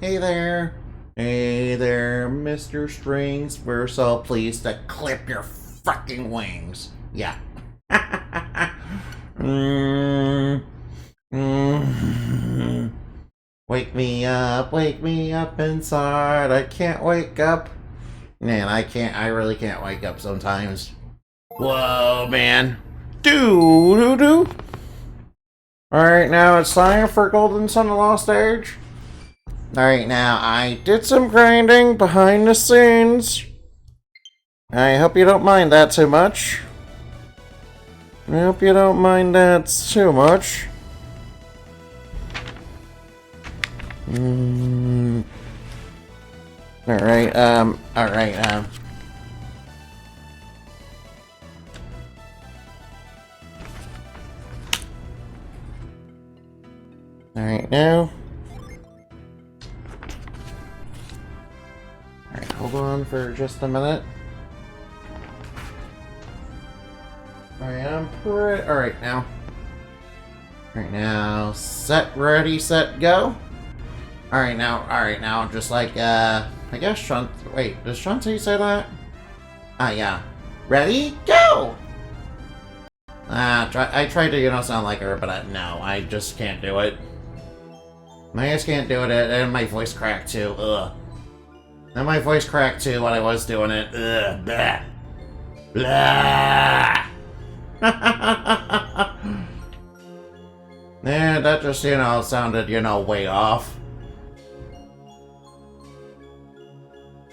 Hey there. Hey there, Mr. Strings. We're so pleased to clip your fucking wings. Yeah. mm, mm. Wake me up inside. I can't wake up. Man, I really can't wake up sometimes. Whoa, man. Do. Alright, now it's time for Golden Sun the Lost Age. Alright, now, I did some grinding behind the scenes. I hope you don't mind that too much. I hope you don't mind that too much. Alright, Alright, now. Alright, hold on for just a minute. Alright now. Alright now, set, ready, set, go. Alright now, just like, I guess wait, does Shantae say that? Ah, yeah. Ready, go! I tried to, sound like her, but no, I just can't do it. I just can't do it, and my voice cracked too, ugh. And my voice cracked too when I was doing it, ugh, blah. Blah! Yeah, that just, sounded, way off.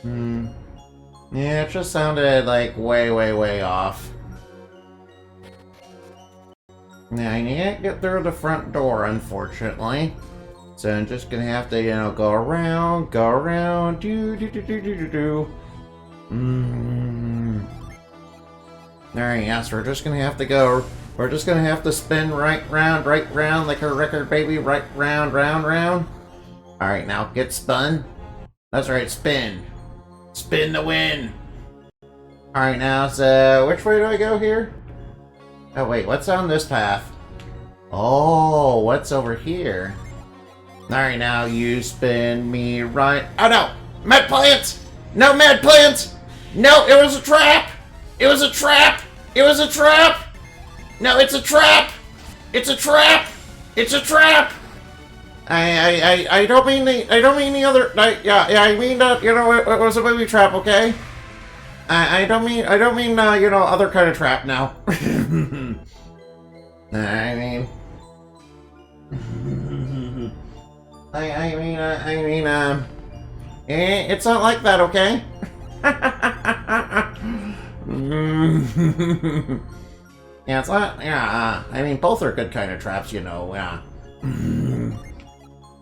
Yeah, it just sounded, like, way off. Now, I can't get through the front door, unfortunately. So I'm just gonna have to, go around, do. Alright, yes, we're just gonna have to spin right round, like a record, baby, right round. Alright, now get spun. That's right, spin. Spin to win. Alright, now, so which way do I go here? Oh, wait, what's on this path? Oh, what's over here? Alright, now you spin me right. Oh no! Med plants! No med plants! No, it was a trap! It was a trap! It was a trap! No, it's a trap! It's a trap! It's a trap! I don't mean the other. I mean that it was a booby trap, okay? I don't mean other kind of trap now. It's not like that, okay? Yeah, it's not, both are good kind of traps, yeah.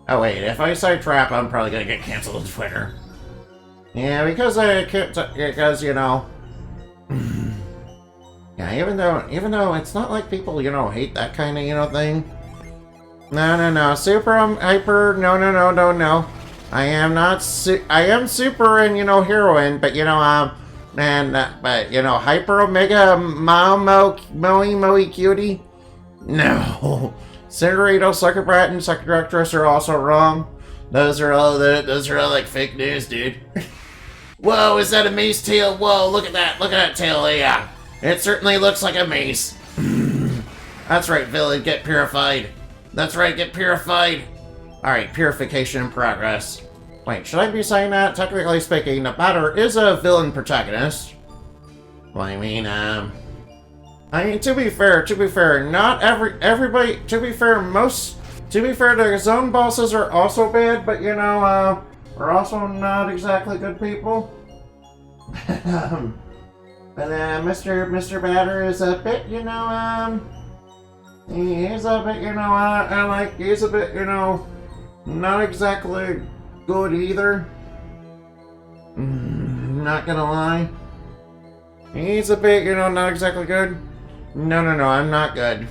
Oh wait, if I say trap, I'm probably gonna get canceled on Twitter. Yeah, because yeah, even though it's not like people, hate that kind of, thing. No, super, hyper, no. I am super and, heroine, but, hyper, omega, moe cutie? No. Cinderito, Sucker Brat, and Sucker Directress are also wrong. Those are all like fake news, dude. Whoa, is that a mace tail? Whoa, look at that tail, yeah. It certainly looks like a mace. That's right, villain, get purified. That's right, get purified. Alright, purification in progress. Wait, should I be saying that? Technically speaking, the batter is a villain protagonist. Well, to be fair, not everybody, to be fair, the zone bosses are also bad, but, we're also not exactly good people. But, Mr. Batter is a bit, he's a bit, he's a bit, not exactly good either. Not gonna lie. He's a bit, not exactly good. No, I'm not good.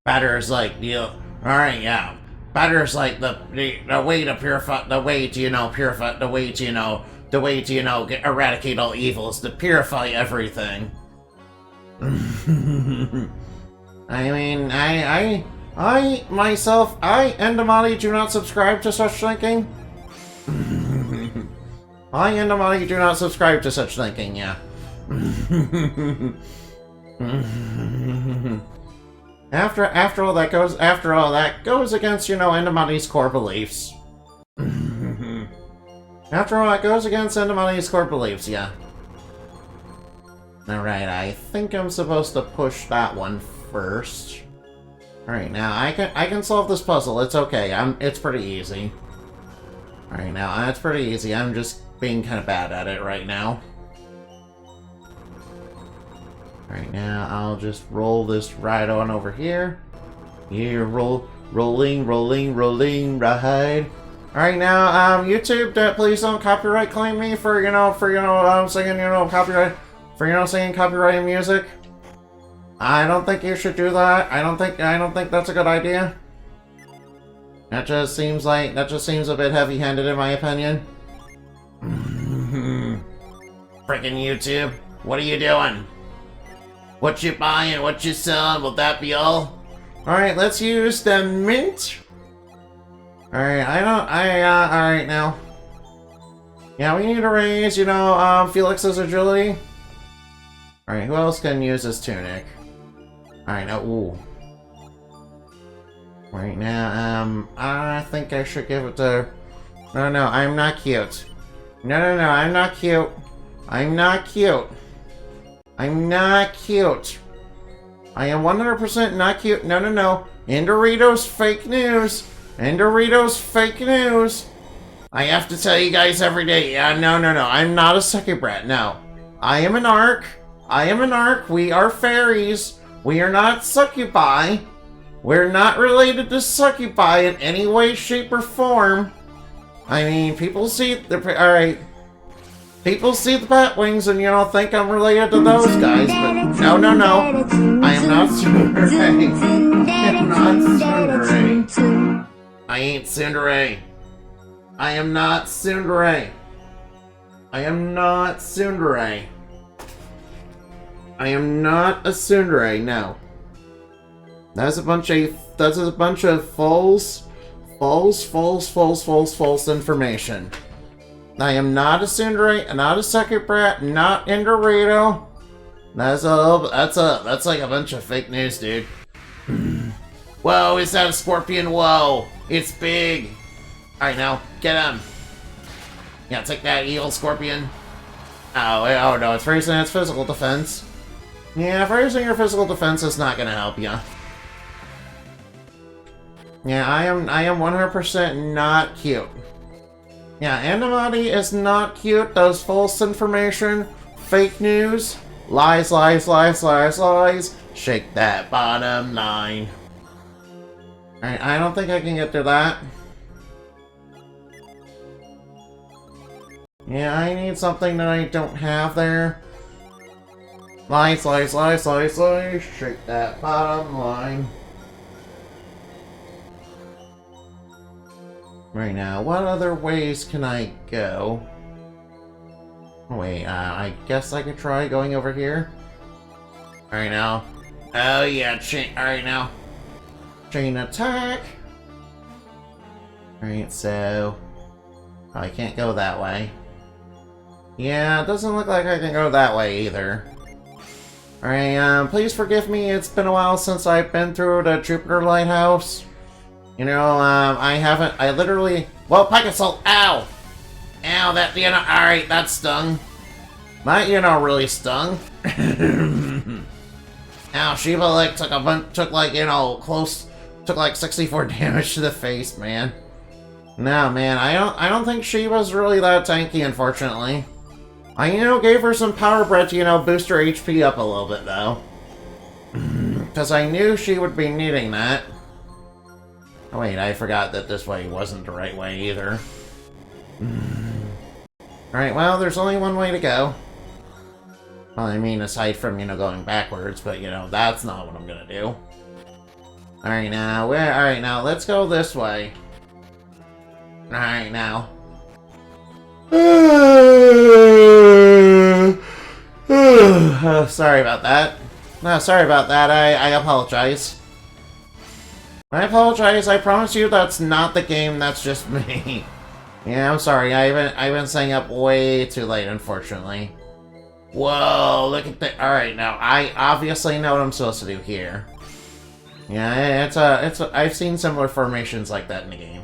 Batter's like, alright, yeah. Batter's like the way to purify, the way to eradicate all evil is to purify everything. I, myself, Endamati, do not subscribe to such thinking. I, Endamati, do not subscribe to such thinking, yeah. After all that goes against, you know, Endamati's core beliefs. After all, that goes against Endamati's core beliefs, yeah. Alright, I think I'm supposed to push that one first. Alright, now I can solve this puzzle. It's okay. It's pretty easy. Alright, now that's pretty easy. I'm just being kind of bad at it right now. Alright, now I'll just roll this right on over here. Yeah, rolling, ride. Alright, now, YouTube, please don't copyright claim me for, singing, copyright, singing copyrighted music. I don't think you should do that. I don't think that's a good idea. That just seems a bit heavy-handed in my opinion. Frickin' YouTube, what are you doing? What you buying? What you selling? Will that be all? Alright, let's use the mint. Alright, alright now. Yeah, we need to raise, Felix's agility. Alright, who else can use this tunic? Alright, now, ooh. Right now, I think I should give it to... No, I'm not cute. No, I'm not cute. I'm not cute. I'm not cute. I am 100% not cute. No. Endoritos fake news. Endoritos fake news. I have to tell you guys every day. Yeah, no. I'm not a sucky brat. No. I am an arc. We are fairies. We are not succubi. We're not related to succubi in any way, shape, or form. I mean, people see the... Alright. People see the bat wings and, think I'm related to those guys, but no. I am not tsundere. I am not tsundere. I ain't tsundere. I am not tsundere. I am not tsundere. I am not a tsundere, no. That's a bunch of false information. I am not a tsundere, not a second brat, not Endorito. That's like a bunch of fake news, dude. Whoa, is that a scorpion? Whoa, it's big. Alright, now, get him. Yeah, take that, evil scorpion. Oh no, it's raising its physical defense. Yeah, raising your physical defense is not gonna help you. Yeah, I am 100% not cute. Yeah, Endamati is not cute. Those false information, fake news, lies. Shake that bottom line. Alright, I don't think I can get through that. Yeah, I need something that I don't have there. Lies. Shake that bottom line. Right now, what other ways can I go? Oh, wait, I guess I could try going over here. Alright now. Oh yeah, alright now. Chain attack. Alright, so... I can't go that way. Yeah, it doesn't look like I can go that way either. Alright, please forgive me, it's been a while since I've been through the Jupiter Lighthouse. I literally... Well, Picasol, ow! Ow, that, alright, that stung. That, really stung. Ow, Shiva, like, took like 64 damage to the face, man. No, man, I don't think Shiva's really that tanky, unfortunately. I, gave her some power bread to, boost her HP up a little bit, though. Because I knew she would be needing that. Oh wait, I forgot that this way wasn't the right way either. Alright, well, there's only one way to go. Well, I mean, aside from, going backwards, but, that's not what I'm gonna do. Alright, now, let's go this way. Alright, now. Sorry about that. No, sorry about that, I apologize. I apologize, I promise you that's not the game, that's just me. Yeah, I'm sorry, I've been staying up way too late, unfortunately. Whoa, look at that. Alright, now, I obviously know what I'm supposed to do here. Yeah, I've seen similar formations like that in the game.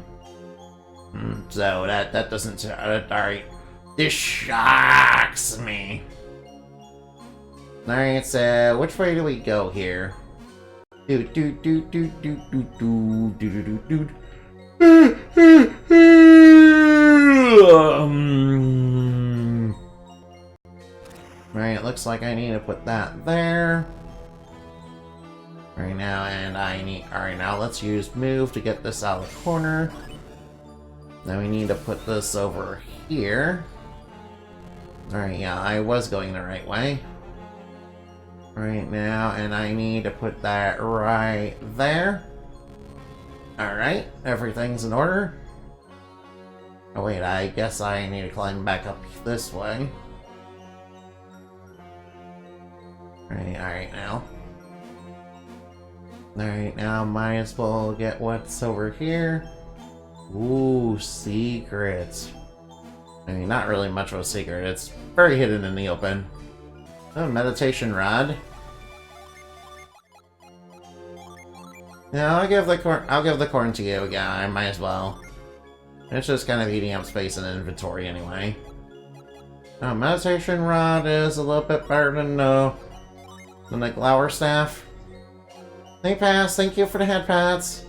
So, that doesn't... Alright. This shocks me. Alright, so, which way do we go here? Do do do do do do do do do do Right, it looks like I need to put that there. Right now, and I need... Alright, now let's use move to get this out of the corner. Now we need to put this over here. Alright, yeah, I was going the right way. Right now, and I need to put that right there. Alright, everything's in order. Oh wait, I guess I need to climb back up this way. Alright now. Alright, now might as well get what's over here. Ooh, secrets. I mean, not really much of a secret. It's very hidden in the open. Oh, meditation rod. Yeah, I'll give the corn to you. Yeah, I might as well. It's just kind of eating up space in the inventory anyway. Oh, meditation rod is a little bit better than the glower staff. Hey, pass. Thank you for the head pats.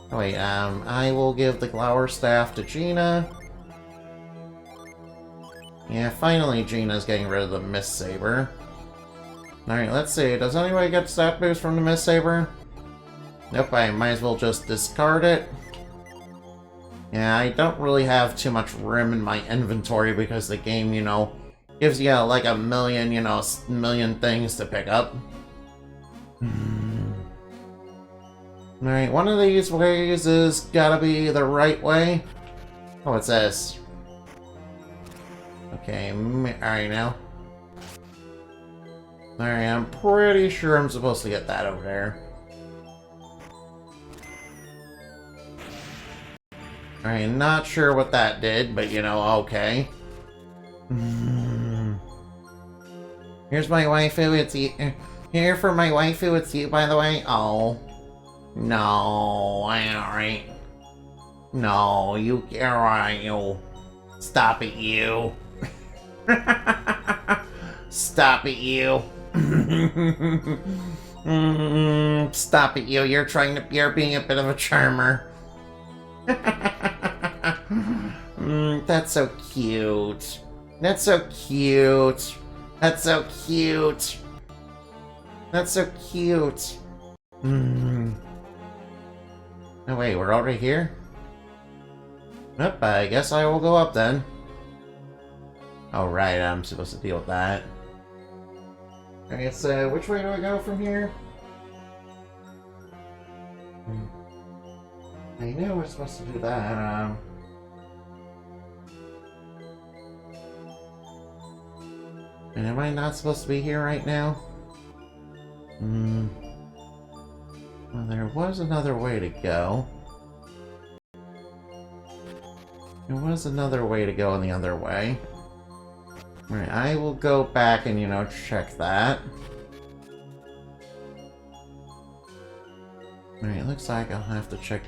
Oh, wait, I will give the glower staff to Gina. Yeah, finally Gina's getting rid of the Mist Saber. Alright, let's see. Does anybody get stat boost from the Mist Saber? Nope, I might as well just discard it. Yeah, I don't really have too much room in my inventory because the game, you know, gives you like a million, you know, million things to pick up. Alright, one of these ways is gotta be the right way. Oh, what's this? Okay, alright now. Alright, I'm pretty sure I'm supposed to get that over there. Alright, not sure what that did, but you know, okay. Here's my waifu, it's you. Here for my waifu, it's you, by the way. Oh. No, alright. No, you, alright, you. Stop it, you. Stop it, you. Stop it, you. You're being a bit of a charmer. That's so cute. That's so cute. That's so cute. That's so cute. No, wait, we're already here? Nope, I guess I will go up then. Oh, right, I'm supposed to deal with that. Okay, so which way do I go from here? I know we're supposed to do that, And am I not supposed to be here right now? Well, there was another way to go. There was another way to go in the other way. Alright, I will go back and, you know, check that. Alright, it looks like I'll have to check...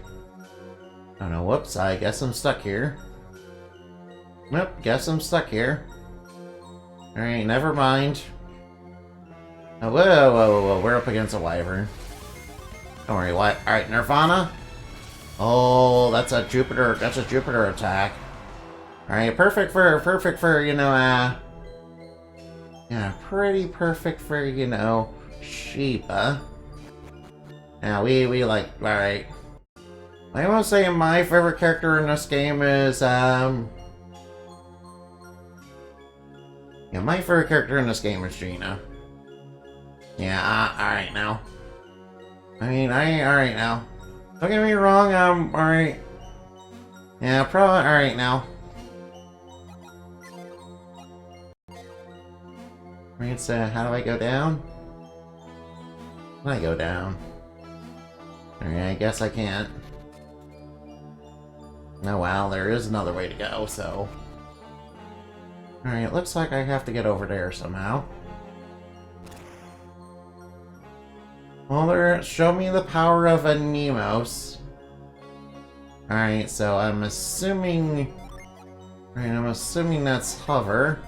Oh no, whoops, I guess I'm stuck here. Nope, guess I'm stuck here. Alright, never mind. Oh, whoa, we're up against a wyvern. Don't worry, what? Alright, Nirvana? Oh, that's a Jupiter attack. Alright, perfect for, you know, yeah, pretty perfect for, you know, Sheba. Now, we like, alright. I will say my favorite character in this game is, yeah, my favorite character in this game is Gina. Yeah, alright now. I mean, alright now. Don't get me wrong, alright. Yeah, probably alright now. Right, so how do I go down? How do I go down? Alright, I guess I can't. Oh well, there is another way to go, so... Alright, looks like I have to get over there somehow. Well, there, show me the power of a Nemos. Alright, so I'm assuming... Alright, I'm assuming that's hover.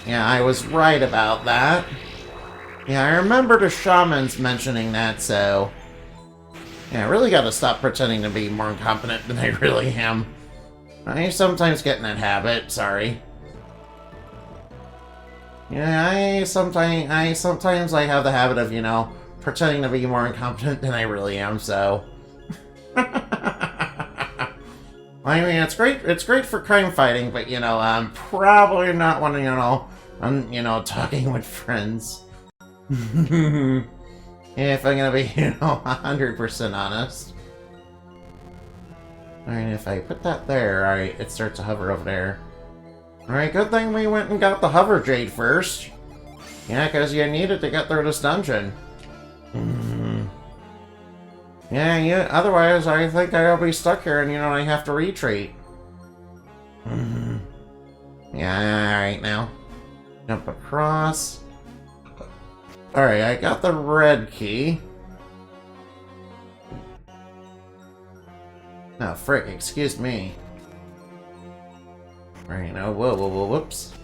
Yeah, I was right about that. Yeah, I remember the shamans mentioning that, so... Yeah, I really gotta stop pretending to be more incompetent than I really am. I sometimes get in that habit, sorry. Yeah, I sometimes have the habit of, you know, pretending to be more incompetent than I really am, so... I mean, it's great for crime fighting, but, you know, I'm probably not one of, you know, talking with friends. If I'm gonna be, you know, 100% honest. Alright, if I put that there, alright, it starts to hover over there. Alright, good thing we went and got the hover jade first. Yeah, because you need it to get through this dungeon. Yeah, otherwise I think I'll be stuck here and, you know, I have to retreat. Yeah, alright now. Jump across. Alright, I got the red key. Oh, frick, excuse me. Alright, no, whoa, whoops.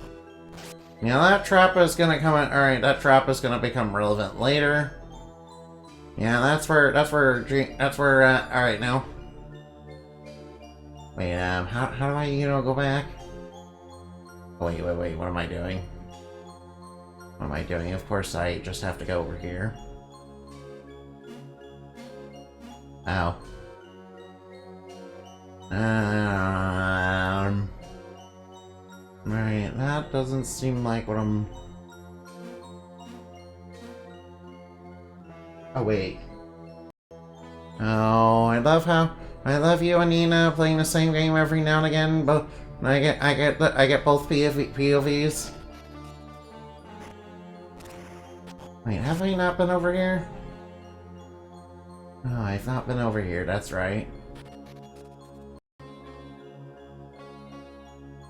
Yeah, that trap is gonna come in. Alright, that trap is gonna become relevant later. Yeah, that's where, alright now. Wait, how do I, you know, go back? Wait, what am I doing? What am I doing? Of course, I just have to go over here. Ow. Right, that doesn't seem like what I'm... Oh, wait. Oh, I love you and Nina playing the same game every now and again, but I get both POVs. Wait, have I not been over here? No, I've not been over here, that's right.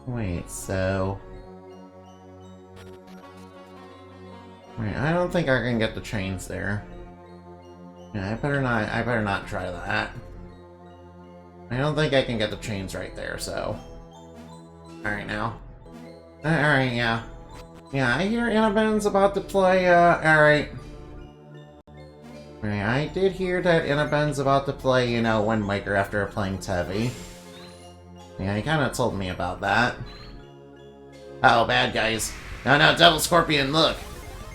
Wait, so... Wait, I don't think I can get the chains there. Yeah, I better not try that. I don't think I can get the chains right there, so... Alright now. Alright, yeah. Yeah, I hear Inaben's about to play, alright. Alright, I did hear that Inaben's about to play, you know, Wind Waker after playing Tevi. Yeah, he kinda told me about that. Oh, bad guys. No, Devil Scorpion, look!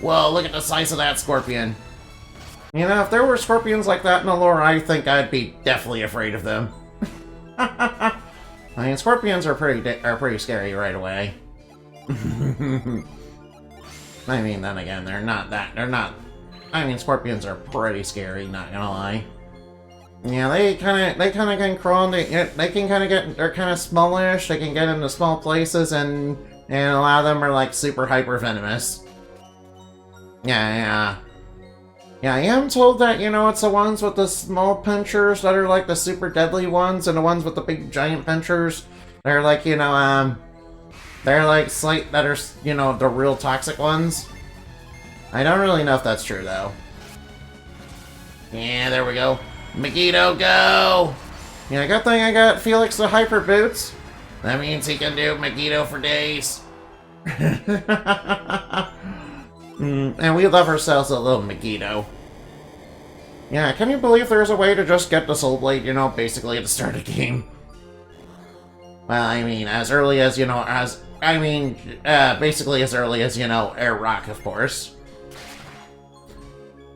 Whoa, look at the size of that scorpion! You know, if there were scorpions like that in the lore, I think I'd be definitely afraid of them. I mean, scorpions are pretty scary right away. I mean, then again, they're not... I mean, scorpions are pretty scary, not gonna lie. Yeah, they kind of can crawl. They can kind of get... They're kind of smallish. They can get into small places, and a lot of them are like super hyper venomous. Yeah, I am told that, you know, it's the ones with the small pinchers that are like the super deadly ones, and the ones with the big giant pinchers, they're like, you know, they're like that are, you know, the real toxic ones. I don't really know if that's true though. Yeah, there we go. Megiddo, go! Yeah, good thing I got Felix the Hyper Boots. That means he can do Megiddo for days. And we love ourselves a little Megiddo. Yeah, can you believe there's a way to just get the Soul Blade, you know, basically at the start of the game? Well, I mean, as early as, you know, basically as early as, you know, Air Rock, of course.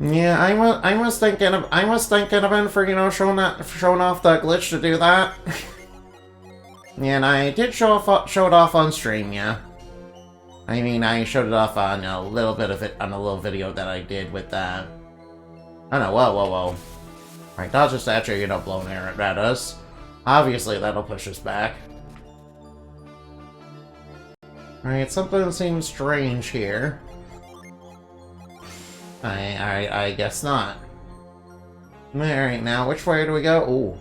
Yeah, I was thinking of him for, you know, showing off the glitch to do that. And I did show it off on stream, yeah. I mean, I showed it off on a little bit of it on a little video that I did with that. Oh no, whoa. Right, dodge a statue, you know, blowing air at us. Obviously, that'll push us back. Alright, something seems strange here. I guess not. Alright, now which way do we go? Ooh.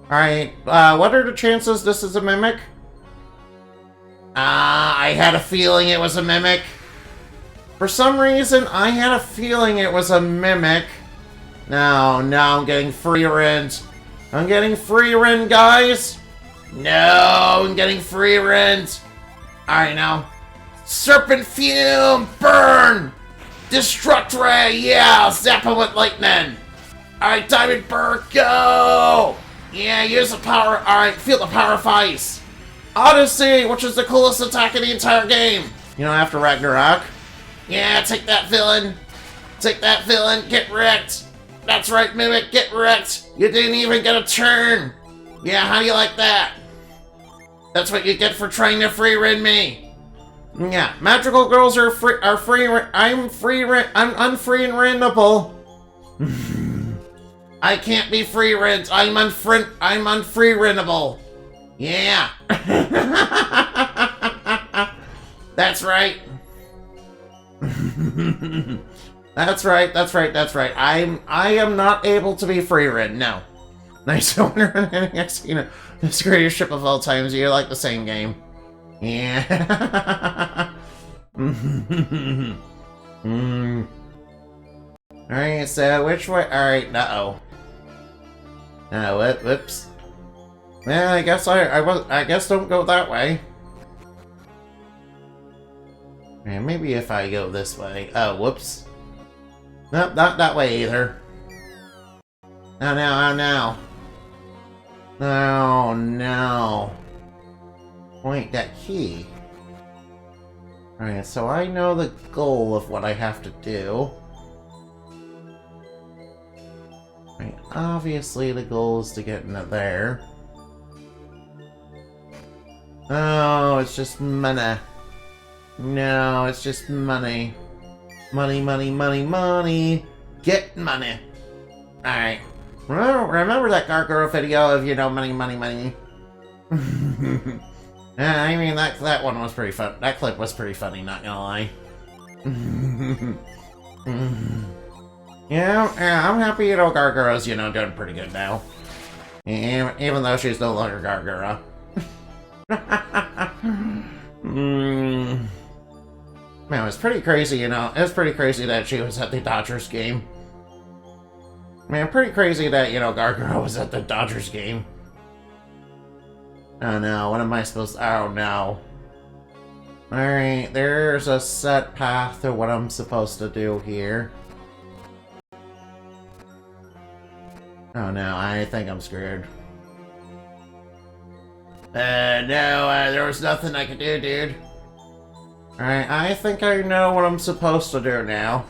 Alright, what are the chances this is a mimic? I had a feeling it was a mimic. For some reason, I had a feeling it was a mimic. No, I'm getting free rent. I'm getting free rent, guys. No, I'm getting free rent. Alright, now. Serpent Fume, burn! Destruct Ray, yeah, zap him with lightning. Alright, Diamond Burr, go! Yeah, use the power, alright, feel the power of ice. Odyssey, which is the coolest attack in the entire game. You know, after Ragnarok. Yeah, take that villain. Take that villain, get wrecked. That's right, Mimic, get wrecked. You didn't even get a turn. Yeah, how do you like that? That's what you get for trying to free rend me. Yeah, magical girls are free. I'm unfree and rendable. I can't be free rent. I'm unfree rentable. Yeah. That's right. That's right. I am not able to be free rent. No. Nice owner and next, you know, this greatest ship of all times. You like the same game. Yeah. Alright, so which way? Alright, uh-oh. Whoops. Yeah, I guess I guess don't go that way. Yeah, maybe if I go this way. Oh, whoops. Nope, not that way either. Oh no. Oh no. Point that key. Alright, so I know the goal of what I have to do. Right, obviously the goal is to get into there. Oh, it's just money. No, it's just money. Money. Get money. Alright. Remember that Gargoyle video of, you know, money. I mean, that one was pretty fun. That clip was pretty funny, not gonna lie. Yeah, I'm happy, you know, Gargoyle's, you know, doing pretty good now. Even though she's no longer Gargoyle. Man, it was pretty crazy, you know. It was pretty crazy that she was at the Dodgers game. Man, pretty crazy that, you know, Gargoyle was at the Dodgers game. Oh no, what am I supposed to... Oh no. Alright, there's a set path to what I'm supposed to do here. Oh no, I think I'm screwed. No, there was nothing I could do, dude. Alright, I think I know what I'm supposed to do now.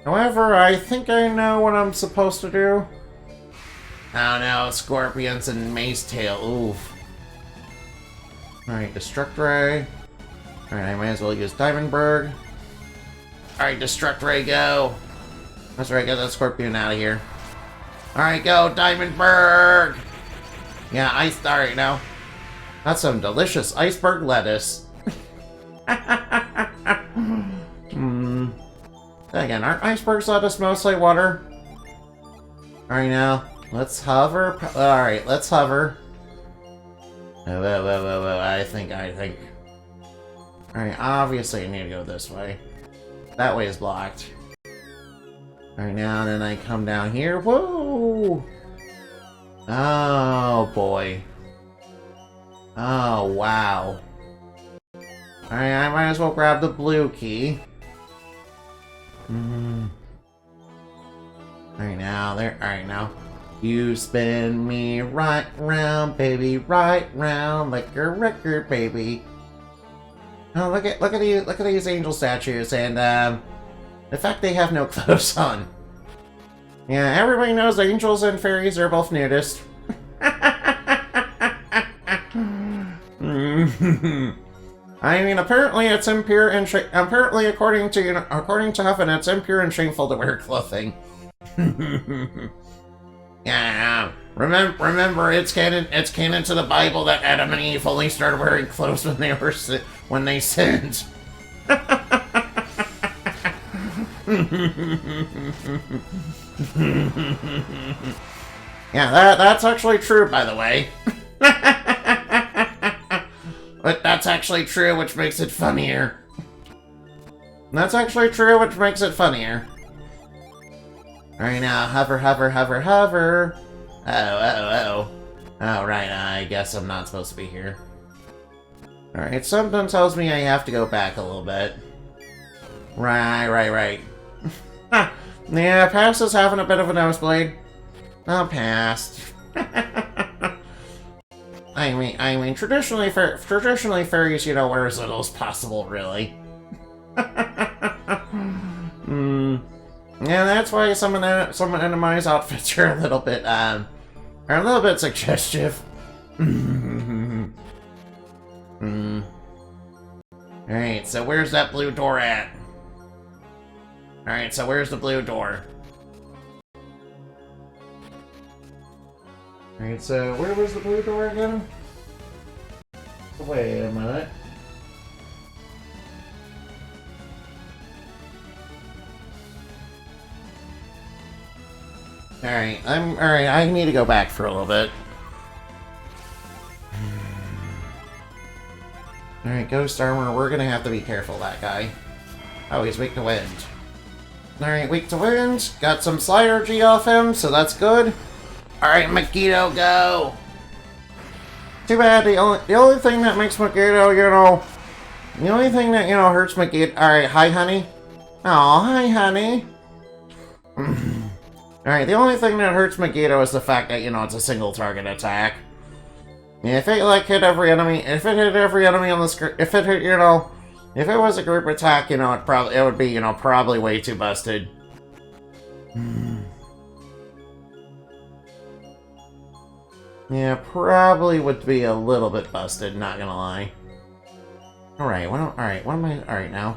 However, I think I know what I'm supposed to do. Oh no, scorpions and mace tail, oof. Alright, Destruct Ray. Alright, I might as well use Diamondberg. Alright, Destruct Ray, go! That's right, get that scorpion out of here. Alright, go, Diamondberg! Yeah, ice. Alright, now. That's some delicious iceberg lettuce. Again, aren't icebergs lettuce mostly water? Alright, now. Let's hover. Alright, let's hover. Whoa. I think. Alright, obviously I need to go this way. That way is blocked. Alright, now then I come down here. Whoa! Oh, boy. Oh, wow. Alright, I might as well grab the blue key. Alright, now, there. Alright, now. You spin me right round, baby, right round, like a record, baby. Oh, look at these angel statues, and in fact, they have no clothes on. Yeah, everybody knows angels and fairies are both nudist. I mean, apparently it's impure and apparently according to heaven, it's impure and shameful to wear clothing. Yeah, remember, it's canon to the Bible that Adam and Eve only started wearing clothes when they sinned. Yeah, that's actually true, by the way. But that's actually true, which makes it funnier. That's actually true, which makes it funnier. Alright, now, hover, hover, hover, hover. Oh. Oh, right, I guess I'm not supposed to be here. Alright, something tells me I have to go back a little bit. Right. Yeah, Pass is having a bit of a nosebleed. Oh, Past. I mean, traditionally fairies, you know, wear as little as possible, really. Yeah, that's why some Enemy's outfits are a little bit suggestive. Alright, so where's that blue door at? Alright, so where's the blue door? Alright, so where was the blue door again? Wait a minute. Alright, I need to go back for a little bit. Alright, Ghost Armor, we're gonna have to be careful of that guy. Oh, he's weak to wind. Alright, weak to wind. Got some Slyrgy off him, so that's good. Alright, Megiddo, go! Too bad, the only thing that makes Megiddo, you know... The only thing that, you know, hurts Megiddo... Alright, hi, honey. Aw, hi, honey. Alright, the only thing that hurts Megiddo is the fact that, you know, it's a single target attack. If it, like, hit every enemy... If it hit every enemy on the screen... If it hit, you know... If it was a group attack, you know, it would be, you know, probably way too busted. Yeah, probably would be a little bit busted, not gonna lie. Alright, what am I... Alright, now.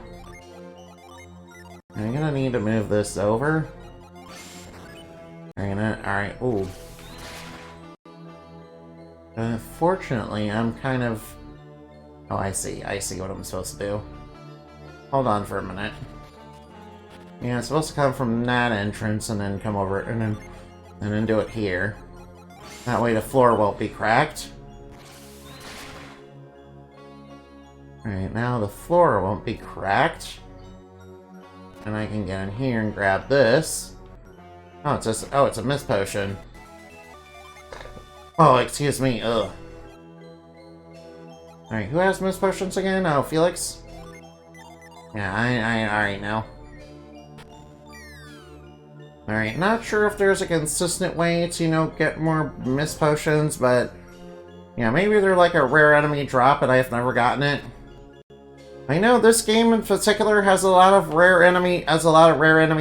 I'm gonna need to move this over. Alright, ooh. Fortunately, I'm kind of... Oh, I see what I'm supposed to do. Hold on for a minute. Yeah, it's supposed to come from that entrance and then come over and then do it here. That way the floor won't be cracked. Alright, now the floor won't be cracked. And I can get in here and grab this. Oh, it's a mist potion. Oh, excuse me, ugh. Alright, who has mist potions again? Oh, Felix? Yeah, alright now. Alright, not sure if there's a consistent way to, you know, get more mist potions, but... Yeah, maybe they're like a rare enemy drop and I've never gotten it. I know this game in particular has a lot of rare enemy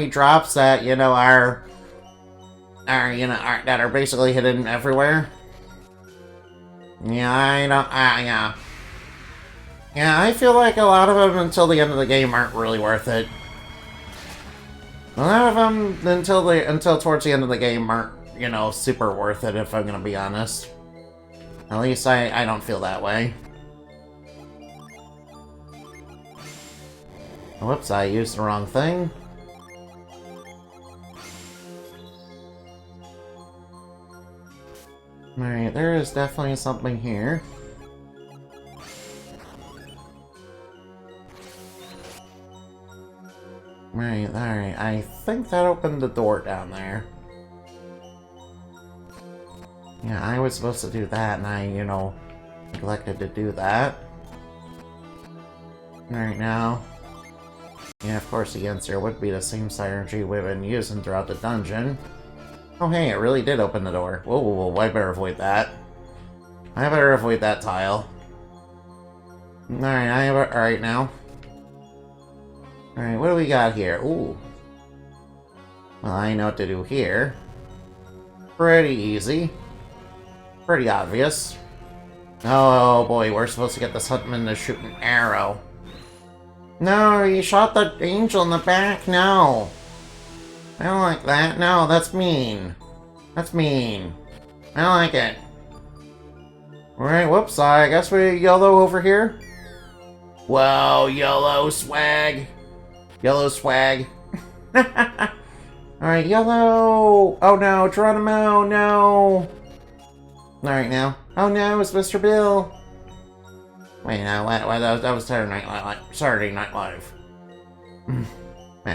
drops that, you know, that are basically hidden everywhere. Yeah, Yeah, I feel like a lot of them until the end of the game aren't really worth it. A lot of them until towards the end of the game aren't, you know, super worth it, if I'm gonna be honest. At least I don't feel that way. Whoops, I used the wrong thing. Alright, there is definitely something here. Right, alright, I think that opened the door down there. Yeah, I was supposed to do that, and I, you know, neglected to do that. Alright, now. Yeah, of course the answer would be the same synergy we've been using throughout the dungeon. Oh hey, it really did open the door. Whoa, I better avoid that. I better avoid that tile. Alright now. Alright, what do we got here? Ooh. Well, I know what to do here. Pretty easy. Pretty obvious. Oh boy, we're supposed to get this Huntman to shoot an arrow. No, you shot the angel in the back, no. I don't like that. No, that's mean. That's mean. I don't like it. Alright, whoops, I guess we yellow over here. Whoa, yellow swag. Yellow swag. Alright, yellow! Oh no, Geronimo, no! Alright now. Oh no, it's Mr. Bill! Wait, no, that was Saturday Night Live. Man,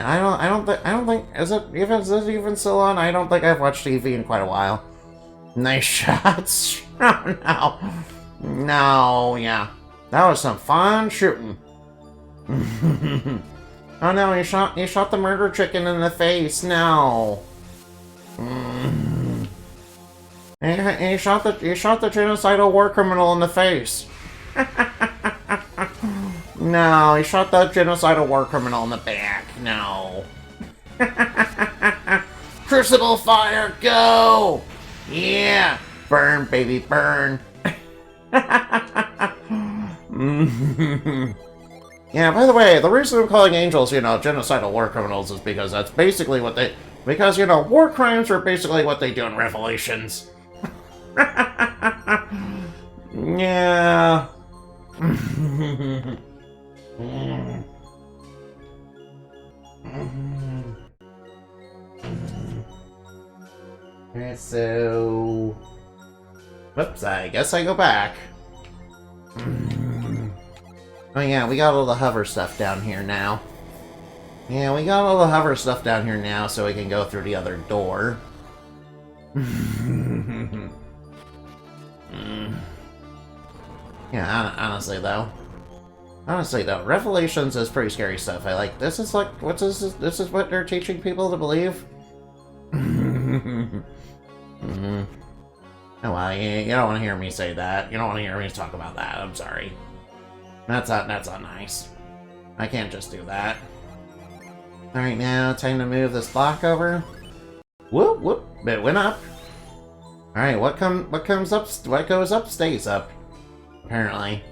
I don't think, is it even still on? I don't think I've watched TV in quite a while. Nice shots! Oh no! No, yeah. That was some fun shooting. Oh no, you shot the murder chicken in the face, no! And you shot the genocidal war criminal in the face. No, he shot the genocidal war criminal in the back. No. Crucible fire, go! Yeah! Burn, baby, burn. Yeah, by the way, the reason I'm calling angels, genocidal war criminals is because that's basically what they... Because, war crimes are basically what they do in Revelations. Yeah. Alright, so... Whoops, I guess I go back. Oh yeah, we got all the hover stuff down here now. Yeah, we got all the hover stuff down here now, so we can go through the other door. Yeah, honestly though, Revelations is pretty scary stuff. I like, this is like, what's this? This is what they're teaching people to believe? Oh well, you don't want to hear me say that. You don't want to hear me talk about that. I'm sorry. That's not nice. I can't just do that. Alright, now time to move this block over. Whoop, whoop, it went up. Alright, what goes up stays up. Apparently.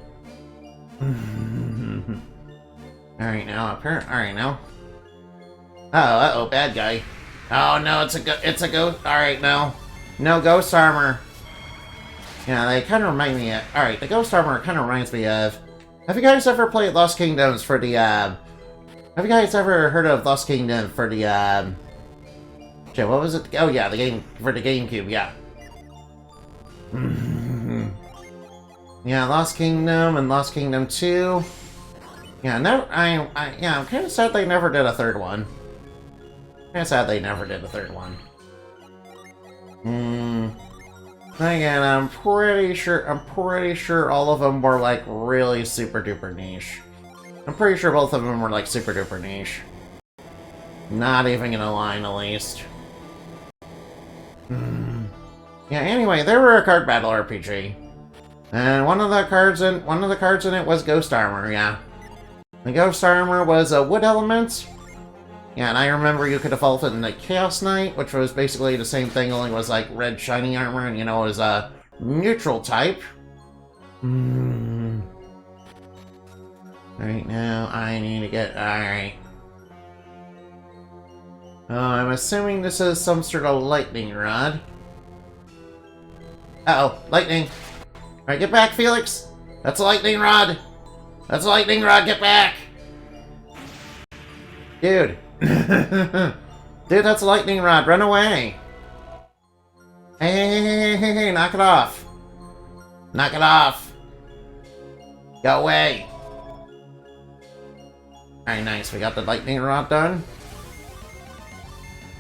Alright now, uh-oh, bad guy. Oh no, it's a ghost. Alright, no. No ghost armor. Yeah, they kind of remind me of... Alright, the ghost armor kind of reminds me of... Have you guys ever played Lost Kingdoms for the, Have you guys ever heard of Lost Kingdom for the, Shit, what was it? Oh yeah, the game... For the GameCube, yeah. Yeah, Lost Kingdom and Lost Kingdom 2. Yeah, I'm kind of sad they never did a third one. Again, I'm pretty sure all of them were like really super duper niche. I'm pretty sure both of them were like super duper niche. Not even gonna lie, at least. Yeah, anyway, they were a card battle RPG. And one of the cards in it was Ghost Armor, yeah. The Ghost Armor was a wood element. Yeah, and I remember you could default it in the Chaos Knight, which was basically the same thing, only was like red shiny armor, and it was a neutral type. Right now, I need to get... Alright. I'm assuming this is some sort of lightning rod. Uh-oh, lightning. Alright, get back, Felix! That's a lightning rod! That's a lightning rod, get back! Dude. Dude, that's a lightning rod, run away! Hey, knock it off! Knock it off! Go away! Alright, nice, we got the lightning rod done.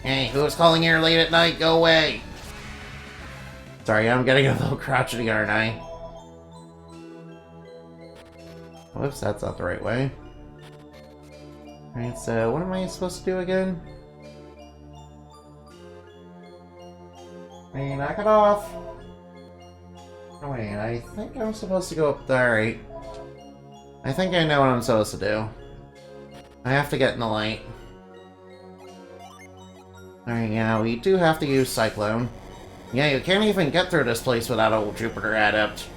Hey, who was calling here late at night? Go away! Sorry, I'm getting a little crotchety, aren't I? Whoops, that's not the right way. Alright, so what am I supposed to do again? Hey, knock it off! Oh wait, I think I'm supposed to go up there, right? I think I know what I'm supposed to do. I have to get in the light. Alright, yeah, we do have to use Cyclone. Yeah, you can't even get through this place without a Jupiter Adept.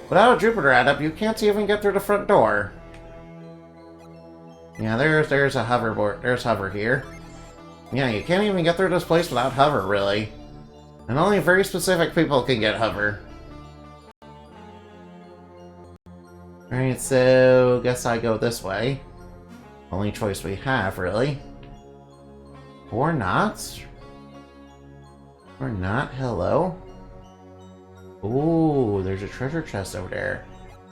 Without a Jupiter Adept, you can't even get through the front door. Yeah, there's a hoverboard. There's hover here. Yeah, you can't even get through this place without hover, really. And only very specific people can get hover. Alright, so guess I go this way. Only choice we have, really. Or not? Or not? Hello? Ooh, there's a treasure chest over there.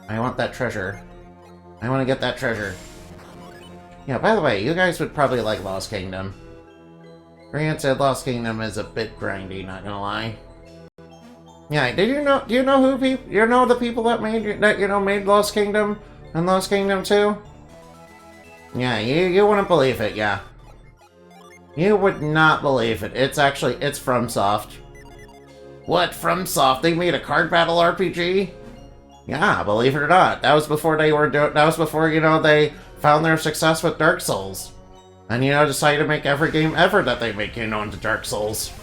I want that treasure. I want to get that treasure. Yeah, by the way, you guys would probably like Lost Kingdom. Granted, Lost Kingdom is a bit grindy, not gonna lie. Yeah, do you know who you know the people that made Lost Kingdom and Lost Kingdom 2? Yeah, you wouldn't believe it, yeah. You would not believe it. It's FromSoft. What, FromSoft? They made a card battle RPG? Yeah, believe it or not. That was before they found their success with Dark Souls. And, decided to make every game ever that they make, into Dark Souls.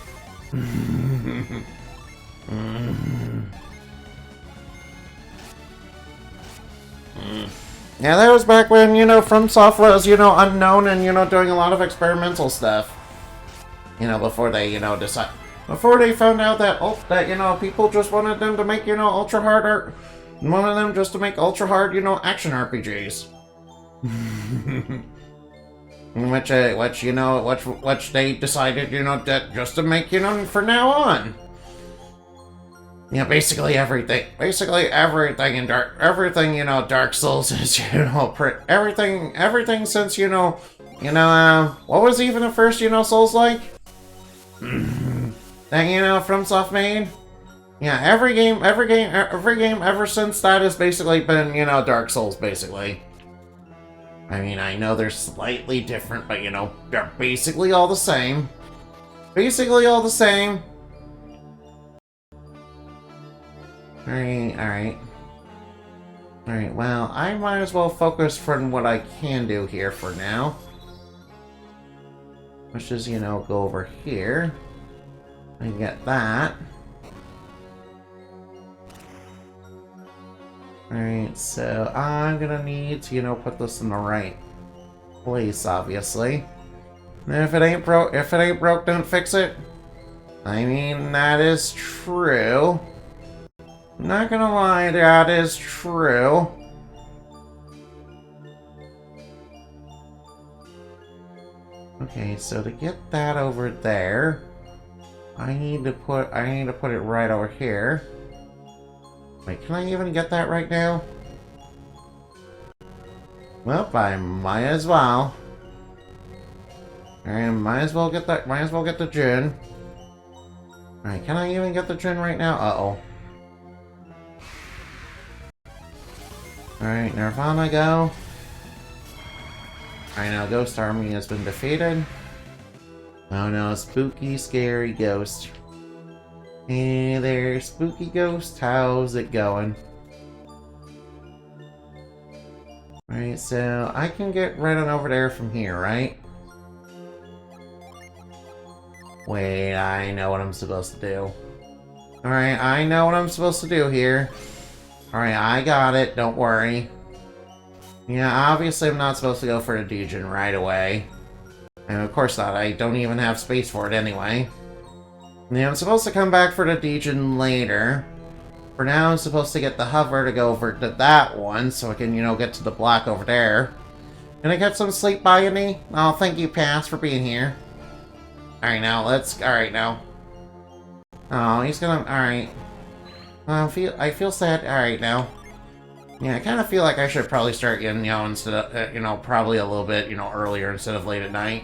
Yeah, that was back when, FromSoft was, unknown and, doing a lot of experimental stuff. Before they, before they found out that, people just wanted them to make, ultra hard art. Wanted them just to make ultra hard, action RPGs. which they decided, that just to make, for now on. Yeah, basically everything in Dark Souls is, everything since, what was even the first, Souls like? That, FromSoft made? Yeah, every game ever since that has basically been, Dark Souls, basically. I mean, I know they're slightly different, but, they're basically all the same. Basically all the same. Alright, well, I might as well focus on what I can do here for now. Let's just, go over here. And get that. Alright, so I'm gonna need to, put this in the right place, obviously. And if it ain't broke, don't fix it. I mean, that is true. Not gonna lie, that is true. Okay, so to get that over there, I need to put it right over here. Wait, can I even get that right now? Well, I might as well. And might as well get the gin. Alright, can I even get the gin right now? Uh-oh. Alright, Nirvana go. Alright, now Ghost Army has been defeated. Oh no, spooky, scary ghost. Hey there, spooky ghost, how's it going? Alright, so I can get right on over there from here, right? Wait, I know what I'm supposed to do. Alright, I know what I'm supposed to do here. Alright, I got it, don't worry. Yeah, obviously I'm not supposed to go for the Degen right away. And of course not, I don't even have space for it anyway. Yeah, I'm supposed to come back for the Degen later. For now, I'm supposed to get the hover to go over to that one, so I can, get to the block over there. Can I get some sleep by me? Oh, thank you, Pass, for being here. Alright, now, alright, now. Oh, he's gonna... Alright. I feel sad. Alright, now. Yeah, I kind of feel like I should probably start getting, instead of, probably a little bit, earlier instead of late at night.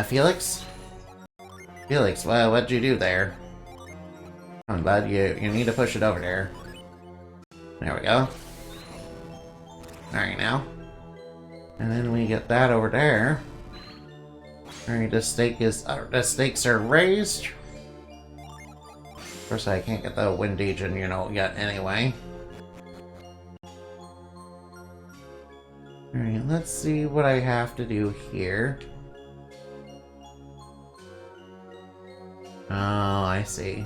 Felix? Felix, well, what'd you do there? Come on, bud, you need to push it over there. There we go. Alright, now. And then we get that over there. Alright, the stakes are raised. Of course, I can't get the Wind Degen, yet anyway. Alright, let's see what I have to do here. Oh, I see.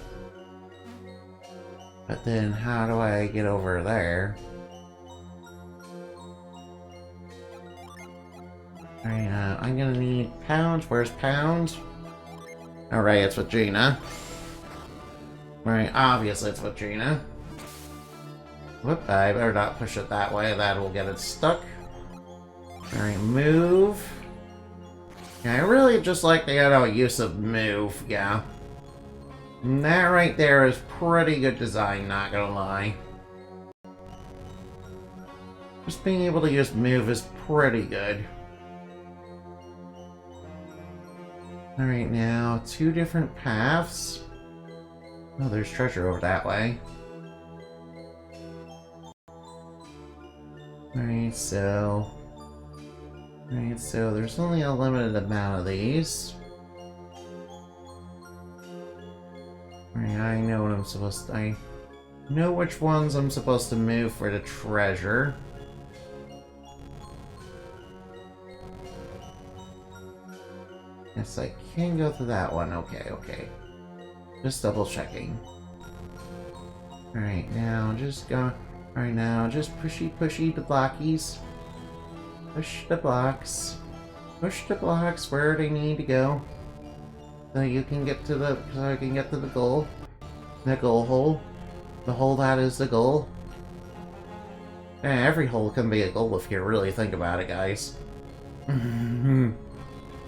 But then, how do I get over there? Alright, I'm gonna need Pound. Where's Pound? Alright, it's with Gina. Right, obviously it's with Gina. Whoop, I better not push it that way, that will get it stuck. Alright, move. Yeah, I really just like the use of move, yeah. And that right there is pretty good design, not gonna lie. Just being able to use move is pretty good. Alright, now, 2 different paths. Oh, there's treasure over that way. Alright, so there's only a limited amount of these. Alright, I know what I'm supposed to... I know which ones I'm supposed to move for the treasure. Yes, I can go through that one. Okay, okay. Just double checking. Alright, now just go... Alright, now just pushy the blockies. Push the blocks. Push the blocks where they need to go. So you can get to the... So I can get to the goal. The goal hole. The hole that is the goal. Yeah, every hole can be a goal if you really think about it, guys.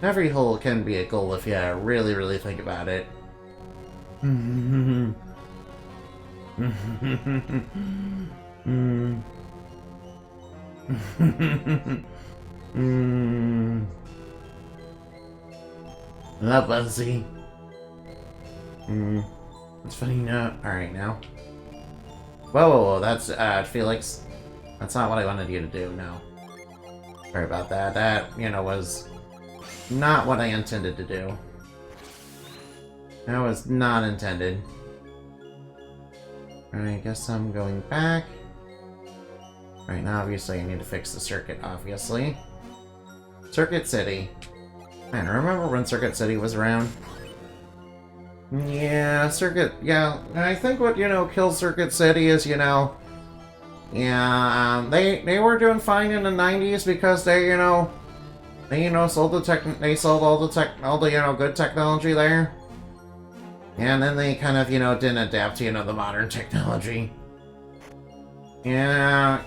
Every hole can be a goal if you really, really think about it. Not Buzzy. It's funny now. Alright, now. Whoa, that's, Felix. That's not what I wanted you to do, no. Sorry about that. That, was not what I intended to do. That was not intended. Alright, I guess I'm going back. Right now, obviously, I need to fix the circuit, obviously. Circuit City. Man, remember when Circuit City was around? Yeah, yeah. I think what, kills Circuit City is, they were doing fine in the 90s because they sold all the good technology there. And then they kind of, didn't adapt to, the modern technology. Yeah.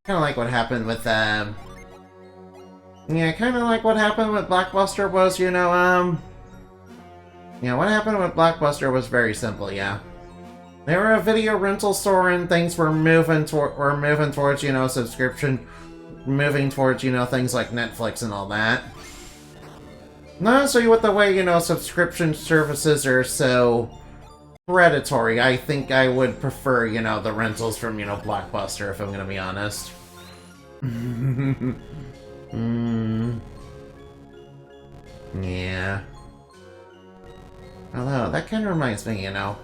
Kind of like what happened with, yeah, kind of like what happened with Blockbuster was, yeah, what happened with Blockbuster was very simple, yeah. They were a video rental store and things were moving towards, subscription, moving towards, things like Netflix and all that. Not so with the way, subscription services are so predatory. I think I would prefer, the rentals from, Blockbuster, if I'm gonna be honest. Yeah. Although, that kind of reminds me, Alright,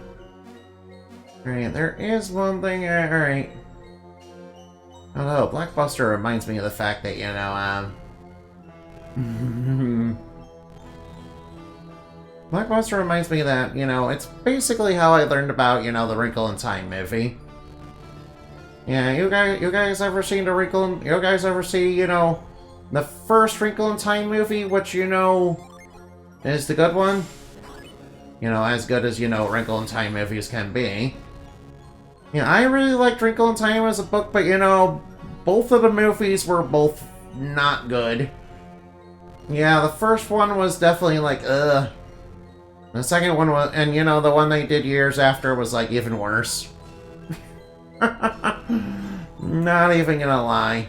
there is one thing, alright. Although, Blockbuster reminds me of the fact that, Blockbuster reminds me that, it's basically how I learned about, the Wrinkle in Time movie. Yeah, you guys ever seen the Wrinkle... You guys ever see, the first Wrinkle in Time movie, which, is the good one? As good as, Wrinkle in Time movies can be. Yeah, I really liked Wrinkle in Time as a book, but, both of the movies were both not good. Yeah, the first one was definitely like, ugh. The second one was, and the one they did years after was like even worse. Not even gonna lie.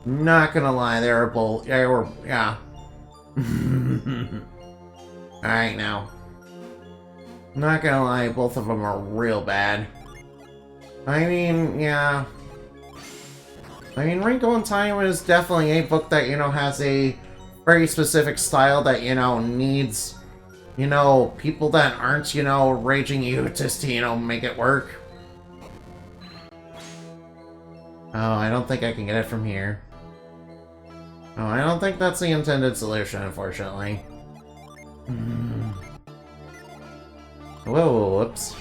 Not gonna lie, they were both, yeah. Alright now. Not gonna lie, both of them are real bad. I mean, yeah. I mean, Wrinkle in Time is definitely a book that, has a very specific style that, needs, people that aren't, raging egotists to, make it work. Oh, I don't think I can get it from here. Oh, I don't think that's the intended solution, unfortunately. Whoa, whoops.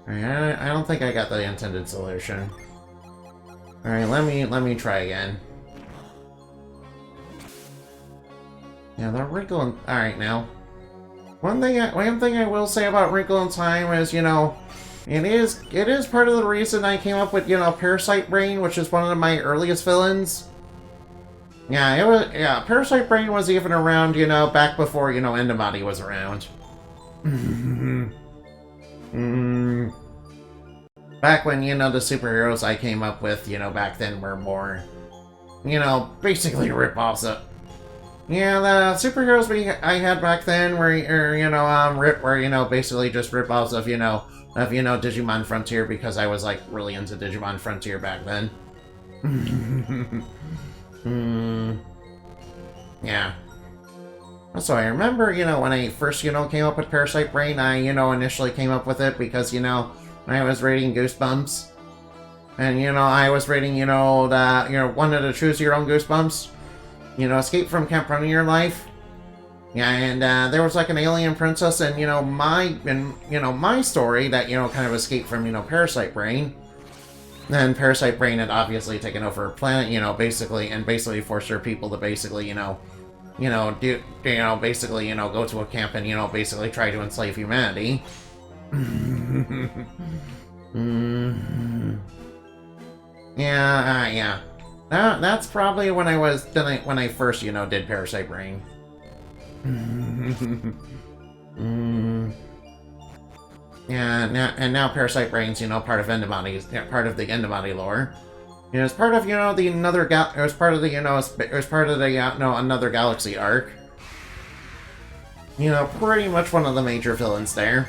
Alright, I don't think I got the intended solution. Alright, let me try again. Yeah, the Wrinkle in... Alright, now. One thing I will say about Wrinkle in Time is, It is part of the reason I came up with, you know, Parasite Brain, which is one of my earliest villains. Yeah, Parasite Brain was even around, you know, back before, you know, Endobody was around. Back when, you know, the superheroes I came up with, you know, back then were more, you know, basically rip-offs of... Yeah, the superheroes I had back then were, you know, basically just rip-offs of, you know, Digimon Frontier, because I was, like, really into Digimon Frontier back then. Yeah. So I remember, you know, when I first, you know, came up with Parasite Brain, I, you know, initially came up with it because, you know, I was reading Goosebumps. And, you know, I was reading, you know, wanted to choose your own Goosebumps. You know, Escape from Camp Running Your Life. Yeah, and there was like an alien princess, and, you know, my story that, you know, kind of escaped from, you know, Parasite Brain. Then Parasite Brain had obviously taken over a planet, you know, basically forced her people to basically, basically, you know, go to a camp and, you know, basically try to enslave humanity. Yeah. That's probably when I first, you know, did Parasite Brain. Yeah, now Parasite Brain's, you know, part of Endobody's, part of the Endobody lore. You know, it's part of, you know, another galaxy arc. You know, pretty much one of the major villains there.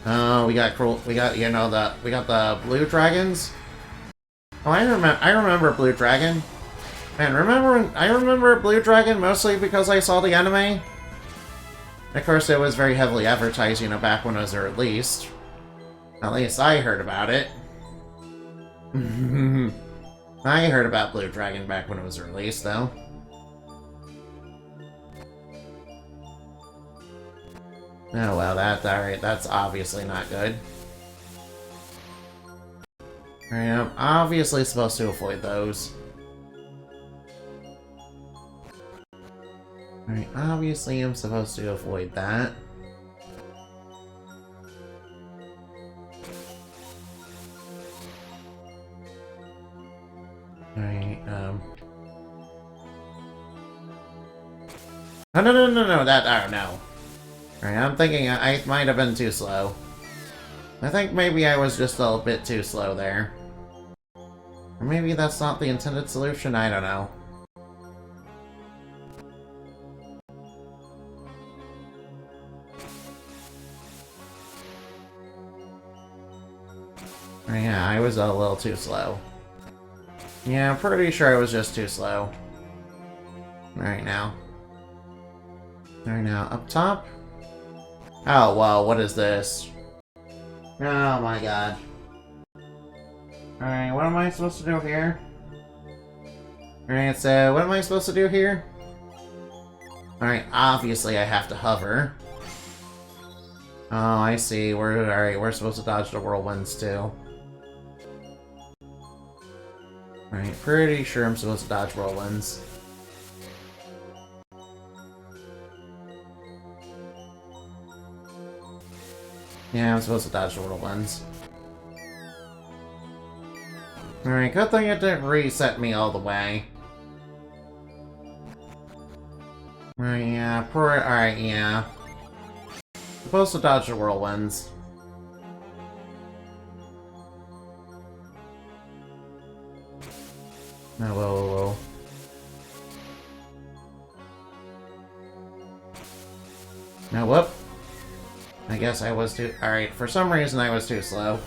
Oh, we got the Blue Dragons. Oh, I remember Blue Dragon. Man, I remember Blue Dragon mostly because I saw the anime. Of course, it was very heavily advertised, you know, back when it was released. At least I heard about it. I heard about Blue Dragon back when it was released, though. Oh, well, alright, that's obviously not good. Alright, I'm obviously supposed to avoid those. Alright, obviously I'm supposed to avoid that. Alright, No, that, oh no. Alright, I'm thinking I might have been too slow. I think maybe I was just a little bit too slow there. Or maybe that's not the intended solution, I don't know. Yeah, I was a little too slow. Yeah, I'm pretty sure I was just too slow. Alright now. Alright now, up top? Oh, wow, what is this? Oh my god. Alright, what am I supposed to do here? Alright, so what am I supposed to do here? Alright, obviously I have to hover. Oh, I see. We're supposed to dodge the whirlwinds too. Alright, pretty sure I'm supposed to dodge whirlwinds. Yeah, I'm supposed to dodge the whirlwinds. Alright, good thing it didn't reset me all the way. Alright, yeah, alright, yeah. Supposed to dodge the whirlwinds. Oh, whoa. Now, whoop. I guess I was too... Alright, for some reason I was too slow.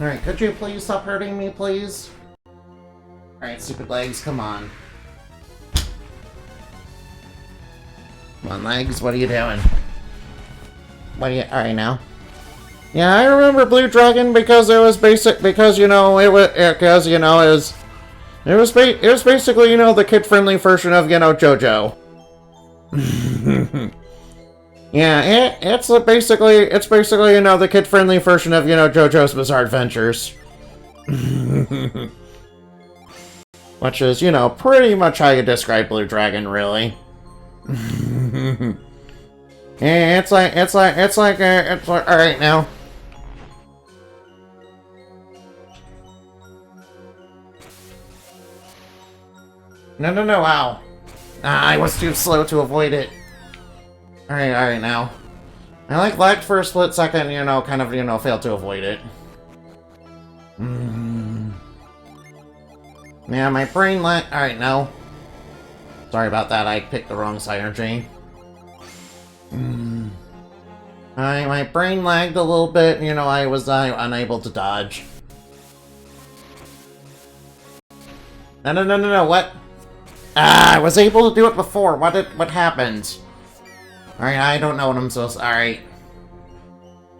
Alright, could you please stop hurting me, please? Alright, stupid legs, come on. Come on, legs, what are you doing? Alright, now. Yeah, I remember Blue Dragon because it was because, you know, it was basically, you know, the kid-friendly version of, you know, JoJo. Yeah, it's basically, you know, the kid-friendly version of, you know, JoJo's Bizarre Adventures. Which is, you know, pretty much how you describe Blue Dragon, really. Yeah, it's like, alright now. No, ow. Ah, I was too slow to avoid it. Alright now. I like lagged for a split second, you know, kind of, you know, failed to avoid it. Yeah, my brain lag. Alright, no. Sorry about that, I picked the wrong synergy. My brain lagged a little bit, you know, I was unable to dodge. No, what? Ah, I was able to do it before. What happened? Alright, I don't know what I'm supposed to... Alright.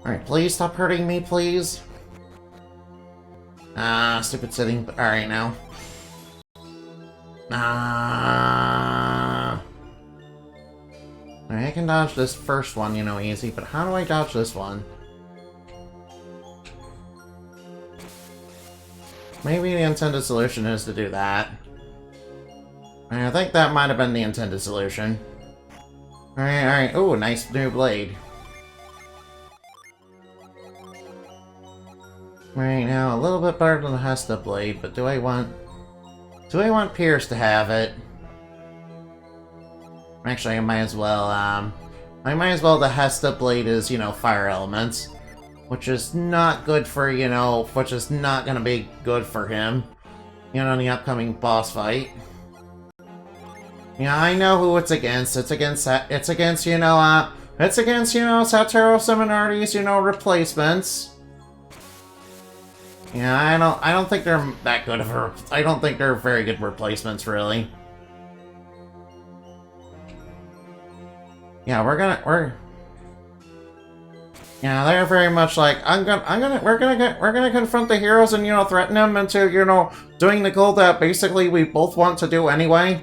Alright, please stop hurting me, please. Ah, stupid sitting... Alright, now. Ah. Alright, I can dodge this first one, you know, easy, but how do I dodge this one? Maybe the intended solution is to do that. I think that might have been the intended solution. Alright. Ooh, nice new blade. Right now, a little bit better than the Hesta blade, but do I want Pierce to have it? Actually, I might as well, the Hesta blade is, you know, fire elements. Which is not good for, you know, which is not gonna be good for him. You know, in the upcoming boss fight. Yeah, I know who it's against. It's against, you know, Satoru Seminari's, you know, replacements. Yeah, I don't think they're that good of I don't think they're very good replacements, really. Yeah, yeah, they're very much like, we're gonna confront the heroes and, you know, threaten them into, you know, doing the goal that basically we both want to do anyway.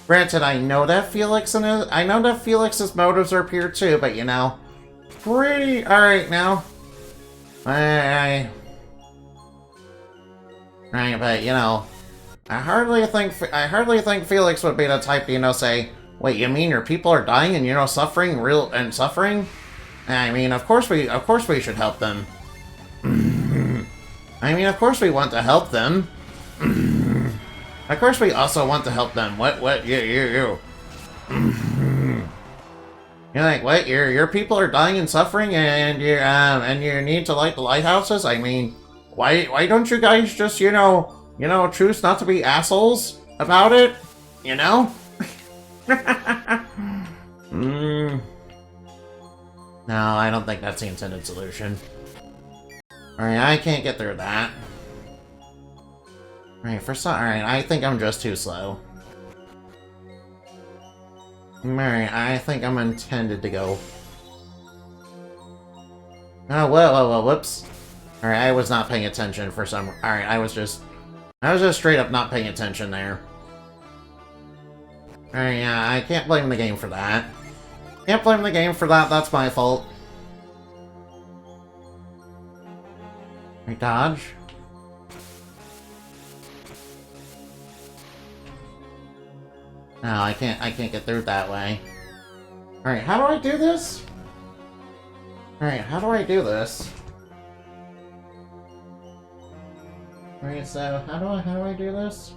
Granted, I know that Felix's motives are pure too, but you know, pretty alright now. Right, but you know, I hardly think Felix would be the type to, you know, say, "Wait, you mean your people are dying and, you know, suffering? I mean, of course we should help them. I mean, of course we want to help them. Of course we also want to help them. What, you. You're like, what, your people are dying and suffering and you need to light the lighthouses? I mean, why don't you guys just, you know, choose not to be assholes about it? You know? No, I don't think that's the intended solution. Alright, I can't get through that. Alright, alright, I think I'm just too slow. Alright, I think I'm intended to go. Oh, whoa, whoops. Alright, I was not paying attention for some... Alright, I was just straight up not paying attention there. Alright, yeah, I can't blame the game for that. Can't blame the game for that, that's my fault. Alright, dodge. No, I can't get through that way. Alright, how do I do this? Alright, how do I do this? Alright, so how do I do this?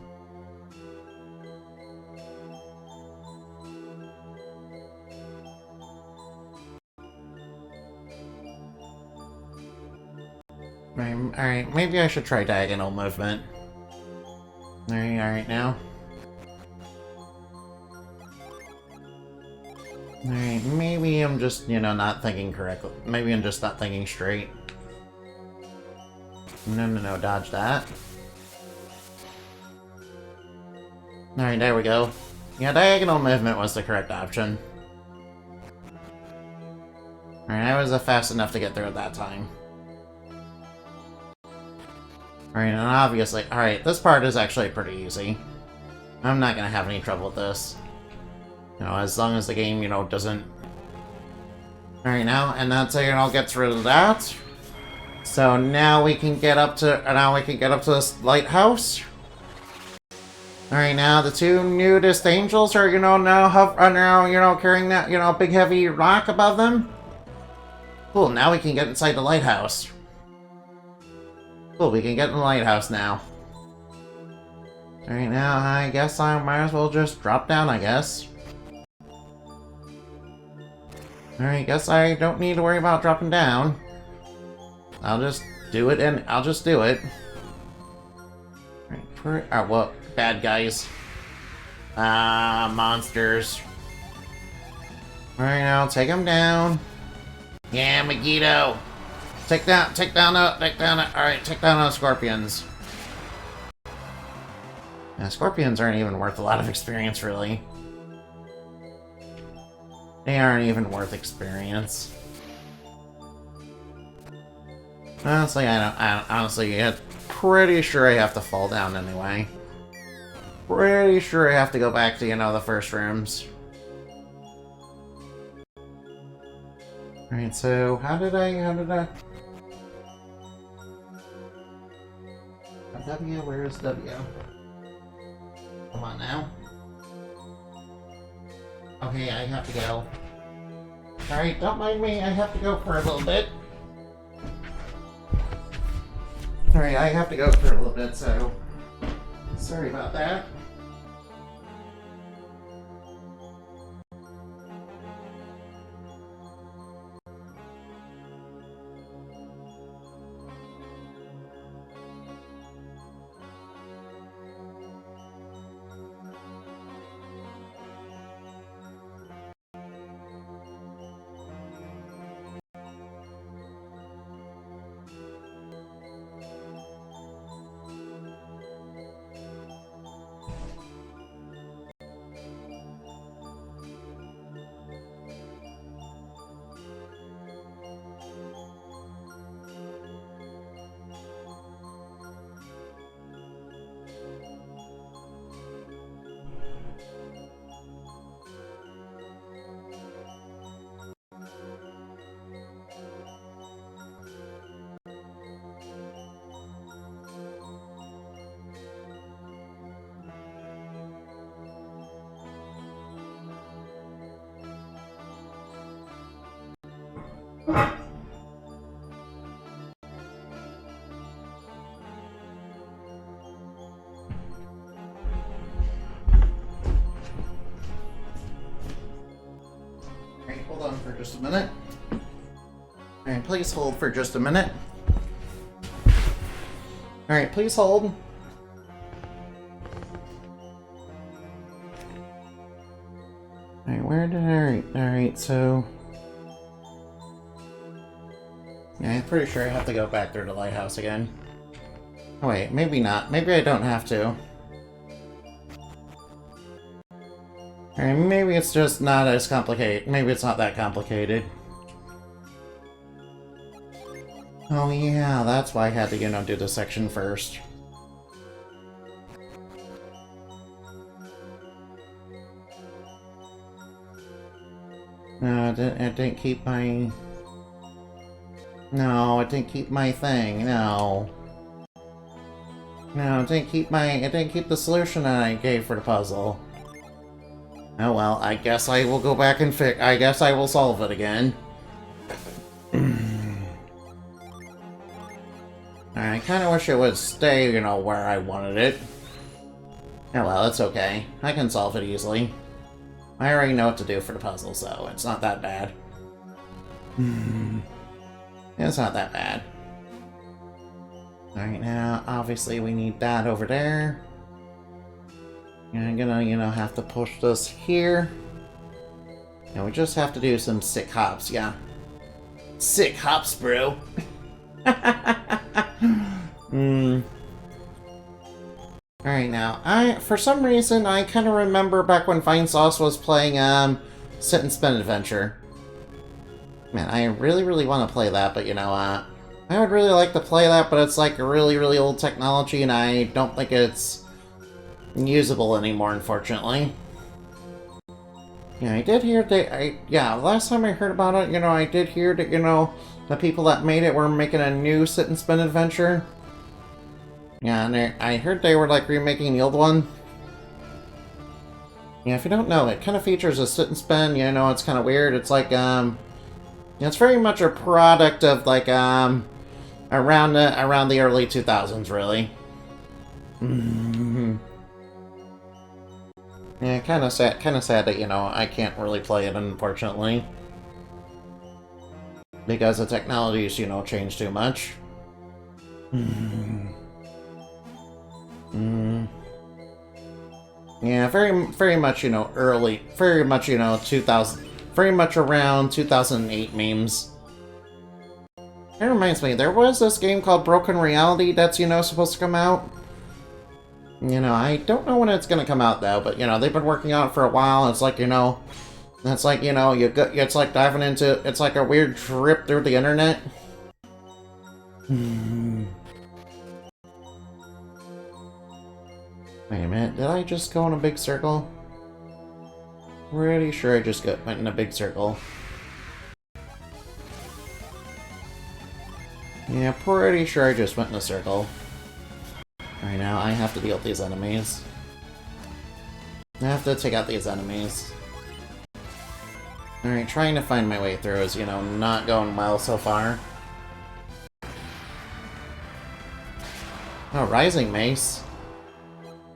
Alright, maybe I should try diagonal movement. Alright, now. Alright, maybe I'm just, you know, not thinking correctly. Maybe I'm just not thinking straight. No, dodge that. Alright, there we go. Yeah, diagonal movement was the correct option. Alright, I was fast enough to get through it that time. Alright, and obviously... Alright, this part is actually pretty easy. I'm not gonna have any trouble with this. You know, as long as the game, you know, doesn't... Alright, now, and that's how, you know, gets rid of that. So now we can get up to... this lighthouse. Alright, now the two nudist angels are, now carrying that, big heavy rock above them. Cool, now we can get inside the lighthouse. Cool, we can get in the lighthouse now. Alright, now I guess I might as well just drop down, I guess. Alright, guess I don't need to worry about dropping down. I'll just do it, and I'll just do it. Alright, well, bad guys. Monsters. Alright, now take them down. Yeah, Megiddo. Take down those scorpions. Yeah, scorpions aren't even worth a lot of experience, really. They aren't even worth experience. Honestly, honestly, I'm pretty sure I have to fall down anyway. Pretty sure I have to go back to, the first rooms. Alright, so how did I... W, where's W? Come on now. Okay, I have to go. Alright, don't mind me, I have to go for a little bit. Alright, I have to go for a little bit, so... Sorry about that. Hold on for just a minute. Alright, please hold for just a minute. Alright, please hold. Alright, where did alright, so... Yeah, I'm pretty sure I have to go back through the lighthouse again. Oh wait, maybe not. Maybe I don't have to. Alright, maybe it's just not as complicated. Maybe it's not that complicated. Oh yeah, that's why I had to, do this section first. No, it didn't keep my... No, it didn't keep my thing, no. No, it didn't keep the solution that I gave for the puzzle. Oh well, I guess I will go back and I guess I will solve it again. I kinda wish it would stay, where I wanted it. Oh well, it's okay. I can solve it easily. I already know what to do for the puzzle, so it's not that bad. It's not that bad. Alright, now, obviously we need that over there. And I'm gonna, have to push this here. And we just have to do some sick hops, yeah. Sick hops, bro. Alright, now, for some reason, I kind of remember back when Fine Sauce was playing, Sit and Spin Adventure. Man, I really, really want to play that, but I would really like to play that, but it's like a really, really old technology, and I don't think it's usable anymore, unfortunately. Yeah, I did hear last time I heard about it, I did hear that, the people that made it were making a new Sit and Spin Adventure. Yeah, and I heard they were, like, remaking the old one. Yeah, if you don't know, it kind of features a sit and spin. You know, it's kind of weird. It's like, it's very much a product of, like, around the early 2000s, really. Yeah, kind of sad that, you know, I can't really play it, unfortunately. Because the technology's, you know, changed too much. Yeah, very much, you know, very much, you know, 2000, very much around 2008 memes. It reminds me, there was this game called Broken Reality that's, you know, supposed to come out. You know, I don't know when it's gonna come out, though, but, you know, they've been working on it for a while. It's like, you know, it's like, you know, it's like diving into, it's like a weird trip through the internet. Wait a minute, did I just go in a big circle? Pretty sure I just went in a big circle. Yeah, pretty sure I just went in a circle. Alright, now I have to deal with these enemies. I have to take out these enemies. Alright, trying to find my way through is, you know, not going well so far. Oh, Rising Mace.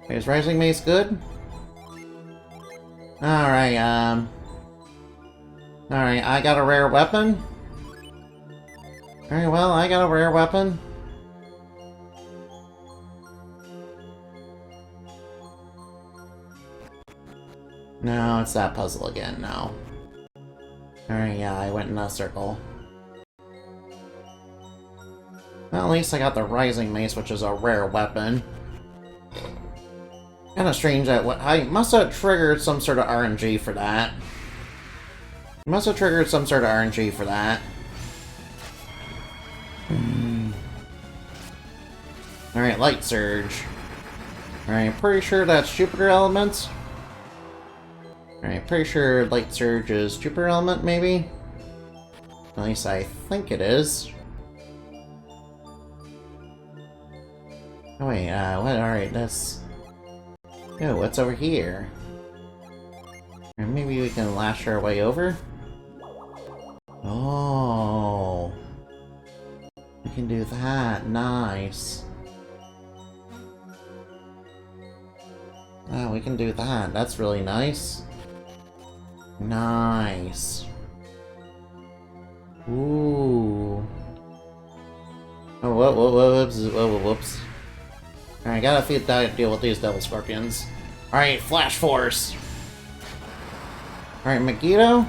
Is Rising Mace good? Alright, Alright, I got a rare weapon. Very well, I got a rare weapon. No, it's that puzzle again, no. Alright, yeah, I went in a circle. Well, at least I got the Rising Mace, which is a rare weapon. Kinda strange that I must have triggered some sort of RNG for that. Must have triggered some sort of RNG for that. Alright, Light Surge. Alright, pretty sure that's Jupiter Elements. Alright, pretty sure Light Surge is Jupiter Element, maybe? At least I think it is. Oh wait, what? Alright, that's... Oh, what's over here? Or maybe we can lash our way over? Oh... We can do that, nice. Oh, we can do that, that's really nice. Nice. Ooh. Oh, whoops. Alright, gotta deal with these Devil Scorpions. Alright, Flash Force! Alright, Megiddo? Alright,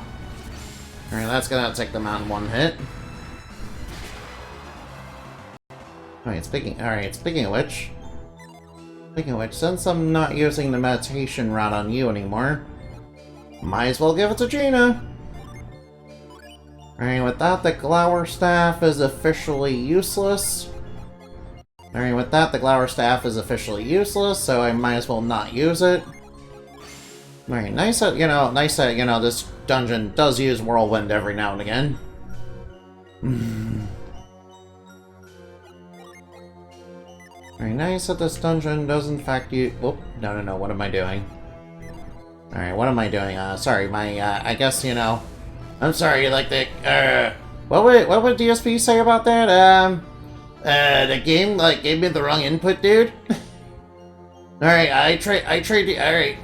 that's gonna take them out in one hit. Alright, speaking of which, since I'm not using the meditation rod on you anymore, might as well give it to Gina! Alright, with that, the Glower Staff is officially useless. Alright, with that, the Glower Staff is officially useless, so I might as well not use it. Alright, nice that, you know, this dungeon does use Whirlwind every now and again. Alright, nice that this dungeon does in fact use... Whoop, no, what am I doing? Alright, what am I doing? Sorry, I guess, you know... I'm sorry, like the, what would DSP say about that? The game, like, gave me the wrong input, dude? Alright, I trade you, alright.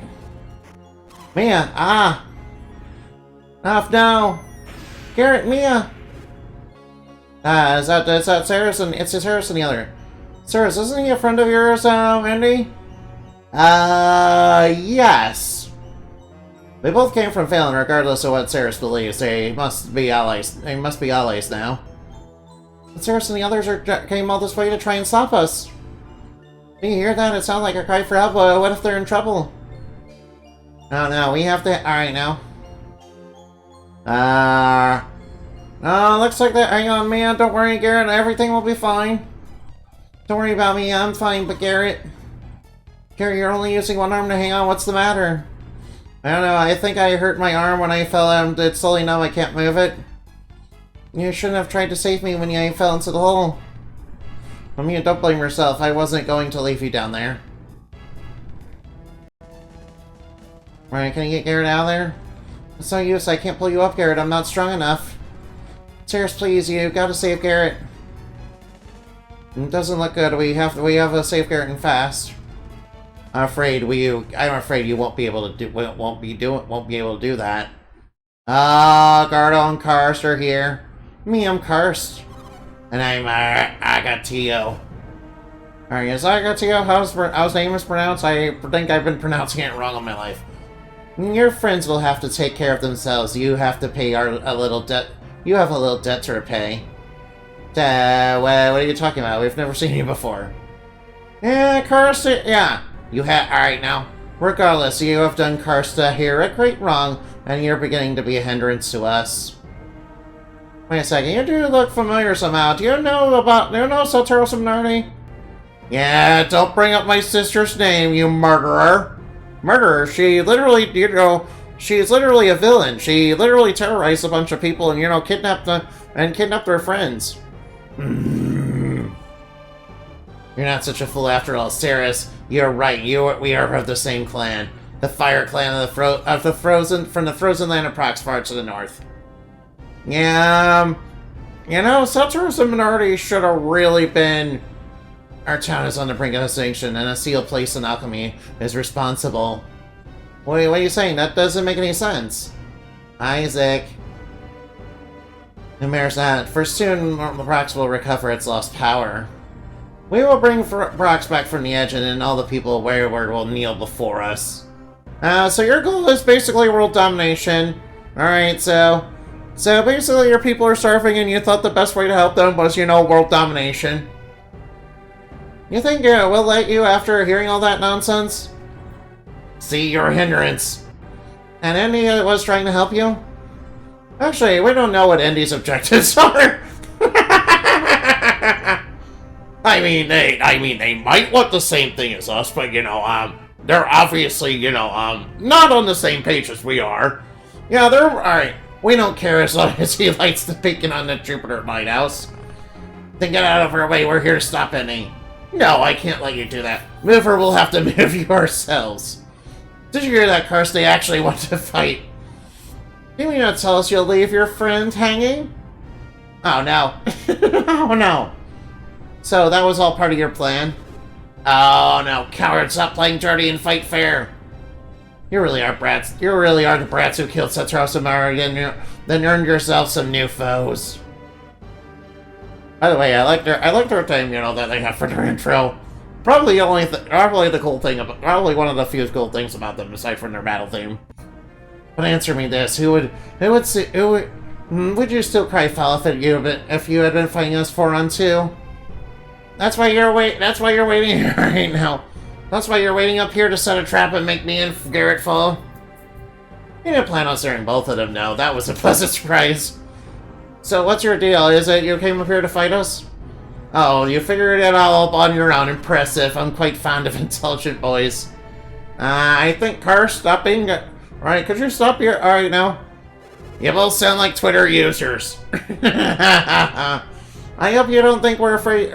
Mia, Off now! Garrett, Mia! Is that Sarah's and, it's Sarah's and the other. Sarah's, isn't he a friend of yours, Andy? Yes. They both came from Phelan, regardless of what Ceres believes. They must be allies. They must be allies now. But Ceres and the others came all this way to try and stop us. Do you hear that? It sounds like a cry for help. What if they're in trouble? Oh no, we have to... Alright now. Oh, looks like that. Hang on, Mia. Don't worry, Garrett. Everything will be fine. Don't worry about me. I'm fine, but Garrett... Garrett, you're only using one arm to hang on. What's the matter? I don't know, I think I hurt my arm when I fell and it's slowly now I can't move it. You shouldn't have tried to save me when I fell into the hole. I mean, don't blame yourself, I wasn't going to leave you down there. Alright, can you get Garrett out of there? It's no use, I can't pull you up, Garrett. I'm not strong enough. Serious, please, you gotta save Garrett. It doesn't look good. We have to save Garrett and fast. I'm afraid you won't be able to do that. Ah, Gardo and Karst are here. Me, I'm Karst. And I'm Agatio. Alright, is Agatio how his name is pronounced? I think I've been pronouncing it wrong all my life. Your friends will have to take care of themselves. You have to pay a little debt. You have a little debt to repay. What are you talking about? We've never seen you before. Yeah, Karst, yeah. Alright now. Regardless, you have done Karsta here a great wrong, and you're beginning to be a hindrance to us. Wait a second, you do look familiar somehow. Do you know Satoru Seminardi? Yeah, don't bring up my sister's name, you murderer. Murderer, she literally, she's literally a villain. She literally terrorized a bunch of people and, kidnapped their friends. You're not such a fool after all, Ceres. You're right. We are of the same clan, the Fire Clan from the frozen land of Proxfar to the north. Yeah, Satoru Seminardi should have really been. Our town is on the brink of extinction, and a sealed place in alchemy is responsible. What are you saying? That doesn't make any sense. Isaac. No matters that. For soon, the Prox will recover its lost power. We will bring Prox back from the edge, and then all the people of Wayward will kneel before us. So your goal is basically world domination. Alright, so basically your people are starving, and you thought the best way to help them was, world domination. You think we'll let you after hearing all that nonsense? See, you're a hindrance. And Andy was trying to help you? Actually, we don't know what Andy's objectives are. I mean, they might want the same thing as us, but they're obviously, not on the same page as we are. Yeah, they're alright. We don't care as long as he lights the beacon on the Jupiter Lighthouse. Then get out of our way. We're here to stop Andy. No, I can't let you do that. Mover will have to move you ourselves. Did you hear that, Karst? They actually want to fight. You mean not tell us you'll leave your friend hanging? Oh, no. Oh, no. So, that was all part of your plan? Oh, no. Coward, stop playing dirty and fight fair. You really are brats. You really are the brats who killed Satoru Seminardi and then earned yourself some new foes. By the way, I liked their theme, that they have for their intro. Probably one of the few cool things about them, aside from their battle theme. But answer me this: would you still cry foul if you had been fighting us 4-on-2? That's why you're waiting here right now. That's why you're waiting up here to set a trap and make me and Garrett fall. You didn't plan on staring both of them, no. That was a pleasant surprise. So what's your deal? Is it you came up here to fight us? Oh, you figured it all up on your own. Impressive. I'm quite fond of intelligent boys. I think Karst, stop being... Alright, could you stop here? Alright, now. You both sound like Twitter users. I hope you don't think we're afraid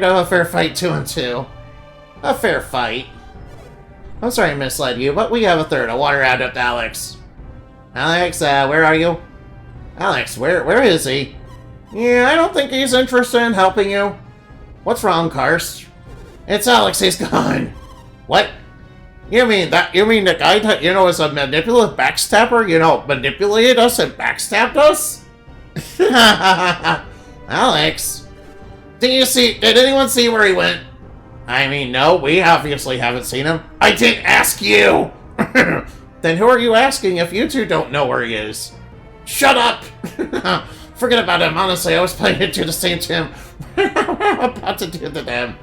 of a fair fight 2-on-2. A fair fight. I'm sorry I misled you, but we have a third, a water adept, Alex. Alex, where are you? Alex, where is he? Yeah, I don't think he's interested in helping you. What's wrong, Karst? It's Alex, he's gone. What? You mean the guy that, is a manipulative backstabber, manipulated us and backstabbed us? Alex? Did anyone see where he went? I mean, no, we obviously haven't seen him. I didn't ask you! Then who are you asking if you two don't know where he is? Shut up! Forget about him. Honestly, I was playing it to the same Tim. I'm about to do the damn.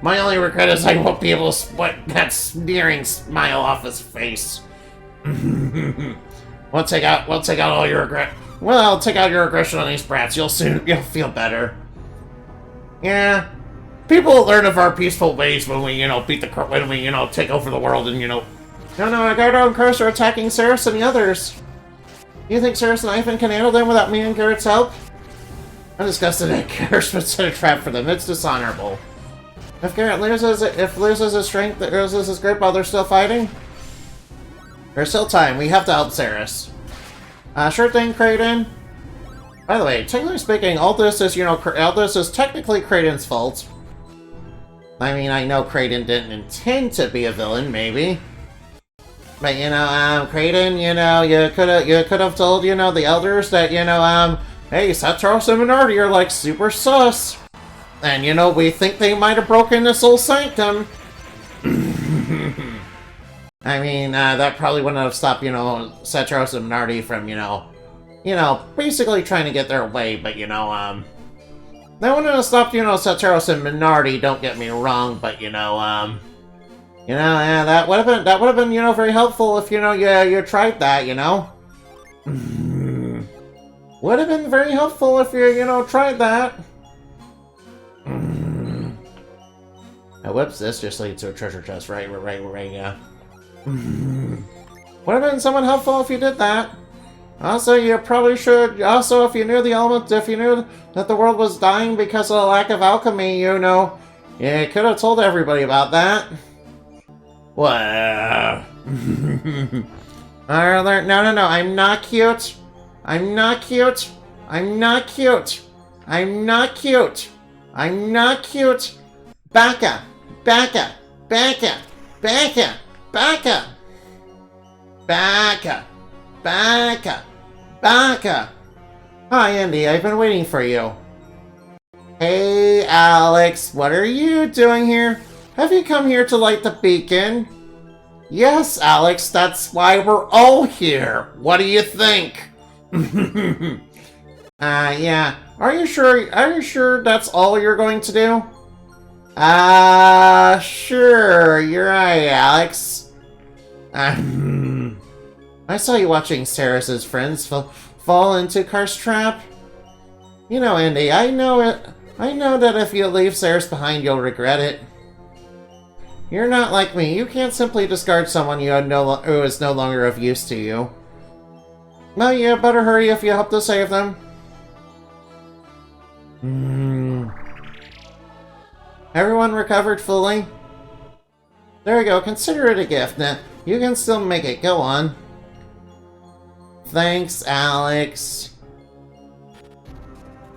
My only regret is I won't be able to wipe that sneering smile off his face. We'll take out all your regret. Well, I'll take out your aggression on these brats. You'll feel better. Yeah. People learn of our peaceful ways when we, take over the world and, No, Agardo and Karst are attacking Ceres and the others. You think Ceres and Ivan can handle them without me and Garrett's help? I'm disgusted that Karst would set a trap for them. It's dishonorable. If Garrett loses his strength, loses his grip while they're still fighting, There's still time. We have to help Ceres. Sure thing, Kraden. By the way, technically speaking, all this is, all this is technically Kraden's fault. I mean, I know Kraden didn't intend to be a villain, maybe. But, Kraden, you could have told, the elders that, hey, Satros and Minardi are, like, super sus. And, we think they might have broken the Soul Sanctum. I mean, that probably wouldn't have stopped, Satros and Minardi from, basically trying to get their way, but, that wouldn't have stopped, Satros and Minardi, don't get me wrong, but, yeah, that would have been, very helpful if, you tried that, Would have been very helpful if you, tried that. Now, whoops, this just leads to a treasure chest, right, yeah. Would have been somewhat helpful if you did that. Also, you probably should, if you knew the element, if you knew that the world was dying because of the lack of alchemy, you could have told everybody about that. What? No, I'm not cute. I'm not cute. I'm not cute. I'm not cute. I'm not cute. Backa. Backa. Backa. Backa. Backa. Backa. Backa. Backa. Hi, Andy. I've been waiting for you. Hey, Alex. What are you doing here? Have you come here to light the beacon? Yes, Alex. That's why we're all here. What do you think? Yeah. Are you sure that's all you're going to do? Sure. You're right, Alex. I saw you watching Ceres' friends fall into Karst's trap. Andy, I know that if you leave Ceres behind, you'll regret it. You're not like me. You can't simply discard someone who is no longer of use to you. Well, you better hurry if you hope to save them. Everyone recovered fully? There you go. Consider it a gift. Now, you can still make it. Go on. Thanks, Alex.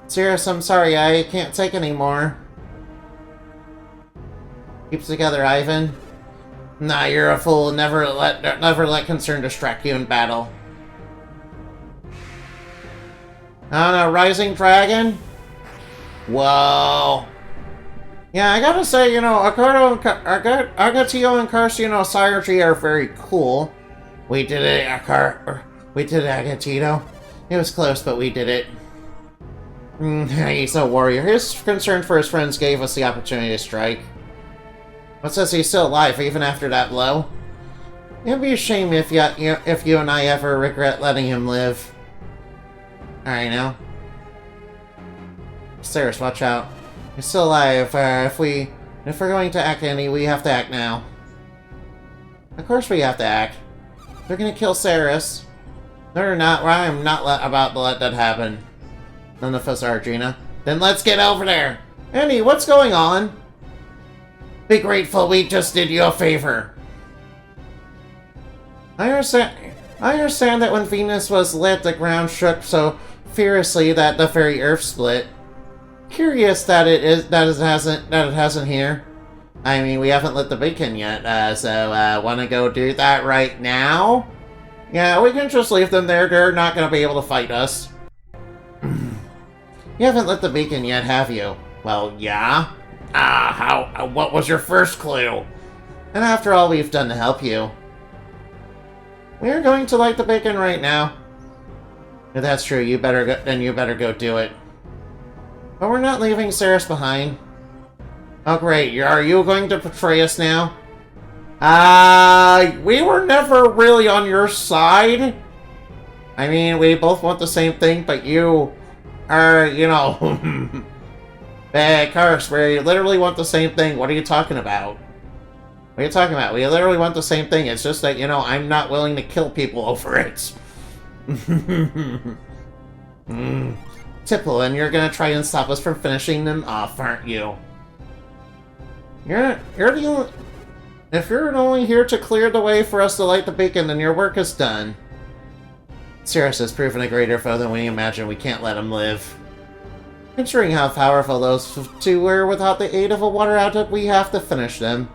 Serious, I'm sorry. I can't take any more. Keep it together, Ivan. Nah, you're a fool. Never let concern distract you in battle. Oh no, Rising Dragon? Whoa. Yeah, I gotta say, Agatio and Karstino Synergy are very cool. We did it, Agatito. It was close, but we did it. He's a warrior. His concern for his friends gave us the opportunity to strike. What says he's still alive even after that blow? It'd be a shame if you and I ever regret letting him live. Alright now. Ceres, watch out. He's still alive. If we're going to act any, we have to act now. Of course we have to act. They're gonna kill Ceres. They're not. Well, I'm not about to let that happen. None of us are, Gina. Then let's get over there. Annie, what's going on? Be grateful we just did you a favor. I understand that when Venus was lit, the ground shook so furiously that the very earth split. Curious that it hasn't here. I mean, we haven't lit the beacon yet, so wanna go do that right now? Yeah, we can just leave them there. They're not gonna be able to fight us. You haven't lit the beacon yet, have you? Well, yeah. What was your first clue? And after all we've done to help you. We're going to light the beacon right now. If that's true, you better go do it. But we're not leaving Ceres behind. Oh great, are you going to betray us now? We were never really on your side. I mean, we both want the same thing, but you are, Karst, we literally want the same thing. What are you talking about? What are you talking about? We literally want the same thing. It's just that, I'm not willing to kill people over it. Tipple, and you're gonna try and stop us from finishing them off, aren't you? You're the If you're only here to clear the way for us to light the beacon, then your work is done. Cirrus has proven a greater foe than we imagined. We can't let him live. Considering how powerful those two were without the aid of a water outlet, we have to finish them.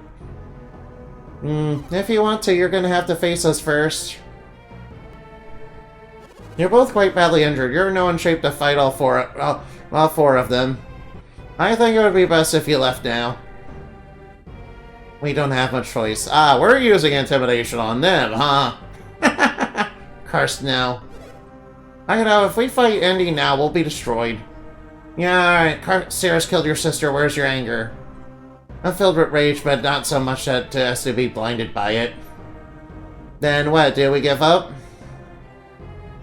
If you want to, you're gonna have to face us first. You're both quite badly injured. You're no in shape to fight all four of them. I think it would be best if you left now. We don't have much choice. We're using intimidation on them, huh? Cursed now. I know, if we fight Indy now, we'll be destroyed. Yeah, alright. Cirrus killed your sister. Where's your anger? I'm filled with rage, but not so much that has to be blinded by it. Then what? Do we give up?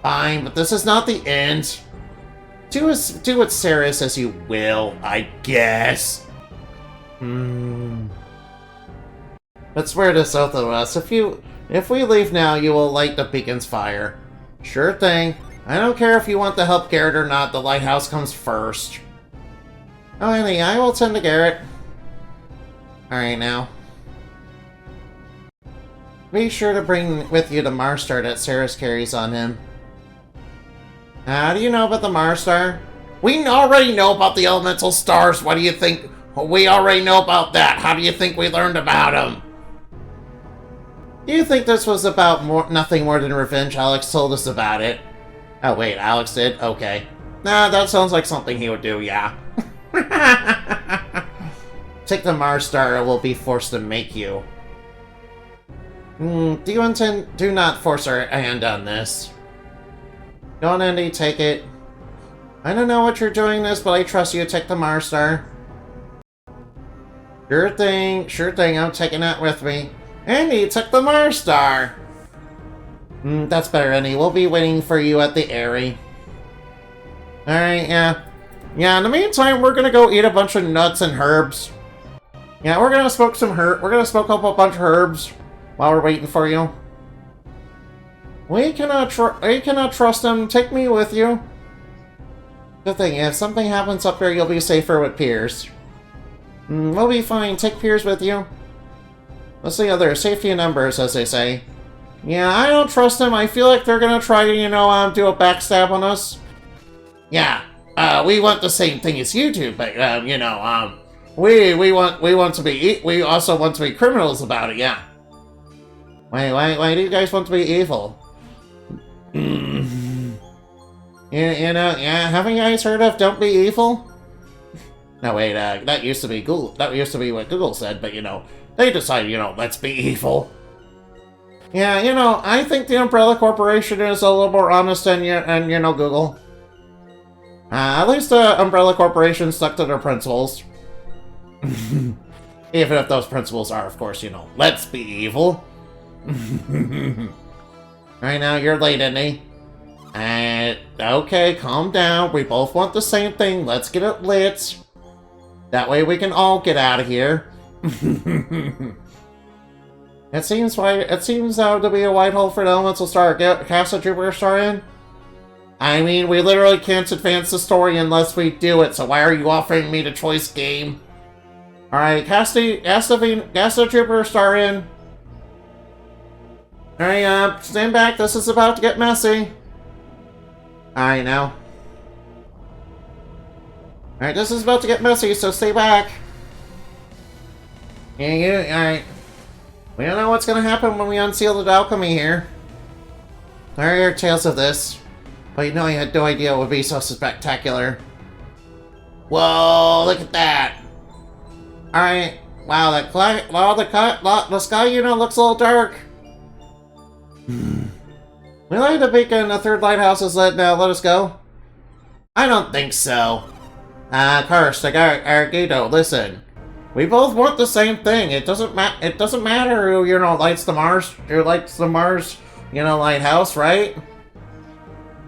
Fine, but this is not the end. Do with Cirrus as you will, I guess. But swear to both of us, if we leave now, you will light the beacon's fire. Sure thing. I don't care if you want to help Garrett or not, the lighthouse comes first. Oh, honey, I will tend to Garrett. Alright, now. Be sure to bring with you the Mars Star that Cirrus carries on him. How do you know about the Mars Star? We already know about the elemental stars. What do you think? We already know about that. How do you think we learned about them? Do you think this was about nothing more than revenge? Alex told us about it. Oh, wait, Alex did? Okay. Nah, that sounds like something he would do, yeah. Take the Mars Star, or we'll be forced to make you. Do not force our hand on this. Go on, Andy, take it. I don't know what you're doing this, but I trust you. Take the Mars Star. Sure thing, I'm taking that with me. Andy took the Mars Star! That's better, Andy. We'll be waiting for you at the Airy. Alright, yeah. Yeah, in the meantime, we're gonna go eat a bunch of nuts and herbs. Yeah, we're gonna smoke up a bunch of herbs while we're waiting for you. We cannot trust him. Take me with you. Good thing, if something happens up here, you'll be safer with Piers. We'll be fine. Take Piers with you. Let's see, other safety in numbers, as they say. Yeah, I don't trust them. I feel like they're gonna try to, do a backstab on us. Yeah, we want the same thing as you do, but, we also want to be criminals about it, yeah. Why do you guys want to be evil? Haven't you guys heard of Don't Be Evil? No, wait, that used to be Google. That used to be what Google said, but, they decided, let's be evil. Yeah, I think the Umbrella Corporation is a little more honest than, Google. At least the Umbrella Corporation stuck to their principles. Even if those principles are, of course, let's be evil. Right now, you're late, Andy. Okay, calm down. We both want the same thing. Let's get it lit. That way we can all get out of here. It seems to be a white hole for the elemental star. Cast a Jupiter star in? I mean, we literally can't advance the story unless we do it, so why are you offering me the choice game? Alright, cast the Jupiter star in. Alright, stand back. This is about to get messy. Alright, now. Alright, this is about to get messy, so stay back. Alright. We don't know what's gonna happen when we unseal the alchemy here. There are tales of this. But I had no idea it would be so spectacular. Whoa, look at that! Alright. Wow, the sky, looks a little dark. We light the beacon, the third lighthouse is lit now. Let us go. I don't think so. Cursed, Argito, listen. We both want the same thing. It doesn't matter who, lights the Mars, lighthouse, right?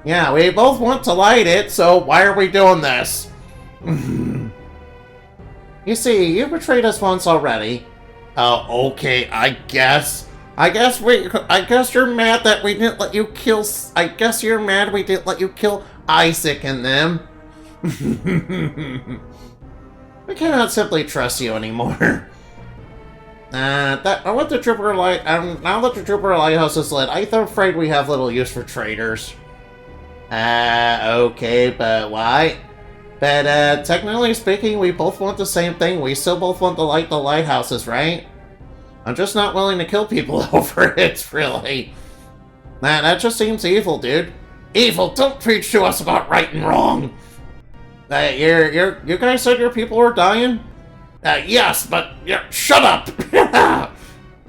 Yeah, we both want to light it, so why are we doing this? You see, you betrayed us once already. Oh, okay, I guess you're mad that we didn't let you kill... I guess you're mad we didn't let you kill Isaac and them. We cannot simply trust you anymore. Now that the Trooper Lighthouse is lit, I'm afraid we have little use for traders. Okay, but why? But, technically speaking, we both want the same thing. We still both want to light the lighthouses, right? I'm just not willing to kill people over it, really. Man, that just seems evil, dude. Evil, don't preach to us about right and wrong! You guys said your people were dying? Yes, but shut up!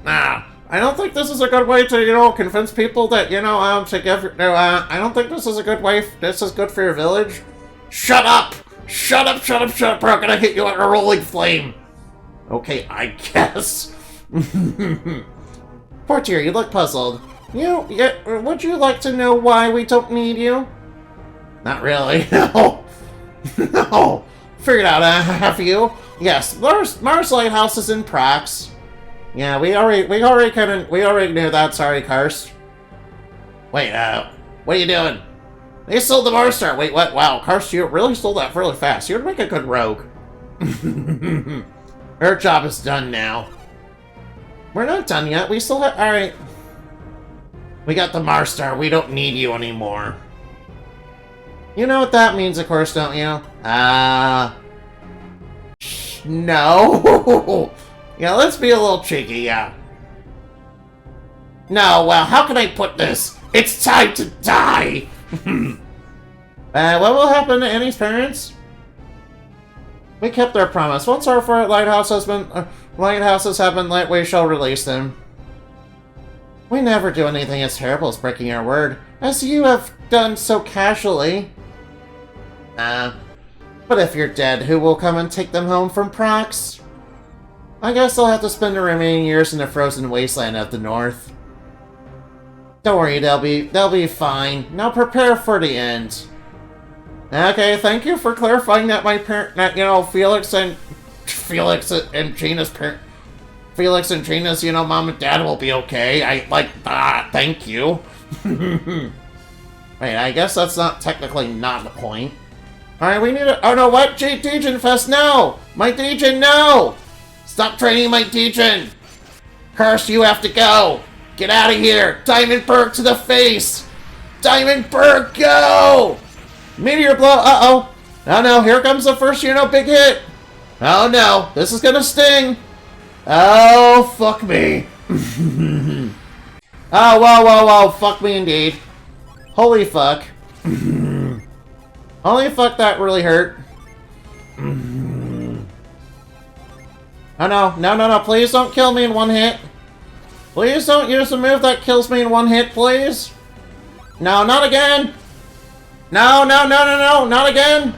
Nah, I don't think this is a good way to, convince people that, to give, I don't think this is a good way, this is good for your village. Shut up! Shut up, shut up, shut up, or I'm gonna hit you like a rolling flame! Okay, I guess. Portier, you look puzzled. Would you like to know why we don't need you? Not really, no. No! Figured out, have you? Yes, Mars Lighthouse is in Prax. Yeah, we already knew that, sorry, Karst. Wait, what are you doing? They sold the Mars Star! Wait, what? Wow, Karst, you really sold that really fast. You'd make a good rogue. Her job is done now. We're not done yet, we still have- alright. We got the Mars Star, we don't need you anymore. You know what that means, of course, don't you? No! Yeah, let's be a little cheeky, yeah. No, well, how can I put this? It's time to die! What will happen to Annie's parents? We kept our promise. Once our lighthouses have been lit, we shall release them. We never do anything as terrible as breaking our word, as you have done so casually. But if you're dead, who will come and take them home from Prax? I guess they'll have to spend the remaining years in the frozen wasteland of the north. Don't worry, they'll be fine. Now prepare for the end. Okay, thank you for clarifying that Felix and Gina's mom and dad will be okay. I like that. Thank you. Wait, I guess that's not the point. Alright, we need to- oh no, what? Degen Fest, no! My Degen, no! Stop training my Degen! Karst, you have to go! Get out of here! Diamondberg to the face! Diamondberg, go! Meteor blow, uh-oh! Oh no, here comes the first, big hit! Oh no, this is gonna sting! Oh, fuck me! Oh, whoa, fuck me indeed. Holy fuck. Holy fuck, that really hurt. Oh no, please don't kill me in one hit. Please don't use a move that kills me in one hit, please. No, not again. No, not again.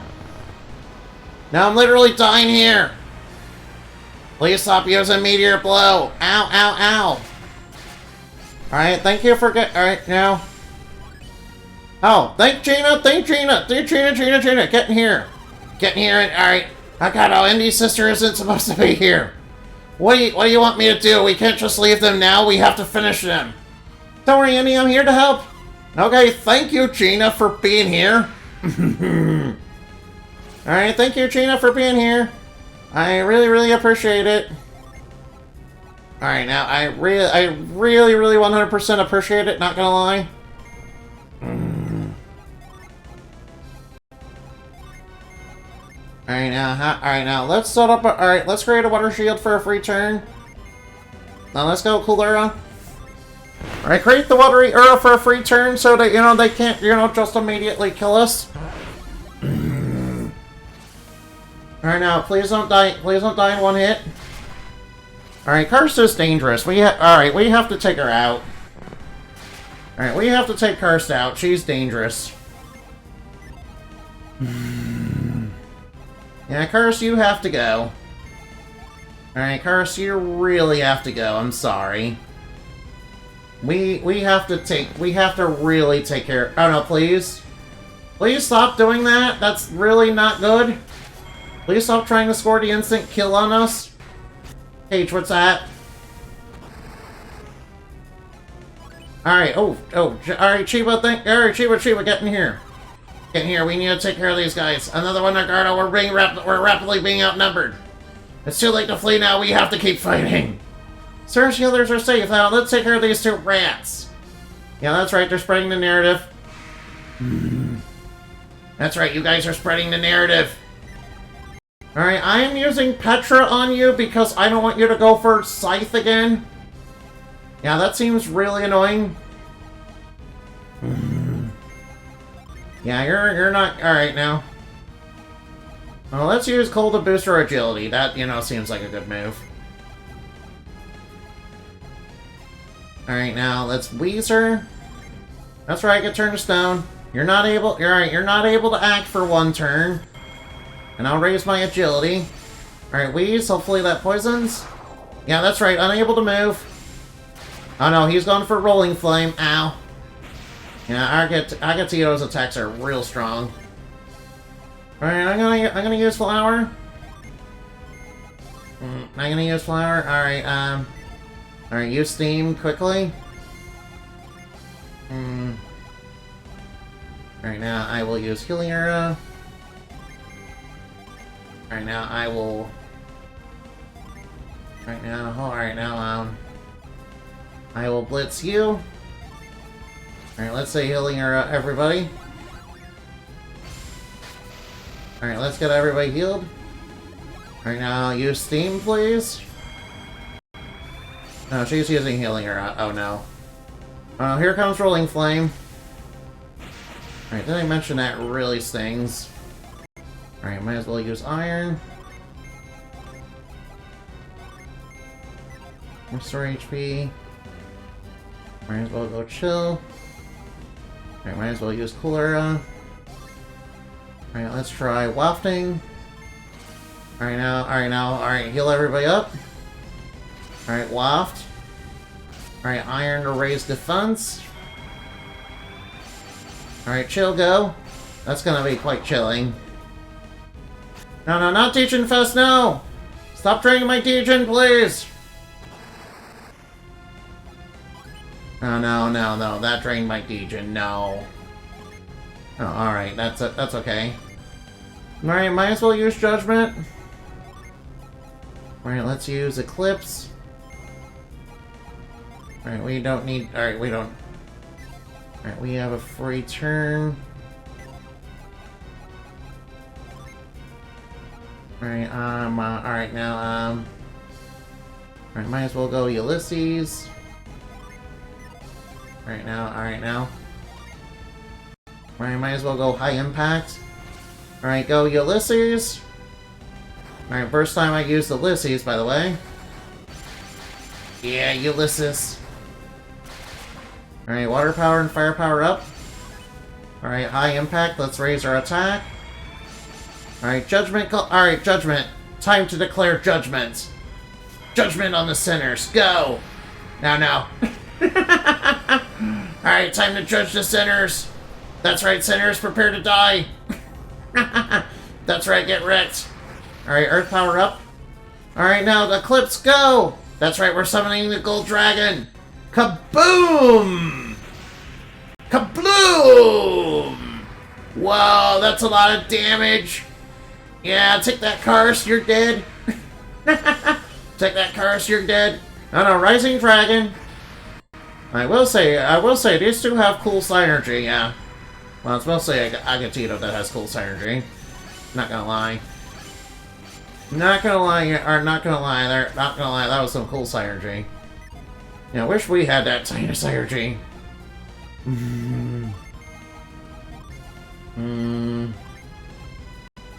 Now I'm literally dying here. Please stop using Meteor Blow. Ow. Alright, thank you for alright, now. Oh, thank Gina. Gina, get in here. Get in here and, alright. I got Indy's sister isn't supposed to be here. What do you want me to do? We can't just leave them now, we have to finish them. Don't worry, Indy, I'm here to help. Okay, thank you, Gina, for being here. Alright, thank you, Gina, for being here. I really appreciate it. Alright, now, I really 100% appreciate it, not gonna lie. Alright, now, let's set up alright, let's create a water shield for a free turn. Now, let's go, Coolera. Alright, create the watery Ura for a free turn so that, they can't, just immediately kill us. Alright, now, please don't die in one hit. Alright, Karst is dangerous. We have to take her out. Alright, we have to take Karst out. She's dangerous. Yeah, Karst, you have to go. Alright, Karst, you really have to go. I'm sorry. We have to really take care. Oh no, please. Please stop doing that. That's really not good. Please stop trying to score the instant kill on us. Paige, what's that? Alright, alright, Chiba, Chiba, get in here. Get in here, we need to take care of these guys. Another one, Nagardo, we're rapidly being outnumbered. It's too late to flee now, we have to keep fighting. Surge healers are safe now. Let's take care of these two rats. Yeah, that's right. They're spreading the narrative. That's right. You guys are spreading the narrative. Alright, I am using Petra on you because I don't want you to go for Scythe again. Yeah, that seems really annoying. Yeah, you're not... Alright, now. Well, let's use Cold to boost our agility. That, you know, seems like a good move. Alright, now, let's Weezer. That's right, get turned to stone. You're not able... You're not able to act for one turn. And I'll raise my agility. Alright, Wheeze, hopefully that poisons. Yeah, that's right, unable to move. Oh no, he's going for Rolling Flame. Ow. Yeah, Agatito's attacks are real strong. Alright, I'm gonna use Flower. I'm gonna use Flower. Alright, alright, use Steam quickly. Alright, now I will use Healing Arrow. Alright, now I will... Alright, now, I will blitz you. Alright, let's say Healing Arrow, everybody. Alright, let's get everybody healed. Alright, now use Steam, please. No, she's using Healing Arrow. Oh, no. Oh, here comes Rolling Flame. Alright, did I mention that really stings? Alright, might as well use Iron. Restore HP. Might as well go chill. Alright, might as well use Cholera. Alright, let's try Wafting. Alright, heal everybody up. Alright, Waft. Alright, Iron to raise defense. Alright, chill go. That's gonna be quite chilling. No, no, not Deejin Fest, no! Stop training my Deejin, please! No, no, no, no, that drained my Deejin, no. Oh, alright, that's okay. Alright, might as well use Judgment. Alright, let's use Eclipse. Alright, we don't need... Alright, we don't... Alright, we have a free turn. Alright, alright, now, alright, might as well go Ulysses. Alright, now. Alright, might as well go High Impact. Alright, go Ulysses. Alright, first time I used Ulysses, by the way. Yeah, Ulysses. Alright, Water Power and Fire Power up. Alright, High Impact, let's raise our attack. Alright, Judgment. Alright, Judgment. Time to declare Judgment. Judgment on the sinners. Go! Now. Alright, time to judge the sinners. That's right, sinners, prepare to die. That's right, get wrecked. Alright, Earth Power up. Alright, now the Eclipse, go! That's right, we're summoning the Gold Dragon. Kaboom! Kabloom! Whoa, that's a lot of damage. Yeah, take that, Karst, you're dead. Take that, Karst, you're dead. Oh no, Rising Dragon. I will say, these two have cool synergy, yeah. Well, it's mostly Agatito that has cool synergy. Not gonna lie, that was some cool synergy. Yeah, I wish we had that kind of synergy.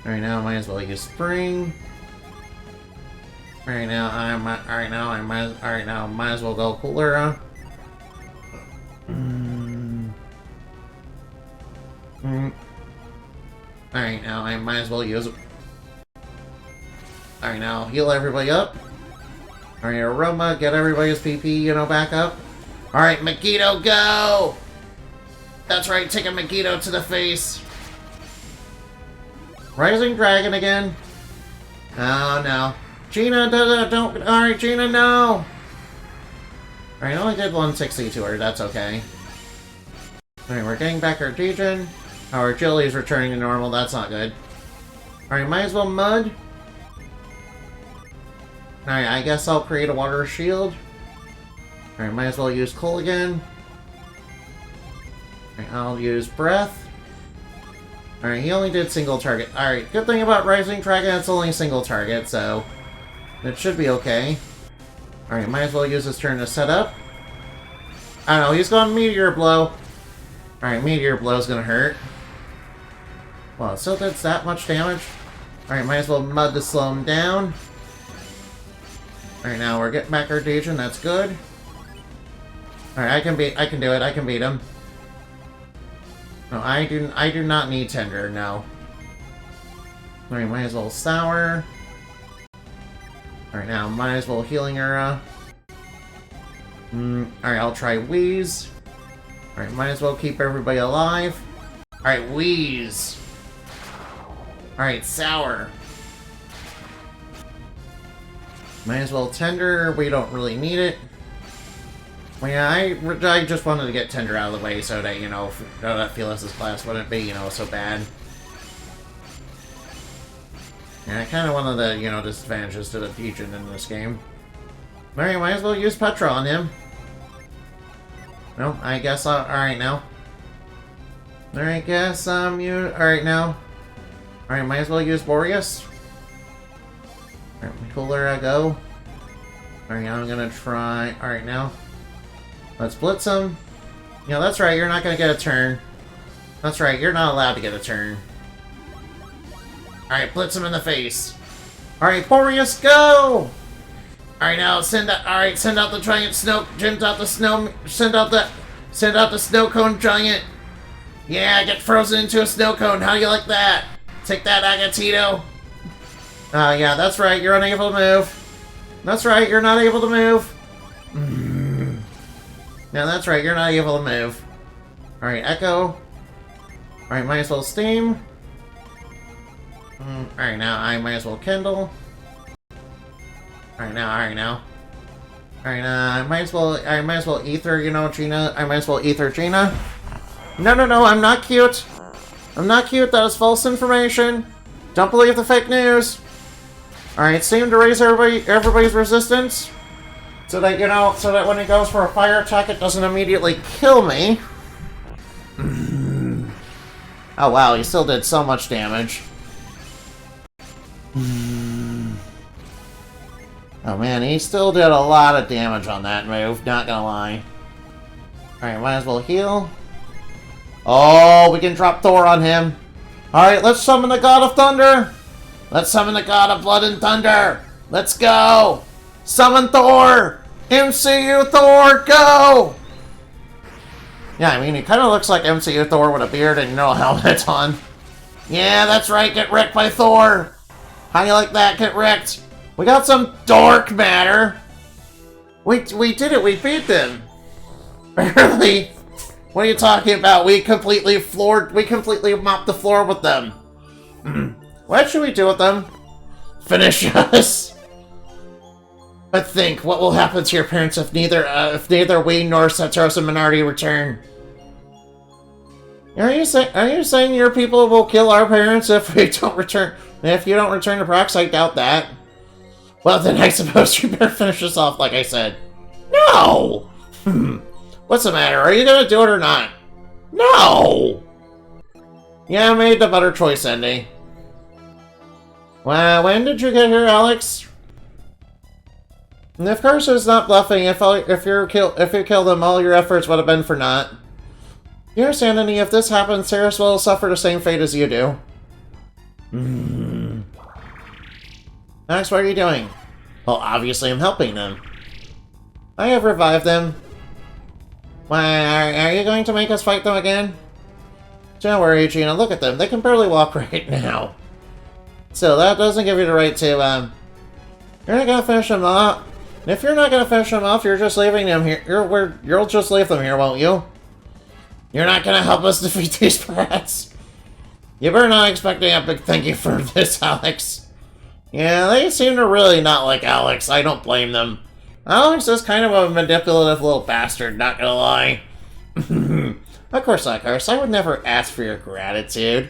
Alright, now I might as well use Spring. Alright, now I might as well go Cholera. Alright, now I might as well use... Alright, now heal everybody up. Alright, Aroma, get everybody's PP, back up. Alright, Megiddo, go! That's right, take a Megiddo to the face. Rising Dragon again. Oh, no. Gina, don't... Alright, Gina, no! Alright, I only did 160 to her, that's okay. Alright, we're getting back our Deejin. Our agility's returning to normal, that's not good. Alright, might as well Mud. Alright, I guess I'll create a Water Shield. Alright, might as well use Coal again. Alright, I'll use Breath. Alright, he only did single target. Alright, good thing about Rising Dragon, it's only single target, so it should be okay. Alright, might as well use his turn to set up. I don't know, he's going Meteor Blow. Alright, Meteor Blow's gonna hurt. Well, it still does that much damage. Alright, might as well Mud to slow him down. Alright, now we're getting back our Dejin, that's good. Alright, I can do it, I can beat him. No, I do not need Tender, no. Alright, might as well Sour. Alright, now might as well Healing Aura. Alright, I'll try Wheeze. Alright, might as well keep everybody alive. Alright, Wheeze. Alright, Sour. Might as well Tender, we don't really need it. Well, yeah, I just wanted to get Tender out of the way so that, you know, that Felis's class wouldn't be, you know, so bad. Yeah, kind of one of the, you know, disadvantages to the Dejin in this game. Alright, might as well use Petra on him. No, I guess alright now. Alright, guess alright now. Alright, might as well use Boreas. Alright, Cooler I go. Alright, I'm gonna try. Alright now. Let's blitz him. You know, that's right, you're not gonna get a turn. That's right, you're not allowed to get a turn. Alright, blitz him in the face. Alright, Boreas, go! Alright, now send out the giant snow, send out the snow cone giant. Yeah, get frozen into a snow cone. How do you like that? Take that, Agatito. Yeah, that's right, you're unable to move. That's right, you're not able to move. Yeah, that's right, you're not able to move. Alright, Echo. Alright, might as well Steam. Alright, now I might as well Kindle. Alright, now. Alright, I might as well Ether, you know, Gina. I might as well Ether Gina. No, I'm not cute. I'm not cute, that is false information. Don't believe the fake news. Alright, Steam to raise everybody's resistance. So that, you know, so that when he goes for a fire attack, it doesn't immediately kill me. Oh wow, he still did so much damage. Oh man, he still did a lot of damage on that move, not gonna lie. Alright, might as well heal. Oh, we can drop Thor on him. Alright, let's summon the God of Thunder. Let's summon the God of Blood and Thunder. Let's go. Summon Thor. MCU Thor, go. Yeah, I mean, he kind of looks like MCU Thor with a beard and, you know, a helmet on. Yeah, that's right, get wrecked by Thor. How do you like that, get wrecked? We got some dark matter. We did it, we beat them. Really? What are you talking about? We completely mopped the floor with them. What should we do with them? Finish us. But think, what will happen to your parents if neither we nor Satoru and Minardi return? Are you saying your people will kill our parents if we don't return? If you don't return to Prox, I doubt that. Well, then I suppose you better finish this off like I said. No! What's the matter? Are you gonna do it or not? No! Yeah, I made the better choice, Andy. Well, when did you get here, Alex? And of course it's not bluffing. If you kill them, all your efforts would have been for naught. You understand, Andy? If this happens, Saris will suffer the same fate as you do. Alex, what are you doing? Well, obviously I'm helping them. I have revived them. Why, are you going to make us fight them again? Don't worry, Gina, look at them. They can barely walk right now. So that doesn't give you the right to, you're not gonna finish them off. And if you're not gonna finish them off, you're just leaving them here. You'll just leave them here, won't you? You're not gonna help us defeat these brats. You better not expect a big thank you for this, Alex. Yeah, they seem to really not like Alex. I don't blame them. Alex is kind of a manipulative little bastard, not gonna lie. Of course, I would never ask for your gratitude.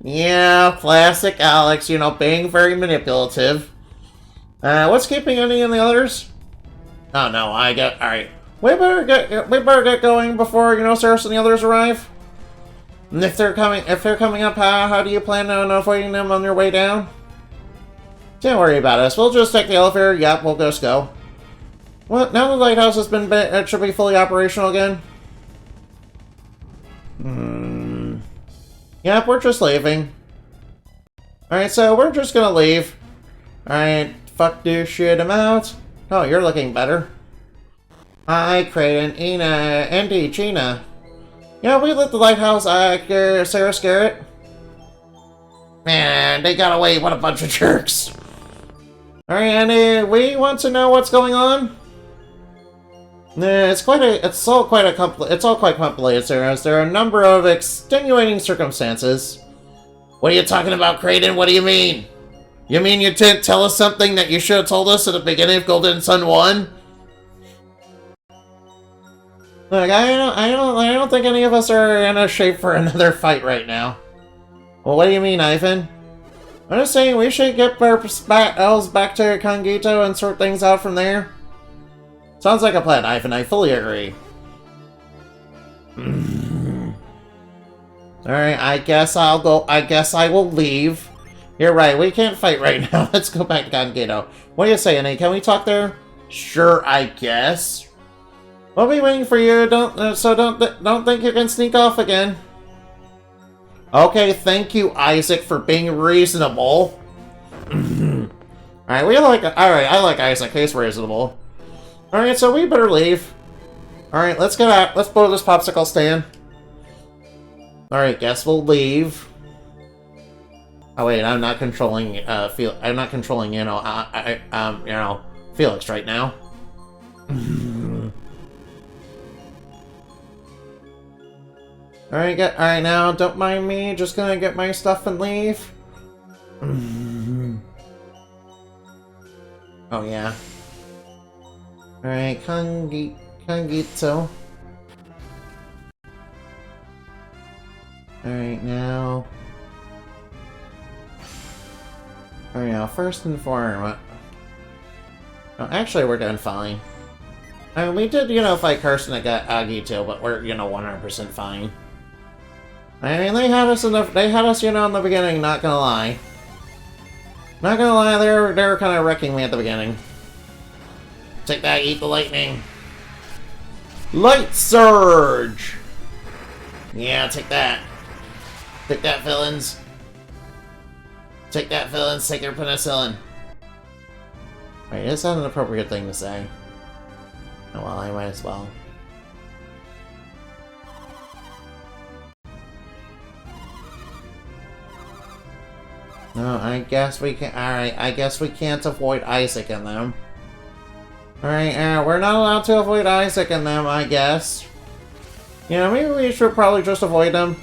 Yeah, classic Alex, you know, being very manipulative. What's keeping any of the others? Oh no, alright. We better get going before, Cirrus and the others arrive. And if they're coming up, how do you plan on avoiding them on your way down? Don't worry about us. We'll just take the elevator. Yep, we'll just go. What? Now the lighthouse it should be fully operational again? Yep, we're just leaving. Alright, so we're just gonna leave. Alright, fuck this shit, I'm out. Oh, you're looking better. Hi, Creighton, Ina, Andy, Gina. Yeah, we lit the lighthouse, Sarah Scarrett. Man, they got away, what a bunch of jerks. Alright, Andy, we want to know what's going on? It's all quite complicated, Sarah. There are a number of extenuating circumstances. What are you talking about, Creighton? What do you mean? You mean you didn't tell us something that you should have told us at the beginning of Golden Sun 1? Look, I don't think any of us are in a shape for another fight right now. Well, what do you mean, Ivan? I'm just saying we should get our elves back to Kangito and sort things out from there. Sounds like a plan, Ivan. I fully agree. Alright, I guess I will leave. You're right, we can't fight right now. Let's go back to Kangito. What do you say, Annie? Can we talk there? Sure, I guess. We'll be waiting for you. Don't think you can sneak off again. Okay, thank you, Isaac, for being reasonable. Alright, I like Isaac. He's reasonable. Alright, so we better leave. Alright, let's get out. Let's blow this popsicle stand. Alright, guess we'll leave. Oh wait, I'm not controlling I'm not controlling, Felix right now. Alright now, don't mind me, just gonna get my stuff and leave. Oh yeah. Alright, Kangito. Alright now. Alright now, first and foremost. Oh, actually we're doing fine. I mean, we did, fight Carson and got Agito, but we're, 100% fine. I mean, they had us, in the beginning, not gonna lie. Not gonna lie, they were kind of wrecking me at the beginning. Take that, eat the lightning. Light Surge! Yeah, take that. Take that, villains. Take that, villains. Take your penicillin. Wait, is that an appropriate thing to say? Oh, well, I might as well. No, I guess we can. Alright, I guess we can't avoid Isaac and them. Alright, we're not allowed to avoid Isaac and them, I guess. Maybe we should probably just avoid them.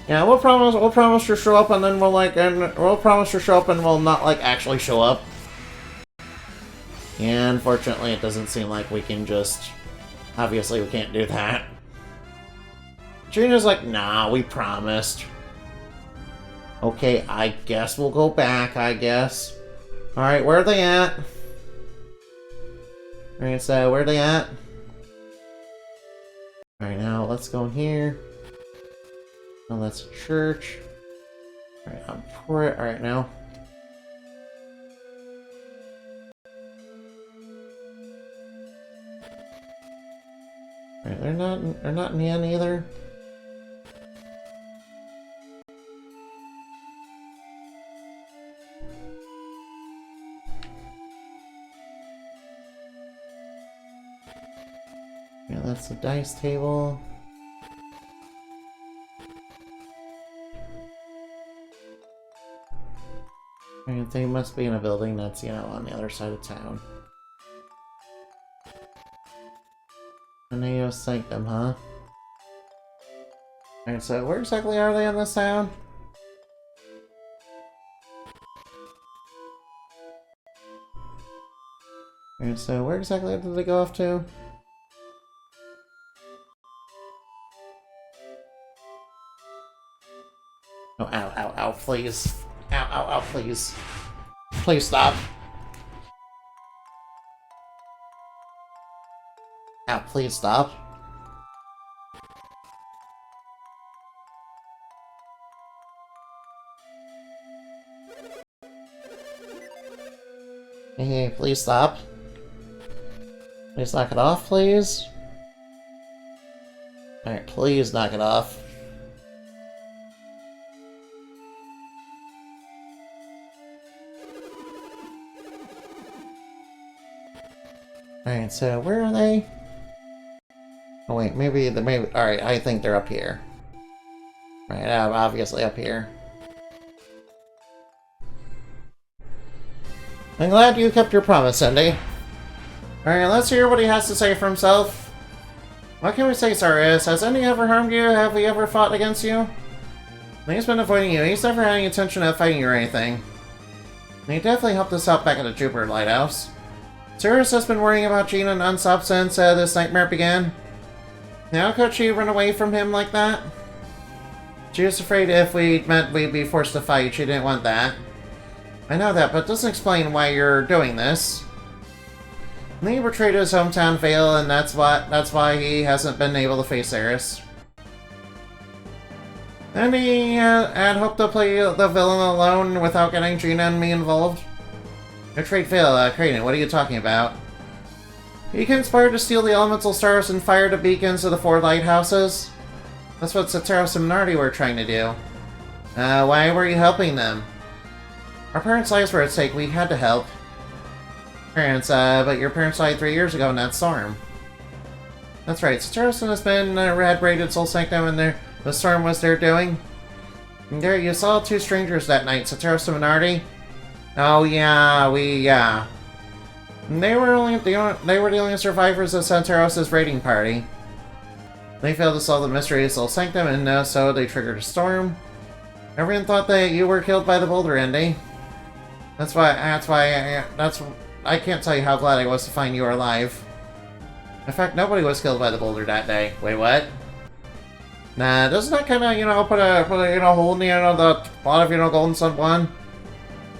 Yeah, we'll promise to show up and then we'll promise to show up and we'll not, actually show up. Yeah, unfortunately it doesn't seem like we can just... Obviously we can't do that. Gina's like, nah, we promised. Okay, I guess we'll go back, I guess. Alright, where are they at? Alright, so where are they at? Alright, now let's go in here. Oh, that's a church. Alright, I'm for it. Alright, now. Alright, they're not in the end either. Yeah, that's the dice table. They must be in a building that's, on the other side of town. Aneo Sanctum, huh? Alright, so where exactly are they in this town? Alright, so where exactly did they go off to? Oh, ow, ow, ow, please. Ow, ow, ow, please. Please stop. Ah, please stop. Hey, please stop. Please knock it off, please. Alright, please knock it off. Alright, so where are they? Oh wait, maybe. Alright, I think they're up here. Right, obviously up here. I'm glad you kept your promise, Cindy. Alright, let's hear what he has to say for himself. What can we say, Cyrus? Has any ever harmed you? Have we ever fought against you? He's been avoiding you. He's never had any intention of fighting you or anything. He definitely helped us out back at the Jupiter Lighthouse. Cyrus has been worrying about Gina non-stop since this nightmare began. How could she run away from him like that? She was afraid if we meant we'd be forced to fight. She didn't want that. I know that, but it doesn't explain why you're doing this. He betrayed his hometown Vale, and that's why he hasn't been able to face Cyrus. And he had hoped to play the villain alone without getting Gina and me involved. Betrayed Vale, Kraden, what are you talking about? He conspired to steal the elemental stars and fire the beacons of the 4 lighthouses. That's what Sataros and Minardi were trying to do. Why were you helping them? Our parents' lives were at stake, we had to help. Parents, but your parents died 3 years ago in that storm. That's right, Sataros has been had raided Soul Sanctum and the storm was their doing. And there, you saw 2 strangers that night, Sataros and Minardi. Oh yeah, They were the only survivors of Santaros' raiding party. They failed to solve the mystery of Soul Sanctum, and so they triggered a storm. Everyone thought that you were killed by the boulder, Indy. I can't tell you how glad I was to find you were alive. In fact, nobody was killed by the boulder that day. Wait, what? Nah, doesn't that kind of, put a hole in the plot of, Golden Sun 1?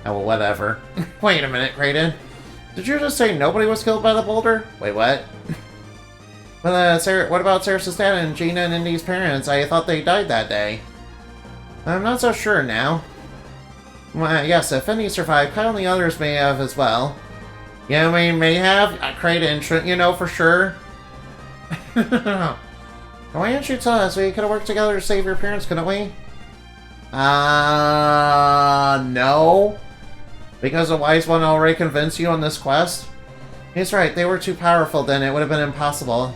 Oh, well, whatever. Wait a minute, Kraden. Did you just say nobody was killed by the boulder? Wait, what? What about Cyrus' dad and Gina and Indy's parents? I thought they died that day. I'm not so sure now. Well, yes, if Indy survived, Kyle and the others may have as well. Yeah, I mean, may have. Kraden, shouldn't you know for sure? Why didn't you tell us? We could have worked together to save your parents, couldn't we? No. Because the Wise One already convinced you on this quest? He's right, they were too powerful then, it would have been impossible.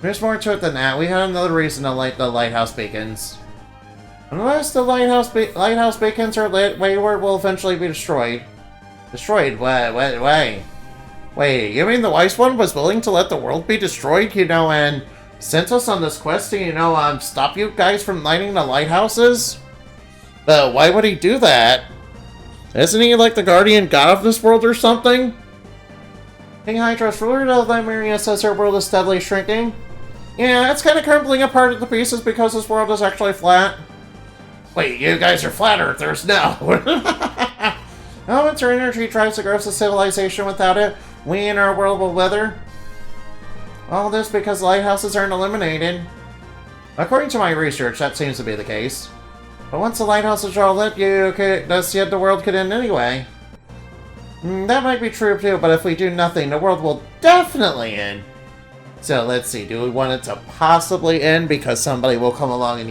There's more to it than that. We had another reason to light the lighthouse beacons. Unless the lighthouse beacons are lit, Wayward will eventually be destroyed. Destroyed? Wait, you mean the Wise One was willing to let the world be destroyed, and sent us on this quest to, stop you guys from lighting the lighthouses? Why would he do that? Isn't he like the guardian god of this world or something? King Hydros, ruler of Lemuria, says her world is steadily shrinking. Yeah, it's kind of crumbling apart at the pieces because this world is actually flat. Wait, you guys are flat earthers? No. Elemental energy drives the growth of civilization. Without it, we and our world will wither. All this because lighthouses aren't eliminated. According to my research, that seems to be the case. But once the lighthouses are all lit, the world could end anyway. That might be true too, but if we do nothing, the world will definitely end. So let's see, do we want it to possibly end because somebody will come along and,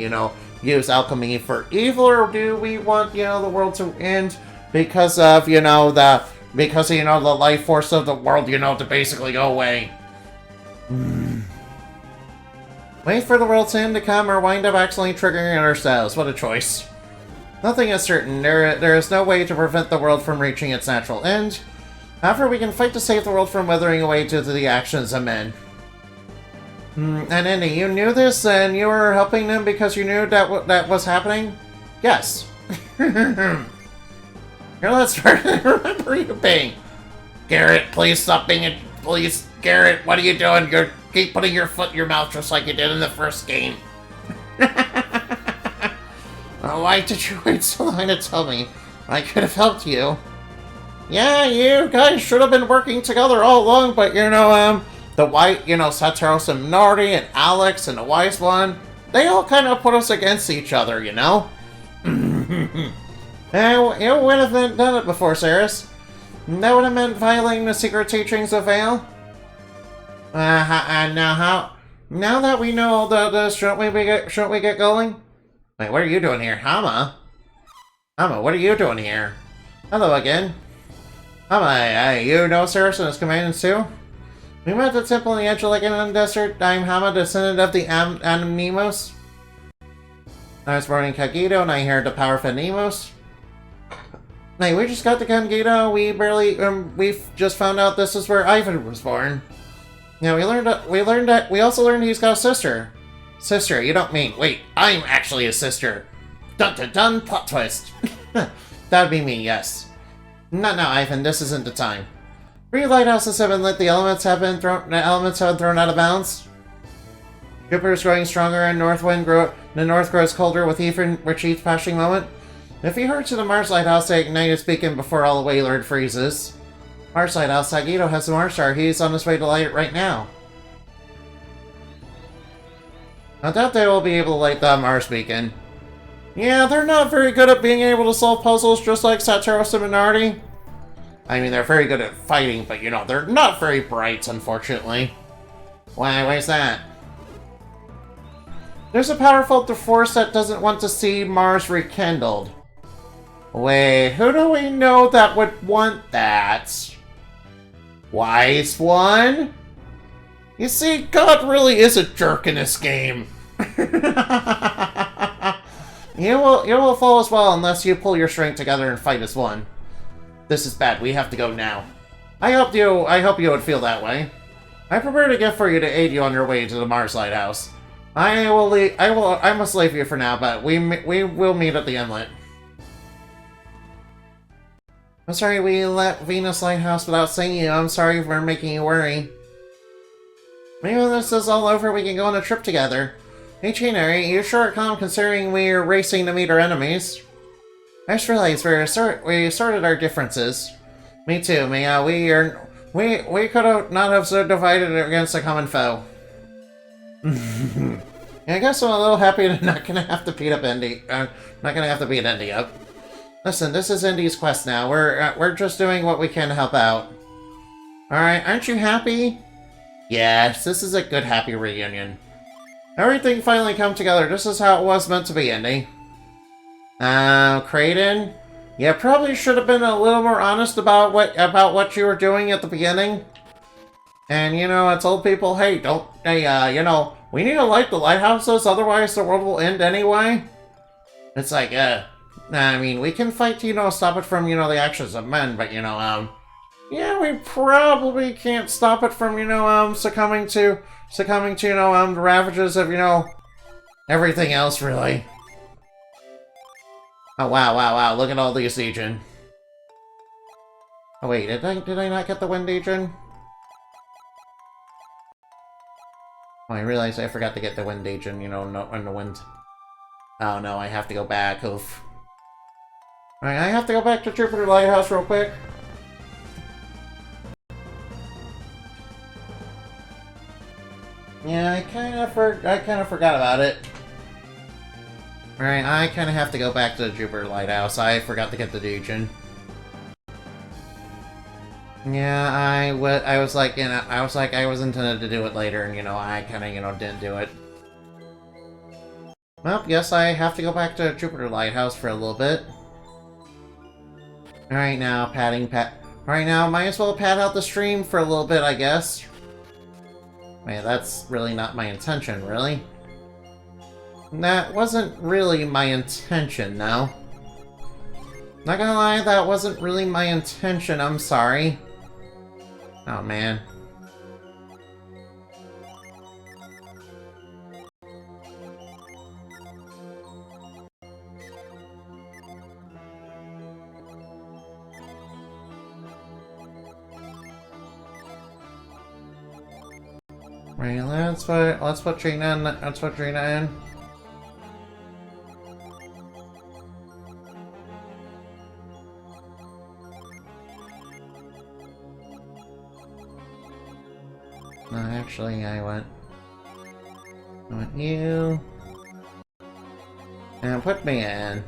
use alchemy for evil, or do we want, the world to end because of, the life force of the world, to basically go away? Wait for the world's end to come or wind up accidentally triggering it ourselves. What a choice. Nothing is certain. There is no way to prevent the world from reaching its natural end. However, we can fight to save the world from withering away due to the actions of men. And Indy, you knew this and you were helping them because you knew that was happening? Yes. Here, let's start. Remember you being. Garrett, please stop being a... Please, Garrett, what are you doing? You keep putting your foot in your mouth just like you did in the first game. Why did you wait so long to tell me? I could have helped you. Yeah, you guys should have been working together all along, but the white, Satoru and Minori and Alex and the Wise One, they all kind of put us against each other, you know? And you would have done it before, Ceres. That would have meant violating the secret teachings of Vale. Now that we know all this, shouldn't we get going? Wait, what are you doing here? Hama, what are you doing here? Hello again. Hama, you know Ceres and his companions too? We met at the temple in the Angelican Desert. I'm Hama, descendant of the Anonymous. I was born in Kagito, and I inherited the power of Anonymous. Hey, we just got to Kagito. We've just found out this is where Ivan was born. Yeah, we also learned he's got a sister. Sister, you don't mean, wait, I'm actually a sister. Dun dun dun, plot twist. That'd be me, yes. Not now, Ivan, this isn't the time. 3 lighthouses have been lit, the elements have been thrown out of bounds. Jupiter's growing stronger and the north grows colder with each passing moment. If you hurry to the Mars Lighthouse, they ignite its beacon before all the Waylord freezes. Mars Lighthouse, Sagito has the Mars star. He's on his way to light it right now. I doubt they will be able to light the Mars beacon. Yeah, they're not very good at being able to solve puzzles, just like Satoru and Minardi. I mean, they're very good at fighting, but they're not very bright, unfortunately. Why is that? There's a powerful force that doesn't want to see Mars rekindled. Wait, who do we know that would want that? Wise One? You see, God really is a jerk in this game. You will fall as well unless you pull your strength together and fight as one. This is bad. We have to go now. I hope you would feel that way. I prepared a gift for you to aid you on your way to the Mars Lighthouse. I must leave you for now, but we will meet at the inlet. I'm sorry we left Venus Lighthouse without seeing you. I'm sorry for making you worry. Maybe when this is all over, we can go on a trip together. Hey, Chinari, you sure are calm considering we're racing to meet our enemies. I just realized we sorted our differences. Me too, Mia. We could not have so divided against a common foe. I guess I'm a little happy that I'm not gonna have to beat Indy up. Listen, this is Indy's quest now. We're just doing what we can to help out. Alright, aren't you happy? Yes, this is a good happy reunion. Everything finally come together. This is how it was meant to be, Indy. Kraden? You probably should have been a little more honest about what you were doing at the beginning. And, I told people, hey, we need to light the lighthouses, otherwise the world will end anyway. It's like, I mean, we can fight to, stop it from, the actions of men, but, yeah, we probably can't stop it from, succumbing to, the ravages of, everything else, really. Oh, wow, look at all these Legion. Oh, wait, did I not get the Wind Legion? Oh, I realized I forgot to get the Wind Legion, on the wind. Oh, no, I have to go back, oof. Alright, I have to go back to Jupiter Lighthouse real quick. Yeah, I kind of forgot about it. Alright, I kind of have to go back to the Jupiter Lighthouse. I forgot to get the Legion. Yeah, I was like, I was intended to do it later, and, I kind of, didn't do it. Well, yes, I have to go back to Jupiter Lighthouse for a little bit. Alright, now, Alright, now, might as well pad out the stream for a little bit, I guess. Wait, that's really not my intention, really? That wasn't really my intention, no. Not gonna lie, that wasn't really my intention, I'm sorry. Oh, man. Right, let's put Trina in. Let's put Trina in. No, actually, I want you. And put me in.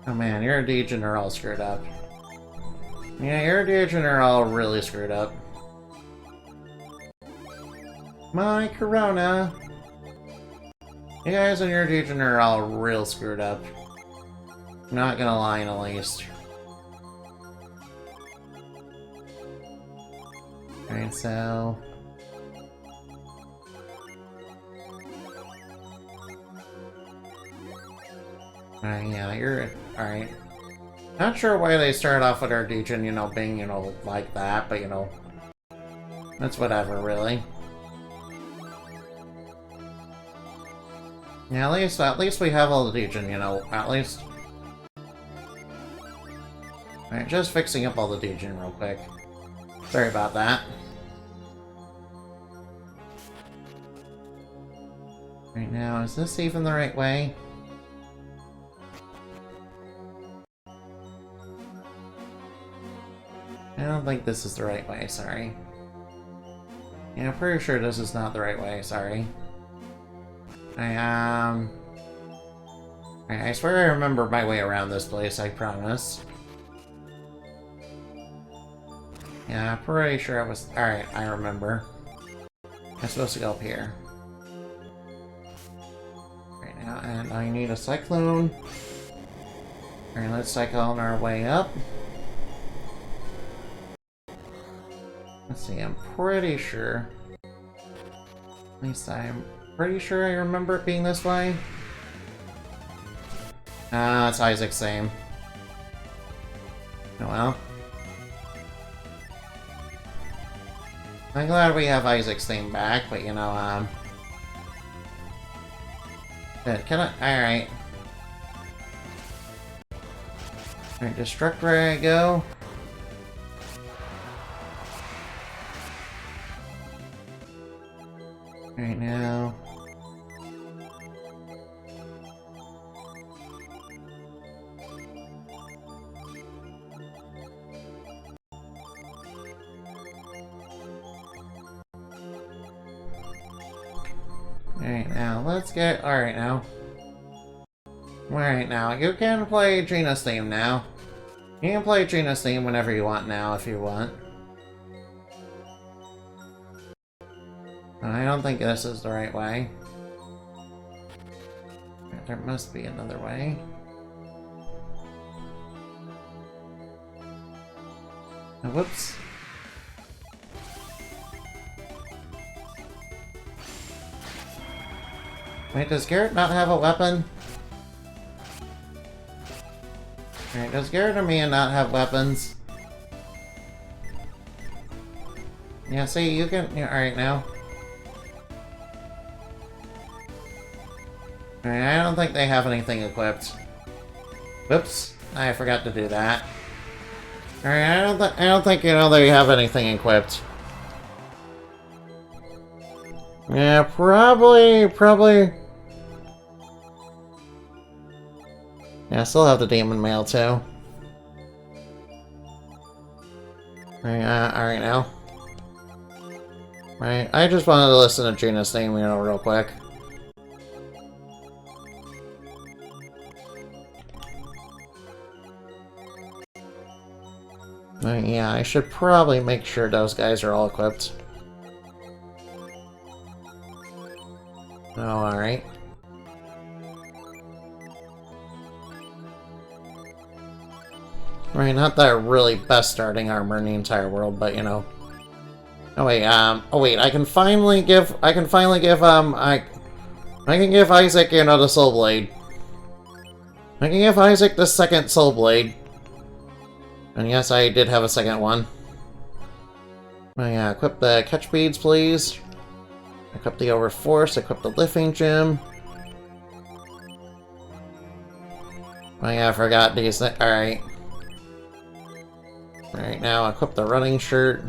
Oh man, your Degen are all screwed up. Yeah, your Degen are all really screwed up. My Corona! You guys and your Degen are all real screwed up. I'm not gonna lie, at least. Alright, so... yeah, you're... Alright. Not sure why they started off with our Degen, you know, being, you know, like that, but, you know... That's whatever, really. Yeah, at least we have all the Degen, you know, at least... Alright, just fixing up all the Degen real quick. Sorry about that. Right now, is this even the right way? I don't think this is the right way, sorry. Yeah, I'm pretty sure this is not the right way, sorry. I swear I remember my way around this place, I promise. Yeah, I'm pretty sure I was... Alright, I remember. I'm supposed to go up here. Right now, and I need a cyclone. Alright, let's cyclone our way up. Let's see, I'm pretty sure... At least I'm pretty sure I remember it being this way. Ah, it's Isaac's same. Oh well. I'm glad we have Isaac's theme back, but you know, can I? Alright. Alright, destruct where I go. Right now. Alright, now, let's get... Alright, now. Alright, now, you can play Gina's theme now. You can play Gina's theme whenever you want now, if you want. I don't think this is the right way. There must be another way. Oh, whoops. Wait, does Garrett not have a weapon? Alright, does Garrett or Mia not have weapons? Yeah, see, you can... Yeah, alright, now. Alright, I don't think they have anything equipped. Whoops, I forgot to do that. Alright, I don't think, you know, they have anything equipped. Yeah, probably... Yeah, I still have the demon mail, too. Alright now. Right, I just wanted to listen to Gina's theme, you know, real quick. Yeah, I should probably make sure those guys are all equipped. Oh, alright. Right, not the really best starting armor in the entire world, but you know. Oh wait, I can finally give I can give Isaac, you know, the Soul Blade. I can give Isaac the second Soul Blade. And yes, I did have a second one. Oh yeah, equip the catch beads, please. Equip the Overforce, equip the lifting gem. Oh yeah, I forgot these things. Alright. Alright, now equip the running shirt.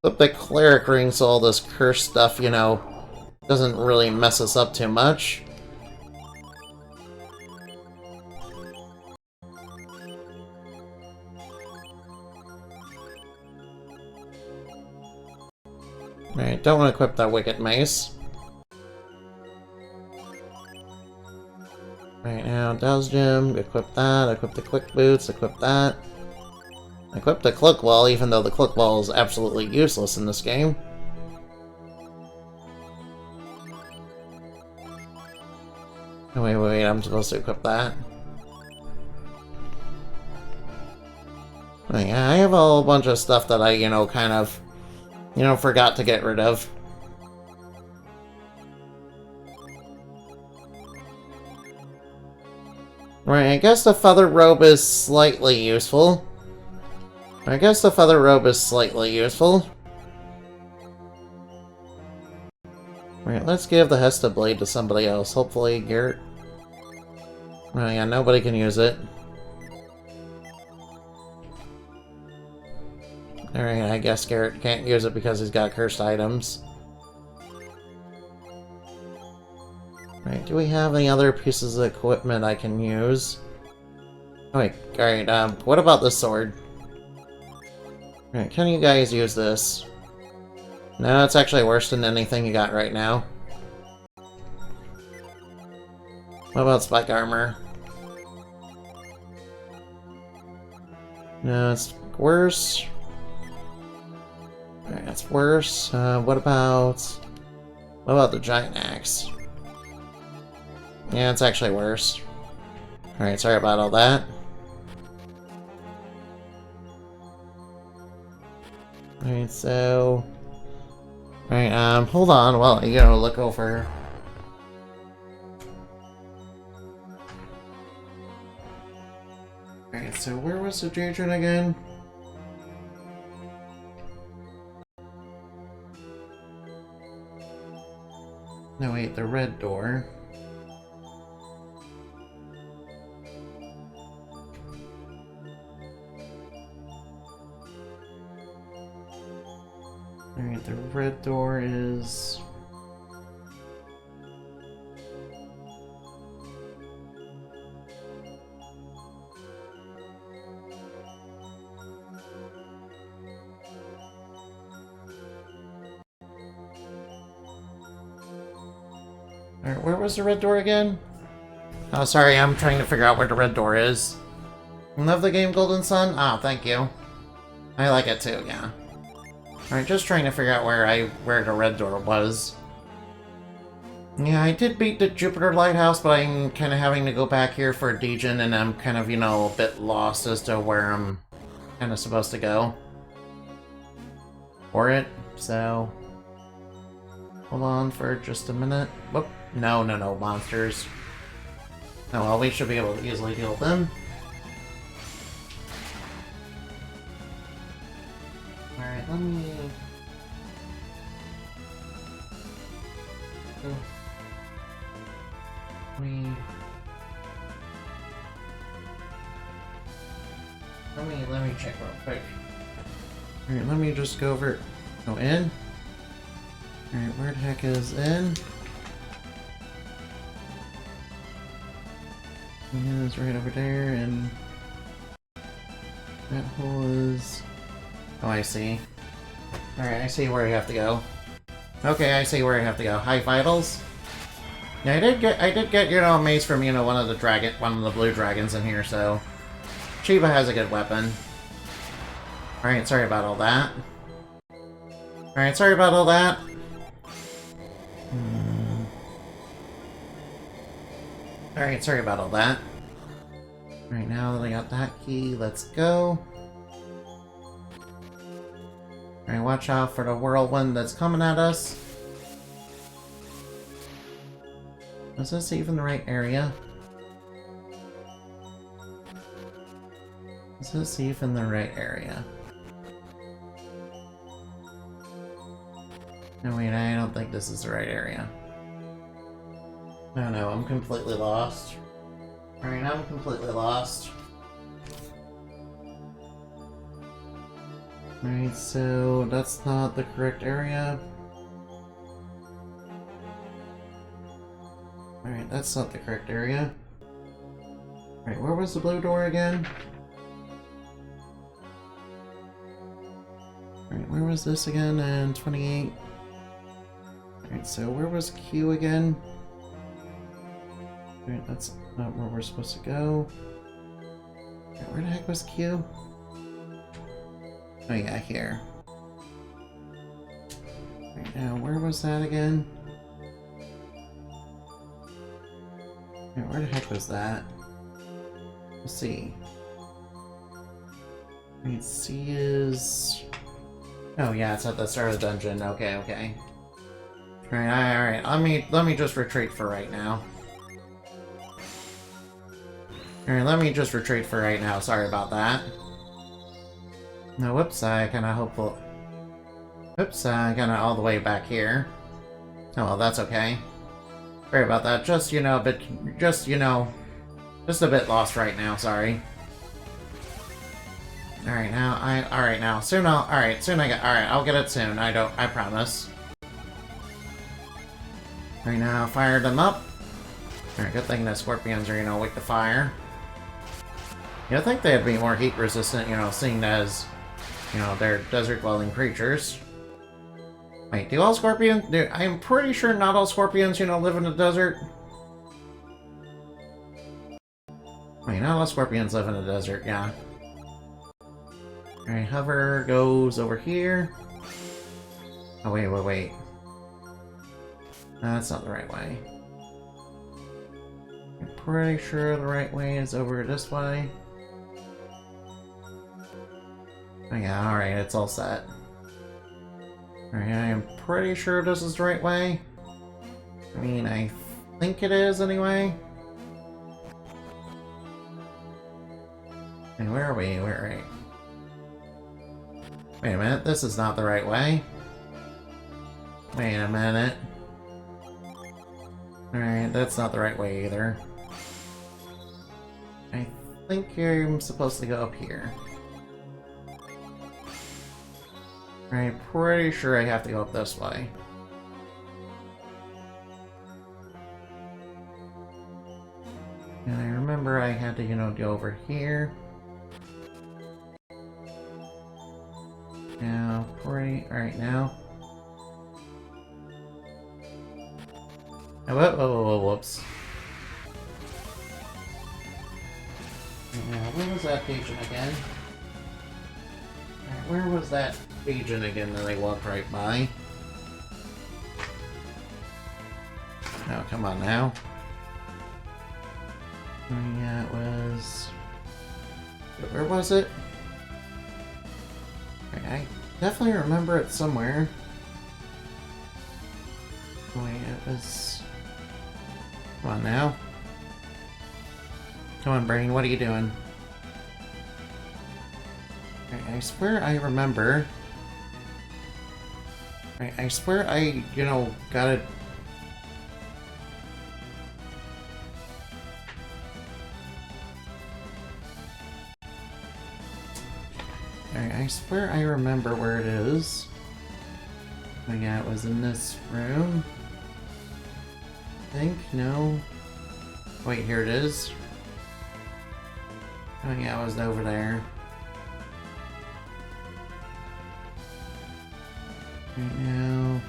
Equip the cleric ring so all this curse stuff, you know, doesn't really mess us up too much. Alright, don't want to equip that Wicked Mace. Right now, Dow's Gym, equip that, equip the Quick Boots, equip that. Equip the Cloak Wall, even though the Cloak Wall is absolutely useless in this game. Oh, wait, I'm supposed to equip that. Oh, yeah, I have a whole bunch of stuff that I, kind of, forgot to get rid of. Right, I guess the Feather Robe is slightly useful. Right, let's give the Hesta Blade to somebody else. Hopefully, Garrett. Oh yeah, nobody can use it. Alright, I guess Garrett can't use it because he's got cursed items. Right, do we have any other pieces of equipment I can use? Oh wait, alright, what about this sword? Alright, can you guys use this? No, it's actually worse than anything you got right now. What about spike armor? No, it's worse. Alright, that's worse. What about the giant axe? Yeah, it's actually worse. Alright, sorry about all that. Alright, so... Alright, hold on while I look over. Alright, so where was the Jadron again? No, wait, the red door. Alright, the red door is... Alright, where was the red door again? Oh, sorry, I'm trying to figure out where the red door is. Love the game, Golden Sun? Oh, thank you. I like it too, yeah. Alright, just trying to figure out where the red door was. Yeah, I did beat the Jupiter Lighthouse, but I'm kind of having to go back here for a Degen, and I'm kind of, a bit lost as to where I'm kind of supposed to go for it, so... Hold on for just a minute. Whoop. No, monsters. Oh well, we should be able to easily deal with them. Alright, let me... Let me check real quick. Alright, let me just go over... Go in. Alright, where the heck is in? Yeah, it's right over there, and... That hole is... Oh, I see. Alright, I see where you have to go. Okay, I see where you have to go. High Vitals? Yeah, I did get, a mace from, one of the blue dragons in here, so... Shiva has a good weapon. Alright, sorry about all that. Alright, sorry about all that. Alright, sorry about all that. Alright, now that I got that key, let's go. Alright, watch out for the whirlwind that's coming at us. Is this even the right area? Is this even the right area? No, wait, I don't think this is the right area. No, I'm completely lost. Alright, I'm completely lost. Alright, so that's not the correct area. Alright, that's not the correct area. Alright, where was the blue door again? Alright, where was this again? And 28. Alright, so where was Q again? Alright, that's not where we're supposed to go. Alright, where the heck was Q? Oh yeah, here. Right now, where was that again? Alright, where the heck was that? We'll see. Alright, C is... Oh yeah, it's at the start of the dungeon. Okay, okay. Alright, let me just retreat for right now. Alright, let me just retreat for right now. Sorry about that. No, whoops, I kinda hopeful. Oops, I kinda all the way back here. Oh well, that's okay. Sorry about that. Just, you know, a bit, just a bit lost right now, sorry. Alright, now, soon I'll get it soon, I promise. Right now, fire them up. Alright, good thing the scorpions are, weak to fire. You'd think they'd be more heat resistant, seeing as, they're desert-dwelling creatures. Wait, do all scorpions... I'm pretty sure not all scorpions, live in the desert. Wait, not all scorpions live in the desert, yeah. Alright, hover goes over here. Oh, wait. That's not the right way. I'm pretty sure the right way is over this way. Oh yeah, alright, it's all set. Alright, I am pretty sure this is the right way. I mean, I think it is anyway. Hey, where are we? Wait a minute, this is not the right way. Wait a minute. Alright, that's not the right way either. I think I'm supposed to go up here. I'm pretty sure I have to go up this way. And I remember I had to, go over here. Now, alright now. Oh, whoops. Now, where was that agent again? Alright, where was that agent again that I walked right by? Oh, come on now. Oh, yeah, it was... Where was it? I definitely remember it somewhere. Wait, it was... Come on now. Come on, Brain, what are you doing? I swear I remember. I swear I, got it. I swear I remember where it is. Oh yeah, it was in this room. I think, no. Wait, here it is. Oh yeah, it was over there. Right now.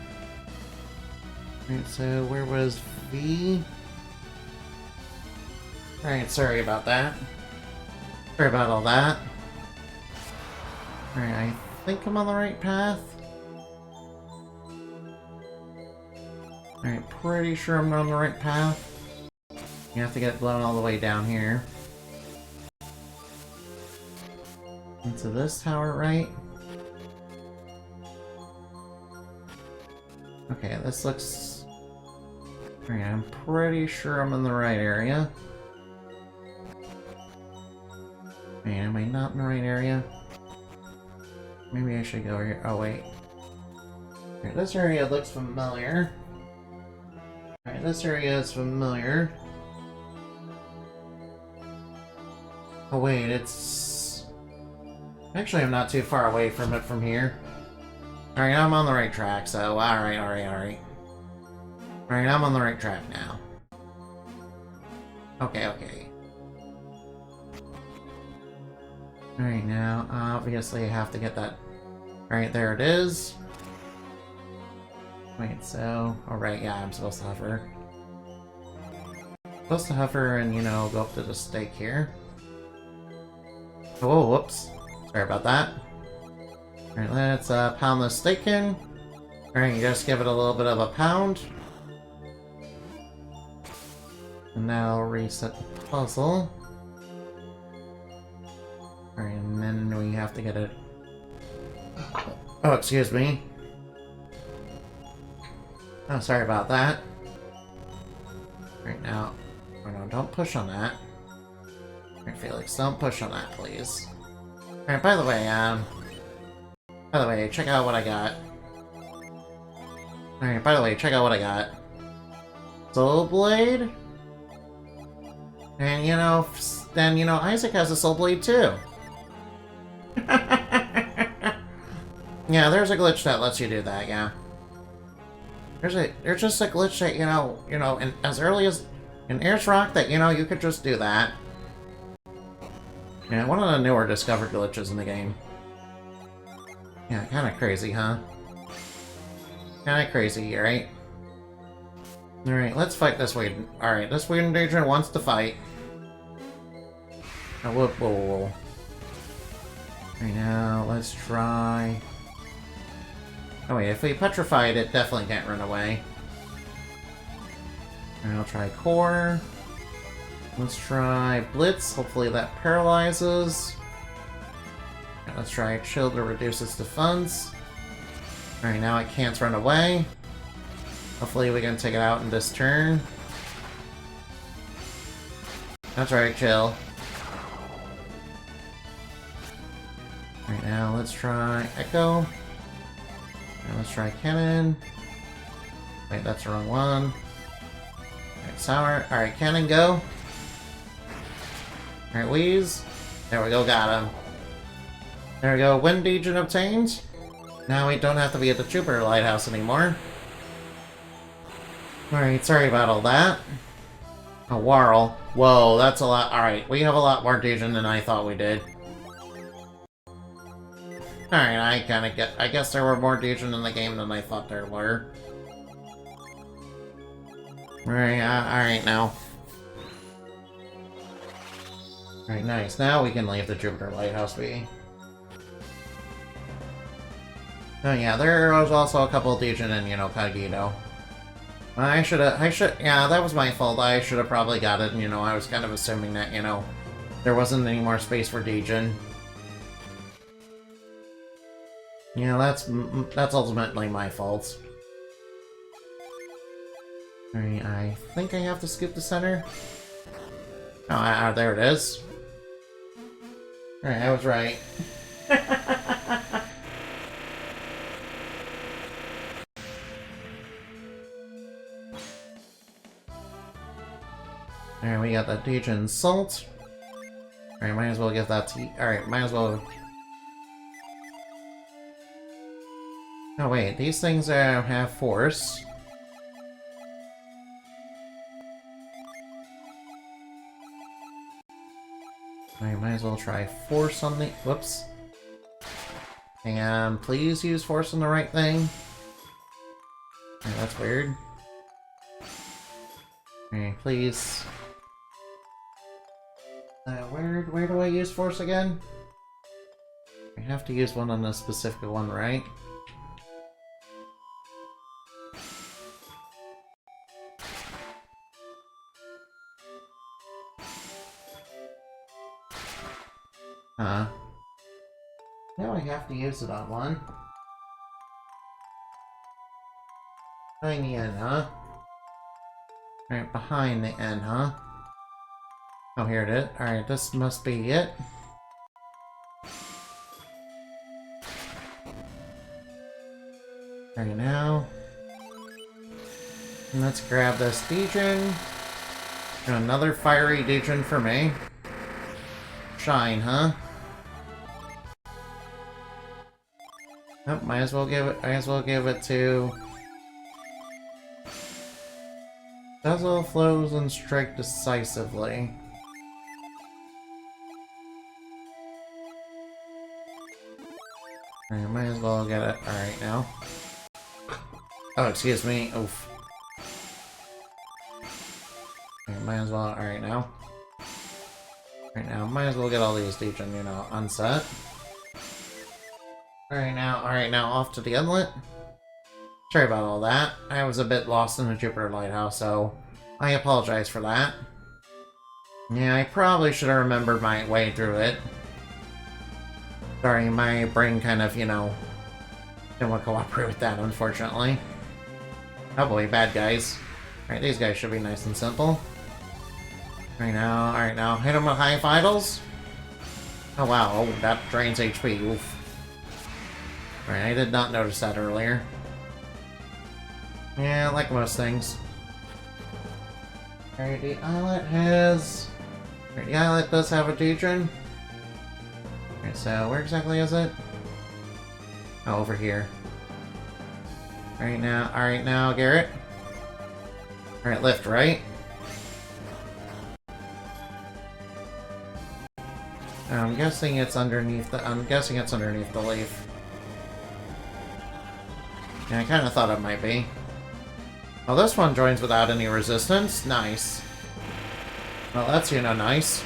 Right, so where was V? Alright, sorry about that. Sorry about all that. Alright, I think I'm on the right path. Alright, pretty sure I'm on the right path. You have to get blown all the way down here. Into this tower, right? Okay, this looks... Alright, I'm pretty sure I'm in the right area. Wait, am I not in the right area? Maybe I should go here. Oh, wait. Alright, this area looks familiar. Alright, this area is familiar. Oh, wait, it's... Actually, I'm not too far away from it from here. Alright, I'm on the right track, so alright. Alright, I'm on the right track now. Okay. Alright, now, obviously I have to get that... Alright, there it is. Wait, so... Alright, yeah, I'm supposed to hover. Supposed to hover and, you know, go up to the stake here. Oh, whoops. Sorry about that. Alright, let's pound the stake in. Alright, you just give it a little bit of a pound. And now reset the puzzle. Alright, and then we have to get it... Oh, excuse me. Oh, sorry about that. Right now... Oh no, don't push on that. Alright, Felix, don't push on that, please. Alright, by the way, check out what I got. Alright, by the way, check out what I got. Soul Blade? And, you know, then, you know, Isaac has a Soul Blade, too. Yeah, there's a glitch that lets you do that, yeah. There's just a glitch that, you know, in, as early as in Airs Rock that, you know, you could just do that. Yeah, one of the newer discovered glitches in the game. Yeah, kinda crazy, huh? Kinda crazy, right? Alright, let's fight this Whedon. Alright, this Whedon Daedra wants to fight. Oh, whoa, whoa, whoa. Right now, let's try... Oh wait, if we petrify it, it definitely can't run away. And I'll try Core. Let's try Blitz, hopefully that paralyzes. And let's try Chill to reduce its defense. Alright, now it can't run away. Hopefully we can take it out in this turn. That's right, Chill. Alright, now let's try Echo. And let's try Cannon. Wait, that's the wrong one. Alright, Sour. Alright, Cannon, go. Alright, Wheeze. There we go, got him. There we go, Wind Legion obtained. Now we don't have to be at the Jupiter Lighthouse anymore. Alright, sorry about all that. A Warl. Whoa, that's a lot. Alright, we have a lot more Legion than I thought we did. Alright, I guess there were more Legion in the game than I thought there were. Alright now. Alright, nice. Now we can leave the Jupiter Lighthouse be. Oh yeah, there was also a couple of Legion in, you know, Cogito. Yeah, that was my fault. I should have probably got it, you know, I was kind of assuming that, you know, there wasn't any more space for Legion. Yeah, that's ultimately my fault. Alright, I think I have to scoop the center. Oh, there it is. Alright, I was right. Alright, we got that Legion Salt. Alright, might as well get that to... Alright, might as well... Oh wait, these things have Force. I might as well try Force on the... Whoops. And please use Force on the right thing. Okay, that's weird. Okay, please. Where do I use Force again? I have to use one on a specific one, right? Huh. Now I have to use it on one. Behind the end, huh? Right, behind the end, huh? Oh, here it is. Alright, this must be it. Alright, now... Let's grab this Legion. And another fiery Legion for me. Shine, huh? Oh, might as well give it to... Dazzle, flows, and strike decisively. Alright, might as well get it. Alright, now. Oh, excuse me. Oof. Okay, might as well. Alright now. Right now, might as well get all these Legion, you know, unset. Alright now, off to the inlet. Sorry about all that. I was a bit lost in the Jupiter Lighthouse, so I apologize for that. Yeah, I probably should have remembered my way through it. Sorry, my brain kind of, you know, didn't want to cooperate with that, unfortunately. Oh boy, bad guys. Alright, these guys should be nice and simple. Alright now, hit them with high vitals. Oh wow, oh, that drains HP, oof. Alright, I did not notice that earlier. Yeah, like most things. Alright, the islet has... Alright, the islet does have a Deidron. Alright, so where exactly is it? Oh, over here. Alright now, Garrett. Alright, lift, right? I'm guessing it's underneath the leaf. Yeah, I kind of thought it might be. Well, this one joins without any resistance. Nice. Well, that's, you know, nice.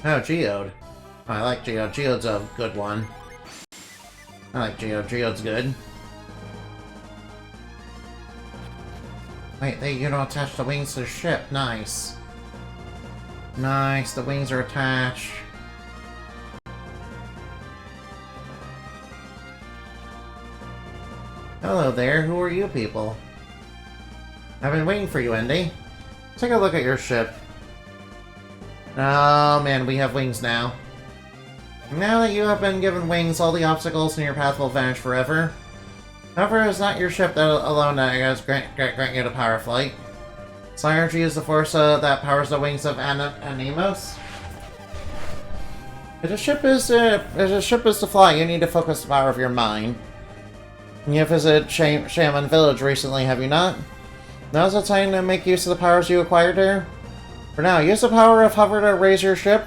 Oh, Geode. Oh, I like Geode. Geode's a good one. I like Geode. Geode's good. Wait, you don't attach the wings to the ship. Nice. Nice, the wings are attached. Hello there, who are you people? I've been waiting for you, Indy. Take a look at your ship. Oh man, we have wings now. Now that you have been given wings, all the obstacles in your path will vanish forever. However, it's not your ship that alone that grant you the power flight. Synergy is the force that powers the wings of Anemos. If a ship is to fly, you need to focus the power of your mind. You visited Shaman Village recently, have you not? Now's the time to make use of the powers you acquired there. For now, use the power of hover to raise your ship.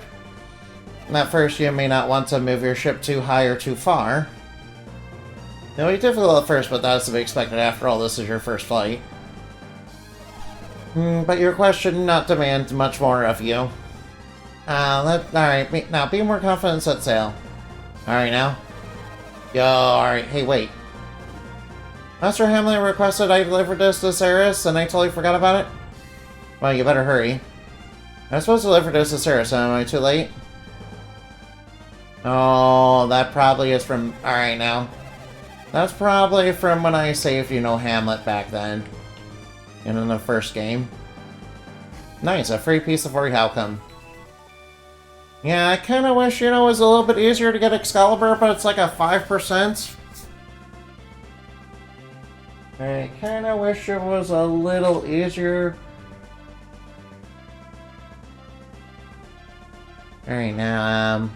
At first, you may not want to move your ship too high or too far. It'll be difficult at first, but that's to be expected. After all, this is your first flight. But your request should not demand much more of you. Alright, now be more confident and set sail. Alright now. Yo, alright, hey wait. Master Hamlet requested I deliver this to Ceres, and I totally forgot about it? Well, you better hurry. I was supposed to deliver this to Ceres, am I too late? Oh, that probably is from... Alright now. That's probably from when I saved, you know, Hamlet back then. And in the first game. Nice, a free piece of work outcome. Yeah, I kind of wish, you know, it was a little bit easier to get Excalibur, but it's like a 5%. I kind of wish it was a little easier. Alright, now,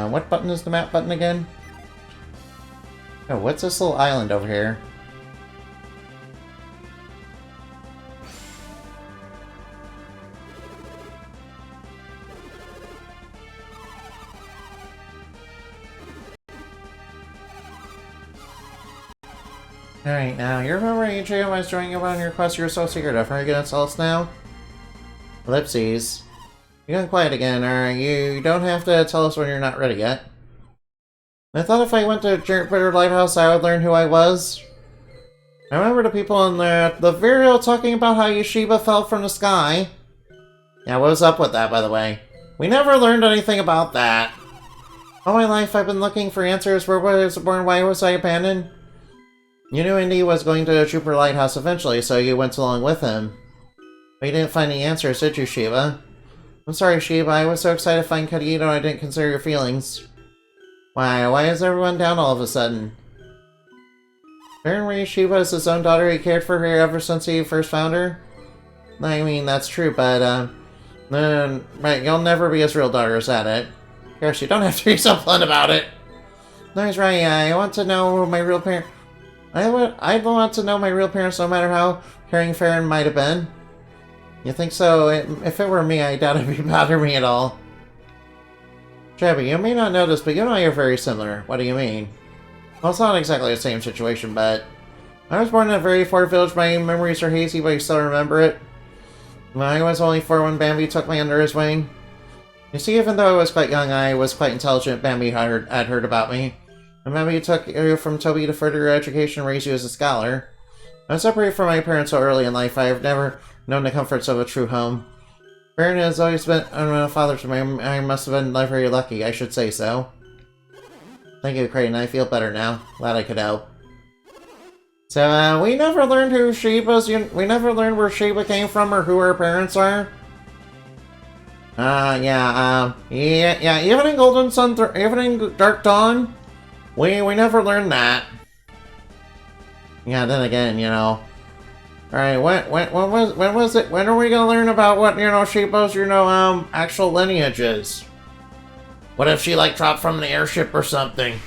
what button is the map button again? Oh, what's this little island over here? Alright, now, you remember AJ I was joining you on your quest? You're so secretive. Are you gonna tell us now? Ellipses. You're going quiet again, or you don't have to tell us when you're not ready yet. I thought if I went to Jupiter Lighthouse, I would learn who I was. I remember the people in the video talking about how Yeshiva fell from the sky. Yeah, what was up with that, by the way? We never learned anything about that. All my life, I've been looking for answers. Where was I born? Why was I abandoned? You knew Indy was going to Jupiter Lighthouse eventually, so you went along with him. But you didn't find any answers, did you, Shiva? I'm sorry, Shiva. I was so excited to find Kadito, I didn't consider your feelings. Why is everyone down all of a sudden? Apparently, Shiva is his own daughter. He cared for her ever since he first found her. I mean, that's true, but, right, you'll never be his real daughter, is that it? Gosh, you don't have to be so blunt about it. No, he's right. I want to know my real parents. I want to know my real parents, no matter how caring Farron might have been. You think so? If it were me, I doubt it'd bother me at all. Shabby, you may not know this, but you and I are very similar. What do you mean? Well, it's not exactly the same situation, but I was born in a very far village. My memories are hazy, but I still remember it. I was only 4 when Bambi took me under his wing. You see, even though I was quite young, I was quite intelligent. Bambi had heard about me. And Bambi took you from Toby to further your education and raise you as a scholar. I was separated from my parents so early in life. I have never known the comforts of a true home. Parent has always been a father to me. I must have been very lucky, I should say so. Thank you, Crane. I feel better now. Glad I could help. So, we never learned who Sheba's... We never learned where Sheba came from or who her parents are. Yeah, even in Golden Sun... even in Dark Dawn, we never learned that. Yeah, then again, you know... Alright, when was it? When are we gonna learn about what, you know, Sheba's, you know, actual lineage is? What if she, like, dropped from an airship or something?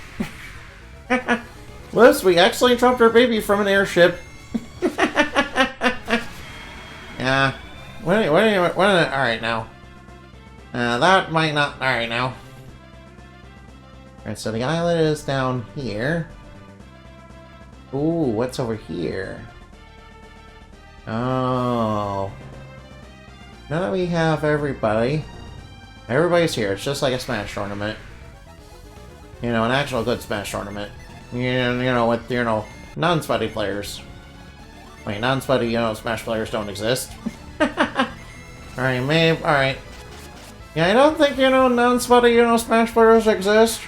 Liz, we actually dropped our baby from an airship. Yeah. Alright, now. That might not... Alright, now. Alright, so the island is down here. Ooh, what's over here? Oh. Now that we have everybody... Everybody's here. It's just like a Smash tournament. You know, an actual good Smash tournament. You know, with, you know, non-spuddy players. Wait, non-spuddy, you know, Smash players don't exist. Alright, maybe, alright. Yeah, I don't think, you know, non-spuddy, you know, Smash players exist.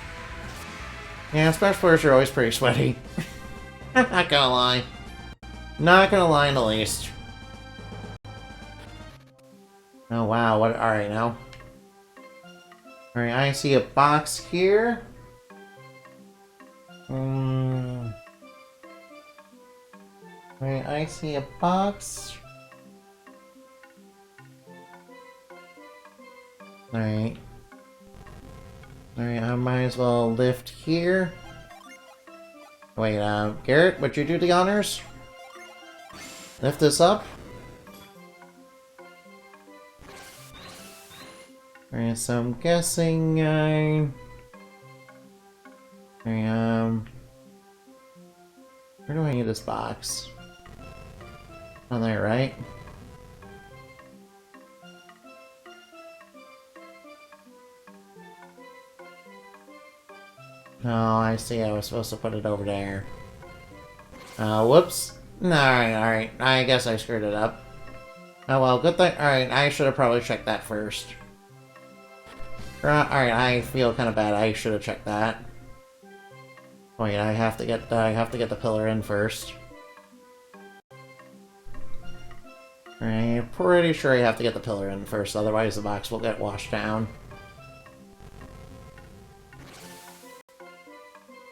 Yeah, Smash players are always pretty sweaty. Not gonna lie. Not gonna lie in the least. Oh, wow, what, alright, now. Alright, I see a box here. Alright, I see a box. Alright. Alright, I might as well lift here. Wait, Garrett, would you do the honors? Lift this up. Alright, so I'm guessing, where do I need this box? On there, right? Oh, I see. I was supposed to put it over there. Whoops. Alright. I guess I screwed it up. Oh well, good thing. Alright, I should have probably checked that first. Alright, I feel kind of bad. I should have checked that. Wait, I have to get the pillar in first. Alright, I'm pretty sure I have to get the pillar in first, otherwise the box will get washed down.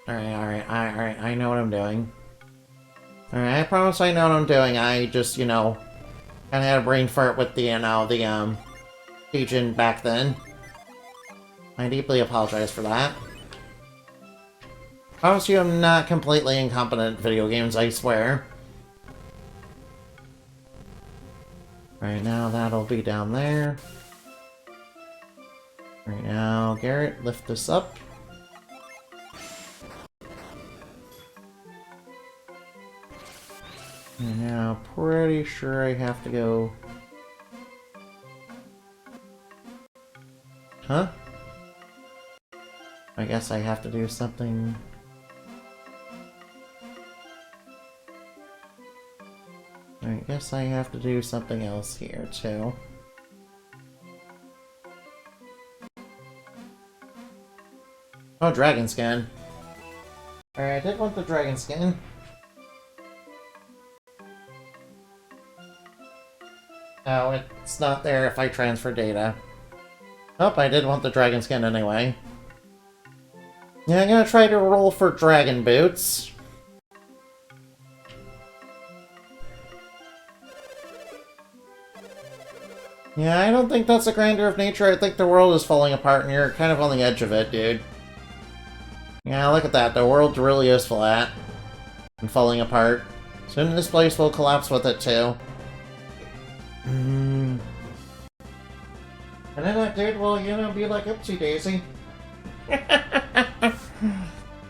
Alright, I know what I'm doing. Alright, I promise I know what I'm doing. I just, you know, kinda had a brain fart with the, you know, the, agent back then. I deeply apologize for that. I promise you I'm not completely incompetent at video games, I swear. Right now, that'll be down there. Right now, Garrett, lift this up. And now, pretty sure I have to go... Huh? I guess I have to do something... I guess I have to do something else here, too. Oh, dragon skin. Alright, I did want the dragon skin. Oh, it's not there if I transfer data. Oh, I did want the dragon skin anyway. Yeah, I'm gonna try to roll for dragon boots. Yeah, I don't think that's the grandeur of nature. I think the world is falling apart and you're kind of on the edge of it, dude. Yeah, look at that. The world really is flat and falling apart. Soon this place will collapse with it, too. And then that dude will, you know, be like, oopsie daisy.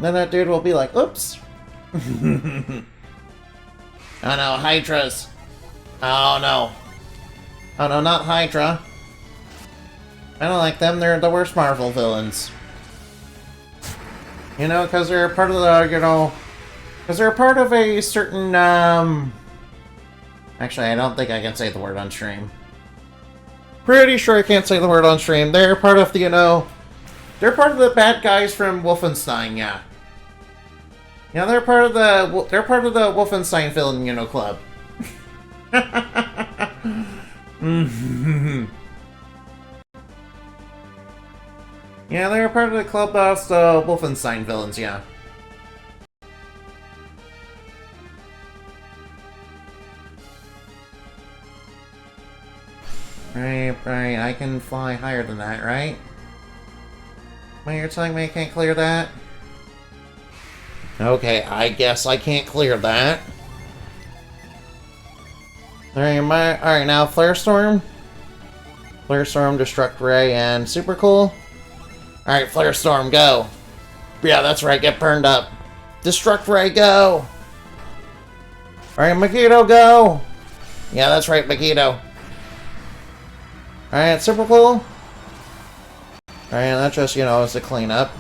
Then that dude will be like, oops. Oh no, Hydras. Oh no. Oh no, not Hydra. I don't like them, they're the worst Marvel villains. You know, because they're part of the, you know... Because they're part of a certain, Actually, I don't think I can say the word on stream. Pretty sure I can't say the word on stream. They're part of the, you know... They're part of the bad guys from Wolfenstein, yeah. Yeah, they're part of the Wolfenstein villain, you know, club. Yeah, they're part of the club of Wolfenstein villains, yeah. Right, I can fly higher than that, right? Well, you're telling me I can't clear that? Okay, I guess I can't clear that. Alright, now Flare Storm. Flare Storm, Destruct Ray, and Super Cool. Alright, Flare Storm, go! Yeah, that's right, get burned up. Destruct Ray, go! Alright, Magneto, go! Yeah, that's right, Magneto. Alright, Super Cool. Alright, that just, you know, is a cleanup.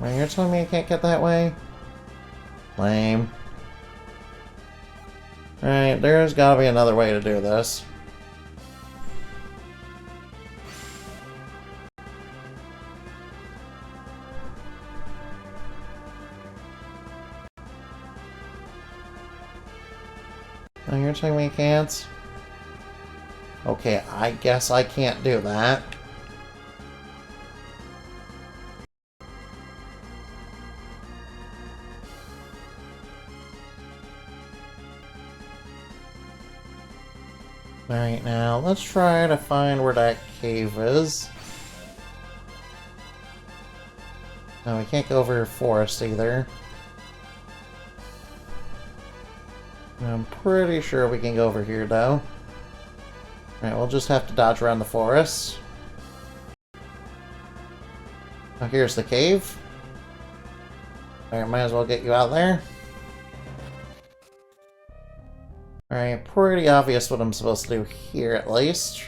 Right, you're telling me I can't get that way? Lame. Alright, there's gotta be another way to do this. Oh, you're telling me I can't? Okay, I guess I can't do that. Alright, now let's try to find where that cave is. No, we can't go over forest either. I'm pretty sure we can go over here, though. Alright, we'll just have to dodge around the forest. Now here's the cave. Alright, might as well get you out there. Alright, pretty obvious what I'm supposed to do here, at least.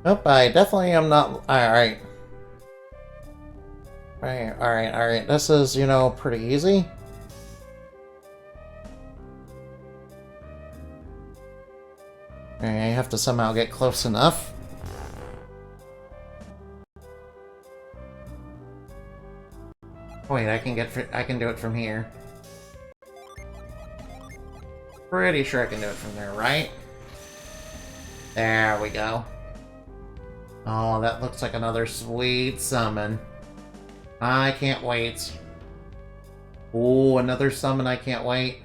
Nope, I definitely am not... Alright. Alright. This is, you know, pretty easy. Alright, I have to somehow get close enough. Wait, I can do it from here. Pretty sure I can do it from there, right? There we go. Oh, that looks like another sweet summon. I can't wait. Ooh, another summon I can't wait.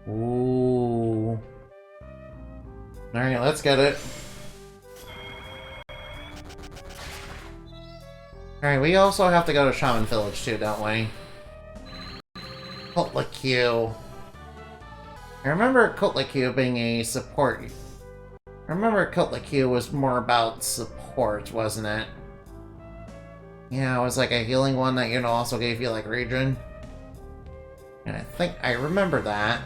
Ooh. Alright, let's get it. Alright, we also have to go to Shaman Village too, don't we? Kotla-Q. I remember Kotla-Q being a support. I remember Kotla-Q was more about support, wasn't it? Yeah, it was like a healing one that, you know, also gave you, like, regen. And I think I remember that.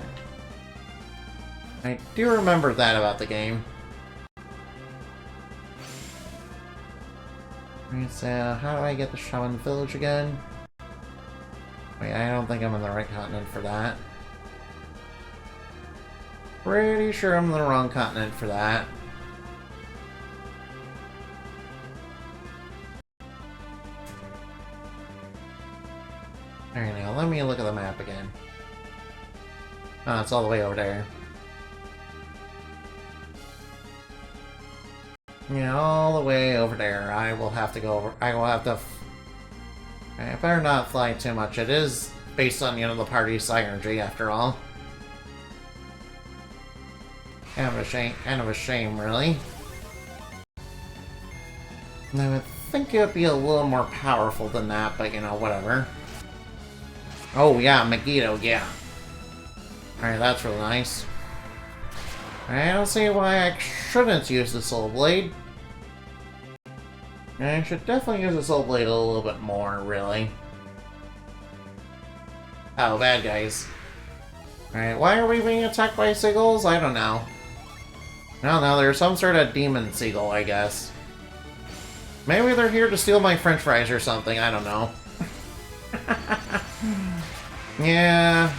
I do remember that about the game. Alright, so how do I get to Shaman Village again? Wait, I don't think I'm on the right continent for that. Pretty sure I'm on the wrong continent for that. Alright, now let me look at the map again. Oh, it's all the way over there. Yeah, all the way over there. I will have to go over... I will have to... I better not fly too much. It is based on, you know, the party synergy, after all. Kind of a shame, really. And I would think it would be a little more powerful than that, but, you know, whatever. Oh, yeah, Megiddo, yeah. Alright, that's really nice. I don't see why I shouldn't use the Soul Blade. I should definitely use the Soul Blade a little bit more, really. Oh, bad guys. Alright, why are we being attacked by seagulls? I don't know. I don't know, there's some sort of demon seagull, I guess. Maybe they're here to steal my french fries or something, I don't know. Yeah.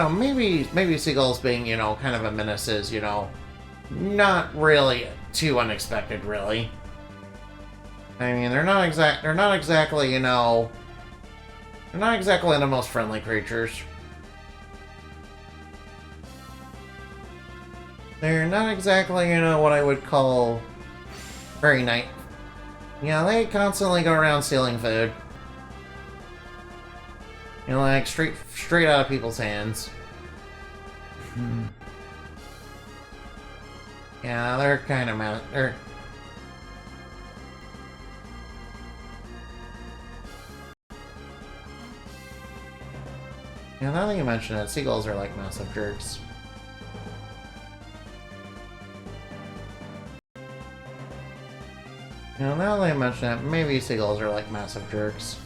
Maybe seagulls being, kind of a menace is, not really too unexpected, really. I mean, they're not exactly, they're not exactly the most friendly creatures. They're not exactly, what I would call very nice. Yeah, they constantly go around stealing food. Like straight out of people's hands. Yeah, they're kind of mad. Yeah, now that you mention it, seagulls are like massive jerks. Now that I mention it, maybe seagulls are like massive jerks.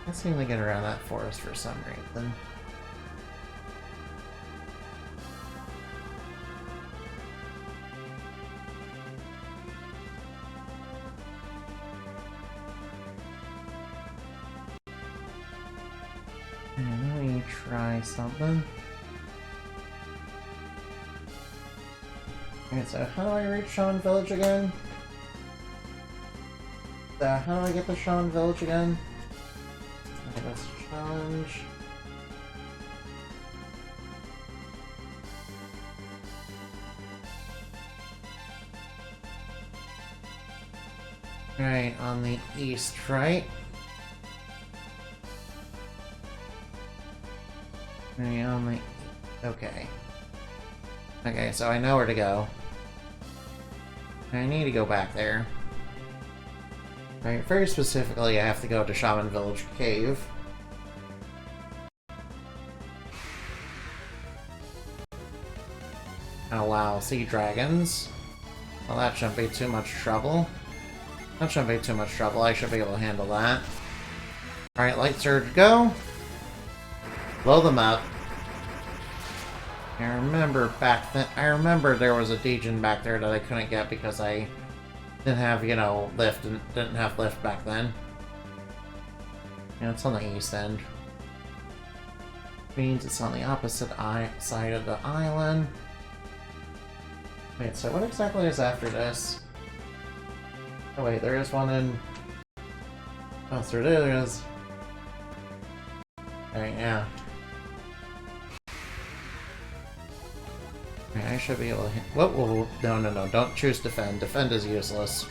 I seem to get around that forest for some reason. Let me try something. Okay, so how do I reach Shaman Village again? How do I get to Shaman Village again? Okay, that's a challenge. Right, on the east, right? Right, on the... Okay. Okay, so I know where to go. I need to go back there. Right, very specifically, I have to go to Shaman Village Cave. Oh wow, sea dragons. Well, that shouldn't be too much trouble. That shouldn't be too much trouble, I should be able to handle that. Alright, Light Surge, go! Blow them up. I remember back then, there was a Degen back there that I couldn't get because I didn't have, lift, and didn't have lift back then. Yeah, it's on the east end. Means it's on the opposite side of the island. Wait, so what exactly is after this? Oh wait, there is one in... Oh, so there is. Okay, yeah. Okay, I should be able to hit... Whoa, no, don't choose defend. Defend is useless.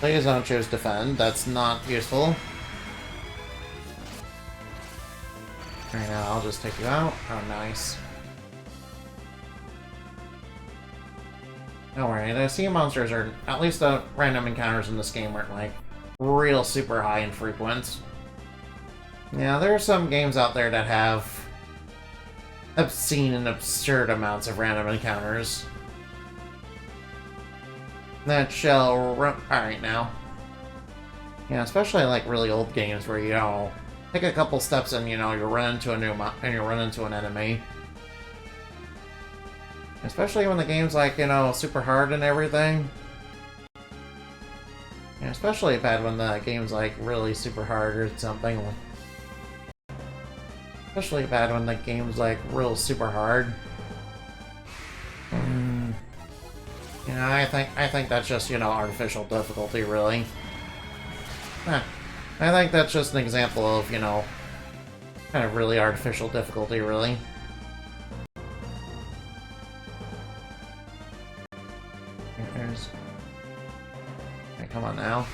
Please don't choose defend, that's not useful. Alright, now I'll just take you out. Oh, nice. Don't worry, the sea monsters are, at least the random encounters in this game aren't like real super high and frequent. Yeah, there are some games out there that have obscene and absurd amounts of random encounters. That shall alright now. Yeah, especially like really old games where take a couple steps and you run into an enemy. Especially when the game's like, super hard and everything. Yeah, especially bad when the game's like really super hard or something. Especially bad when the game's like real super hard. I think that's just, artificial difficulty, really. I think that's just an example of, kind of really artificial difficulty, really. Okay, come on now.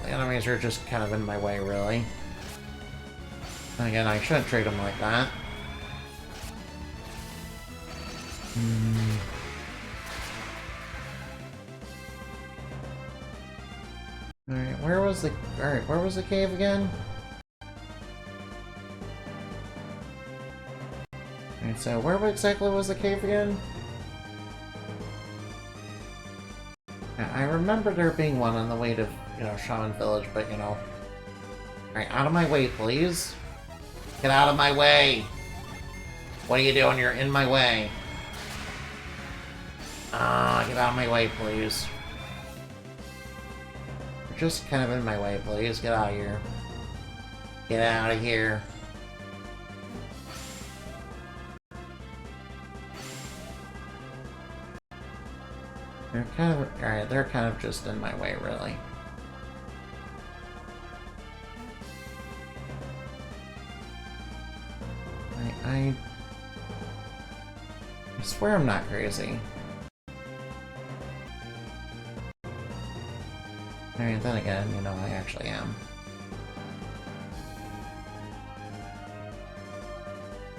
The enemies are just kind of in my way, really. And again, I shouldn't treat them like that. Alright, where was the cave again? Alright, so where exactly was the cave again? I remember there being one on the way to, Shaman Village, but, Alright, out of my way, please. Get out of my way! What are you doing? You're in my way. Get out of my way, please. You're just kind of in my way, please. Get out of here. Get out of here. They're kind of just in my way, really. I swear I'm not crazy. Alright, then again, I actually am.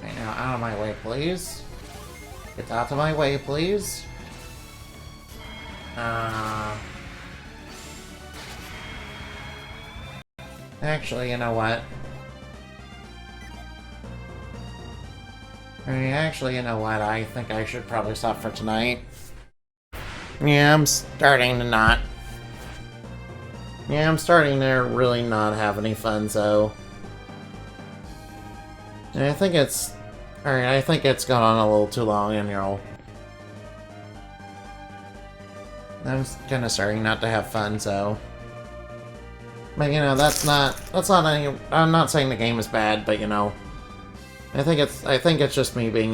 Right now, out of my way, please. Get out of my way, please. Actually, you know what? Actually, you know what? I think I should probably stop for tonight. Yeah, I'm starting to not. Yeah, I'm starting to really not have any fun, so. And I think it's. Alright, I think it's gone on a little too long, and I'm kind of starting not to have fun, so. But that's not any. I'm not saying the game is bad, but I think it's just me being,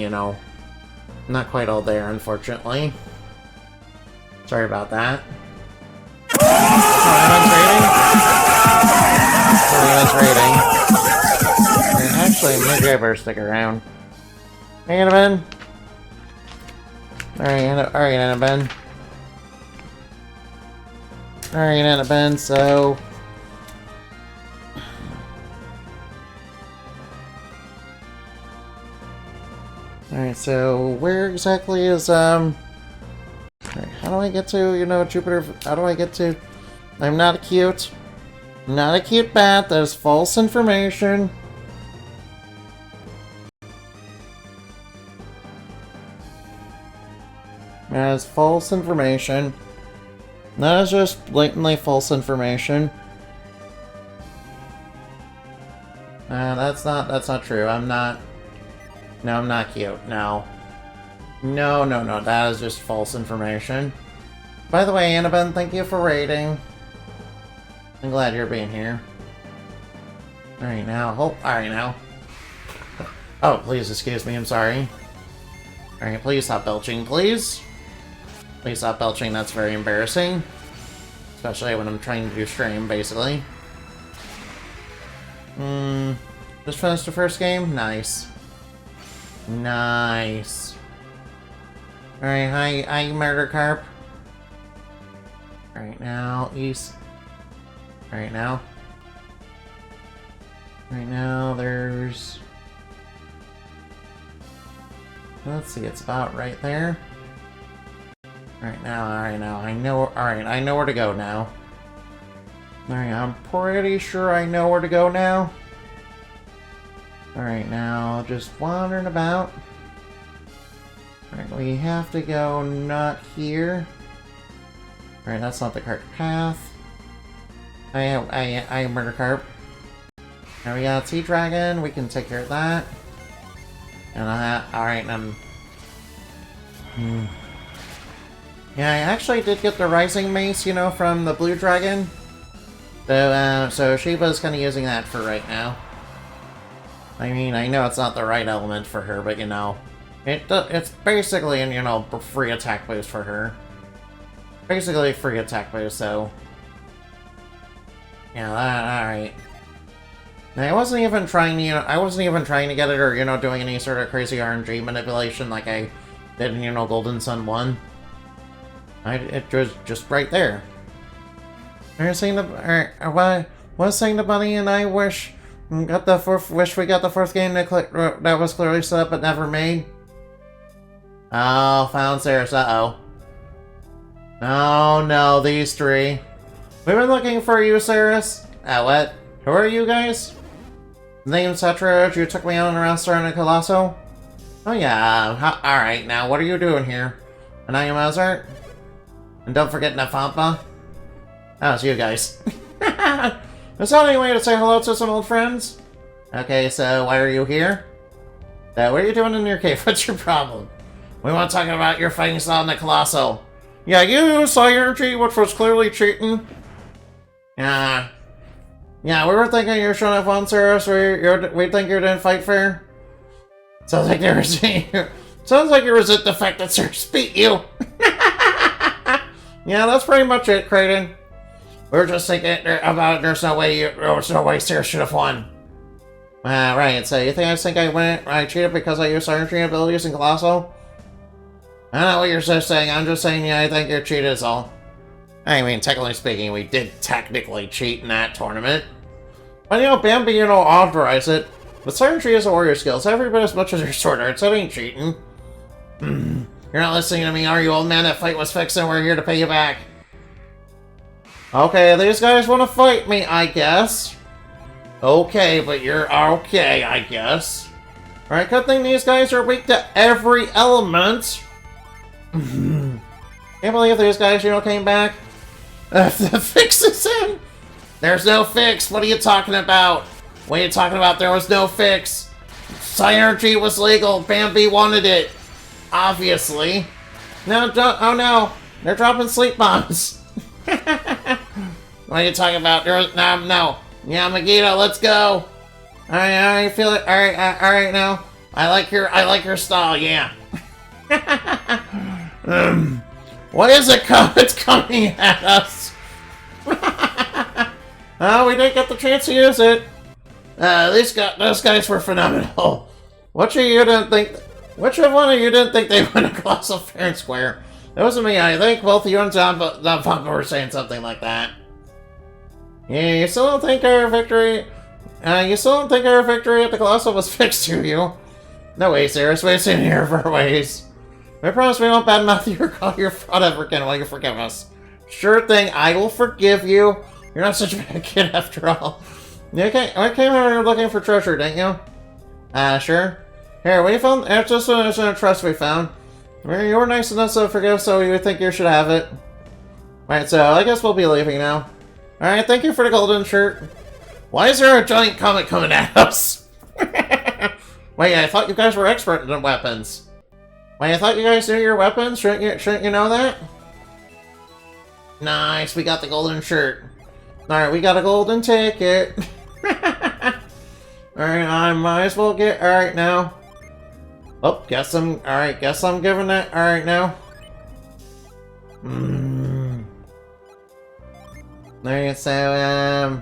not quite all there, unfortunately. Sorry about that. Actually, maybe I better stick around. Hey, Annabelle. Alright, Annabelle. Alright, Annabelle, so. Alright, so where exactly is, alright, how do I get to, Jupiter? How do I get to? I'm not cute. Not a cute bat, that is false information. That is false information. That is just blatantly false information. That's not true. I'm not cute. No, that is just false information. By the way, Annabelle, thank you for raiding. I'm glad you're being here. Alright, now. Alright, now. Oh, please excuse me, I'm sorry. Alright, please stop belching, please. Please stop belching, that's very embarrassing. Especially when I'm trying to do stream, basically. Just finished the first game? Nice. Nice. Alright, hi, Murder Carp. Alright, now, east. Alright, now. Right now, there's... Let's see, it's about right there. Alright, now, I know where to go now. Alright, I'm pretty sure I know where to go now. Alright, now, just wandering about. Alright, we have to go not here. Alright, that's not the cart path. I murder carp. Now we got a sea dragon, we can take care of that. And alright, yeah, I actually did get the rising mace, from the blue dragon. So Shiba's kind of using that for right now. I mean, I know it's not the right element for her, but it's basically an, free attack boost for her. Basically a free attack boost, so... Yeah, alright. I wasn't even trying to get it or, doing any sort of crazy RNG manipulation like I did in, Golden Sun 1. It was just right there. Was saying the bunny and I wish we got the fourth game that was clearly set up but never made. Oh, found Ceres. Uh-oh. Oh no, these three. We've been looking for you, Ceres. What? Who are you guys? Name's Tetra. You took me out in a restaurant in Colosso? Oh yeah. Alright, now what are you doing here? And I am Mozart? And don't forget Nafampa. Oh, it's you guys. Is that any way to say hello to some old friends? Okay, so why are you here? What are you doing in your cave? What's your problem? We want to talk about your fighting style in the Colosso. Yeah, you saw your energy, which was clearly cheating. Yeah, we were thinking you were showing up on Ceres. We think you didn't fight fair. Sounds like you resent the fact that Ceres beat you. Yeah, that's pretty much it, Kraden. We were just thinking about it. There's no way Ceres should have won. Right, so you think I cheated because I used energy abilities in Colosso? I don't know what you're just saying. I'm just saying, yeah, I think you're cheated is all. I mean, technically speaking, we did technically cheat in that tournament. But, Bambi, authorized it. But Synergy is a warrior skill, so every bit as much as your sword art, so it ain't cheating. You're not listening to me, are you, old man? That fight was fixed and we're here to pay you back. Okay, these guys want to fight me, I guess. Okay, but you're okay, I guess. Alright, good thing these guys are weak to every element. Can't believe these guys, came back. The fix is in! There's no fix! What are you talking about? What are you talking about? There was no fix! Synergy was legal! Bambi wanted it! Obviously. No, don't. Oh no! They're dropping sleep bombs! What are you talking about? No. Yeah, Megiddo, let's go! Alright, feel it. Alright now. I like your style, yeah. What is it? It's coming at us! Oh, we didn't get the chance to use it. Those guys were phenomenal. Which of one of you didn't think they won a Colossal fair and square? It wasn't me, I think. Both you and John Papa were saying something like that. Yeah, you still don't think our victory at the Colossal was fixed to you? No way, Ceres. We've seen here of our ways. I promise we won't badmouth you or call you a fraud ever again while you forgive us. Sure thing, I will forgive you. You're not such a bad kid after all. I came over here looking for treasure, didn't you? Sure. Here, we found... It's just a trust we found. You were nice enough to forgive, so we would think you should have it. Right, so I guess we'll be leaving now. Alright, thank you for the golden shirt. Why is there a giant comet coming at us? Wait, I thought you guys were expert in weapons. Wait, I thought you guys knew your weapons? Shouldn't you know that? Nice, we got the golden shirt. Alright, we got a golden ticket. Alright, I might as well get... Alright, now. Oh, guess I'm giving that... Alright, now. Alright, so,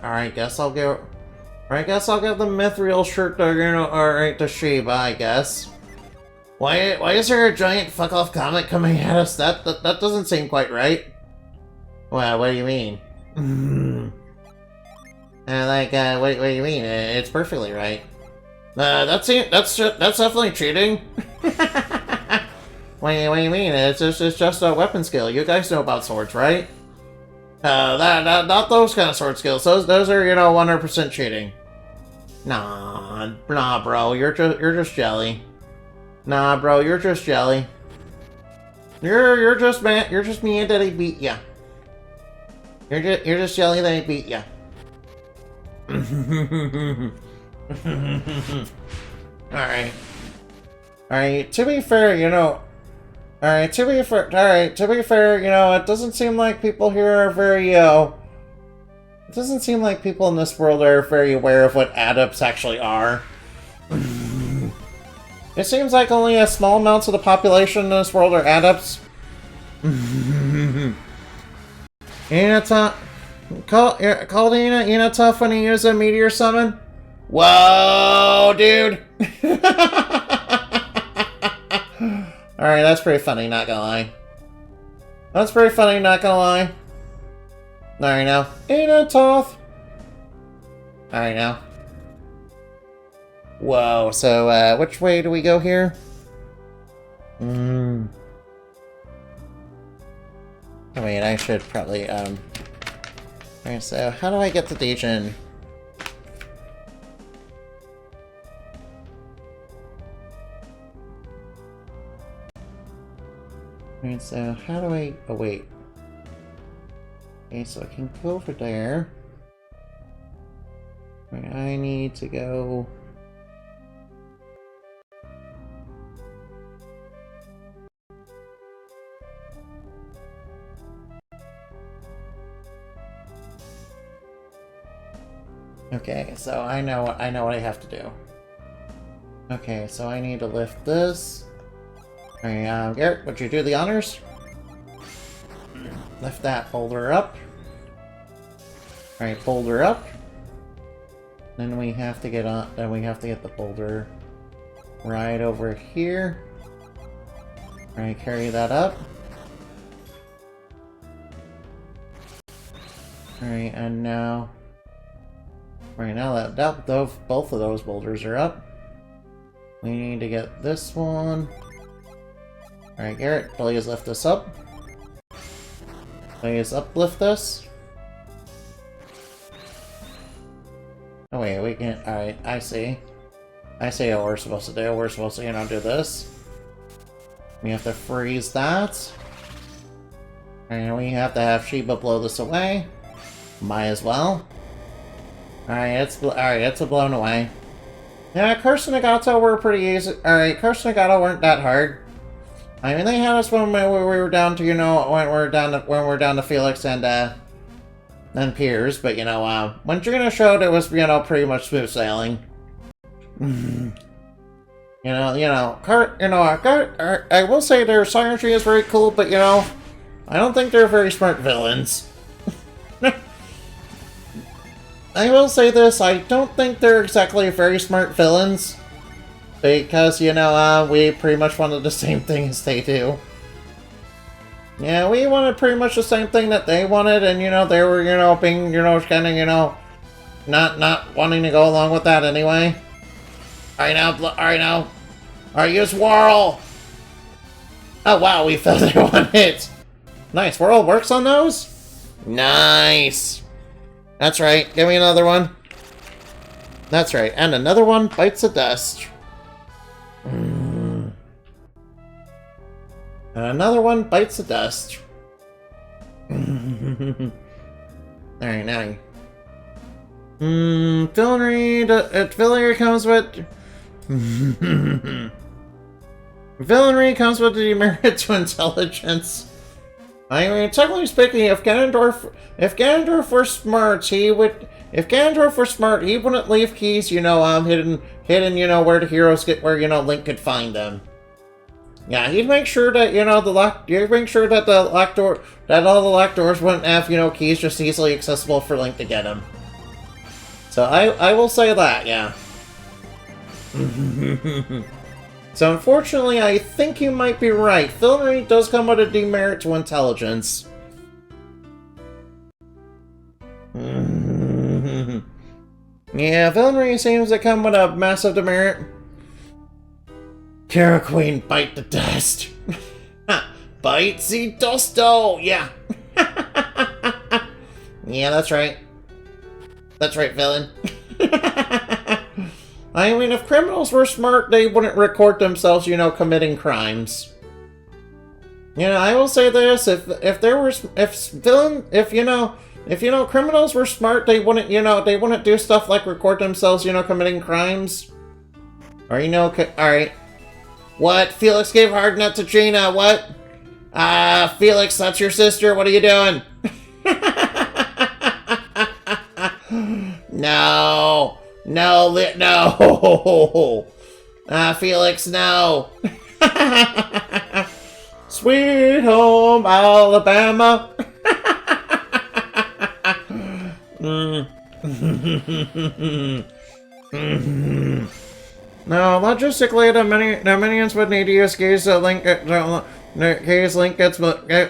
Alright, guess I'll give the Mithril shirt to, to Sheba, I guess. Why is there a giant fuck-off comet coming at us? That doesn't seem quite right. Well, what do you mean? What do you mean? It's perfectly right. That's definitely cheating. What do you mean? It's just a weapon skill. You guys know about swords, right? Not those kind of sword skills. Those are 100% cheating. Nah, bro. You're just jelly. Nah, bro. You're just jelly. You're just mad. You're just mad that he beat ya. You're just jelly that he beat ya. Alright, to be fair, it doesn't seem like people here are very, it doesn't seem like people in this world are very aware of what adepts actually are. It seems like only a small amounts of the population in this world are adepts. Caldina, tough when you use a meteor summon? Whoa, dude! Alright, that's pretty funny, not gonna lie. Alright now. Ain't it tough? Alright, now. Whoa, so, which way do we go here? Oh, wait, I should probably, Alright, so how do I get to Dejin? Alright, so how do I... Oh, wait. Okay, so I can go over there. Right, I need to go... Okay, so I know what I have to do. Okay, so I need to lift this. Alright, Garrett, would you do the honors? Lift that boulder up. Alright, boulder up. Then we have to get on. Then we have to get the boulder right over here. Alright, carry that up. Alright, and now. Right now that both of those boulders are up. We need to get this one. Alright, Garrett, please lift this up. Please uplift this. Oh wait, we can... Alright, I see. I see what we're supposed to do. We're supposed to, do this. We have to freeze that. And we have to have Sheba blow this away. Might as well. Alright, it's blown away. Yeah, Curse and Nagato were pretty easy. Alright, Curse and Nagato weren't that hard. I mean, they had us when we were down to, when we're down to Felix and Piers, but when Gina showed, it was, pretty much smooth sailing. I will say their synergy is very cool, but I don't think they're very smart villains. I will say this, I don't think they're exactly very smart villains. Because, we pretty much wanted the same thing as they do. Yeah, we wanted pretty much the same thing that they wanted, and, they were, being, kind of, not wanting to go along with that anyway. Alright now. Alright, use Whirl! Oh, wow, we fell there one hit. Nice, Whirl works on those? Nice! That's right, give me another one. That's right, and another one bites the dust. And another one bites the dust. Alright, now. Villainy comes with... Villainy comes with the demerit to intelligence. I mean, technically speaking, if Ganondorf were smart, he would... If Ganondorf were smart, he wouldn't leave keys, hidden, where the heroes get, where, Link could find them. Yeah, he'd make sure that, he'd make sure that all the locked doors wouldn't have, keys just easily accessible for Link to get them. So I will say that, yeah. So unfortunately, I think you might be right. Villainy does come with a demerit to intelligence. Yeah, villainy seems to come with a massive demerit. Kara Queen, bite the dust. Bite the dusto, yeah. Yeah, that's right. That's right, villain. I mean, if criminals were smart, they wouldn't record themselves, committing crimes. I will say this: if criminals were smart, they wouldn't do stuff like record themselves, committing crimes. Or alright. What? Felix gave hard nut to Gina. What? Felix, that's your sister. What are you doing? No. No. Felix, no. Sweet home Alabama. No, logistically, the minions would need to use keys to Link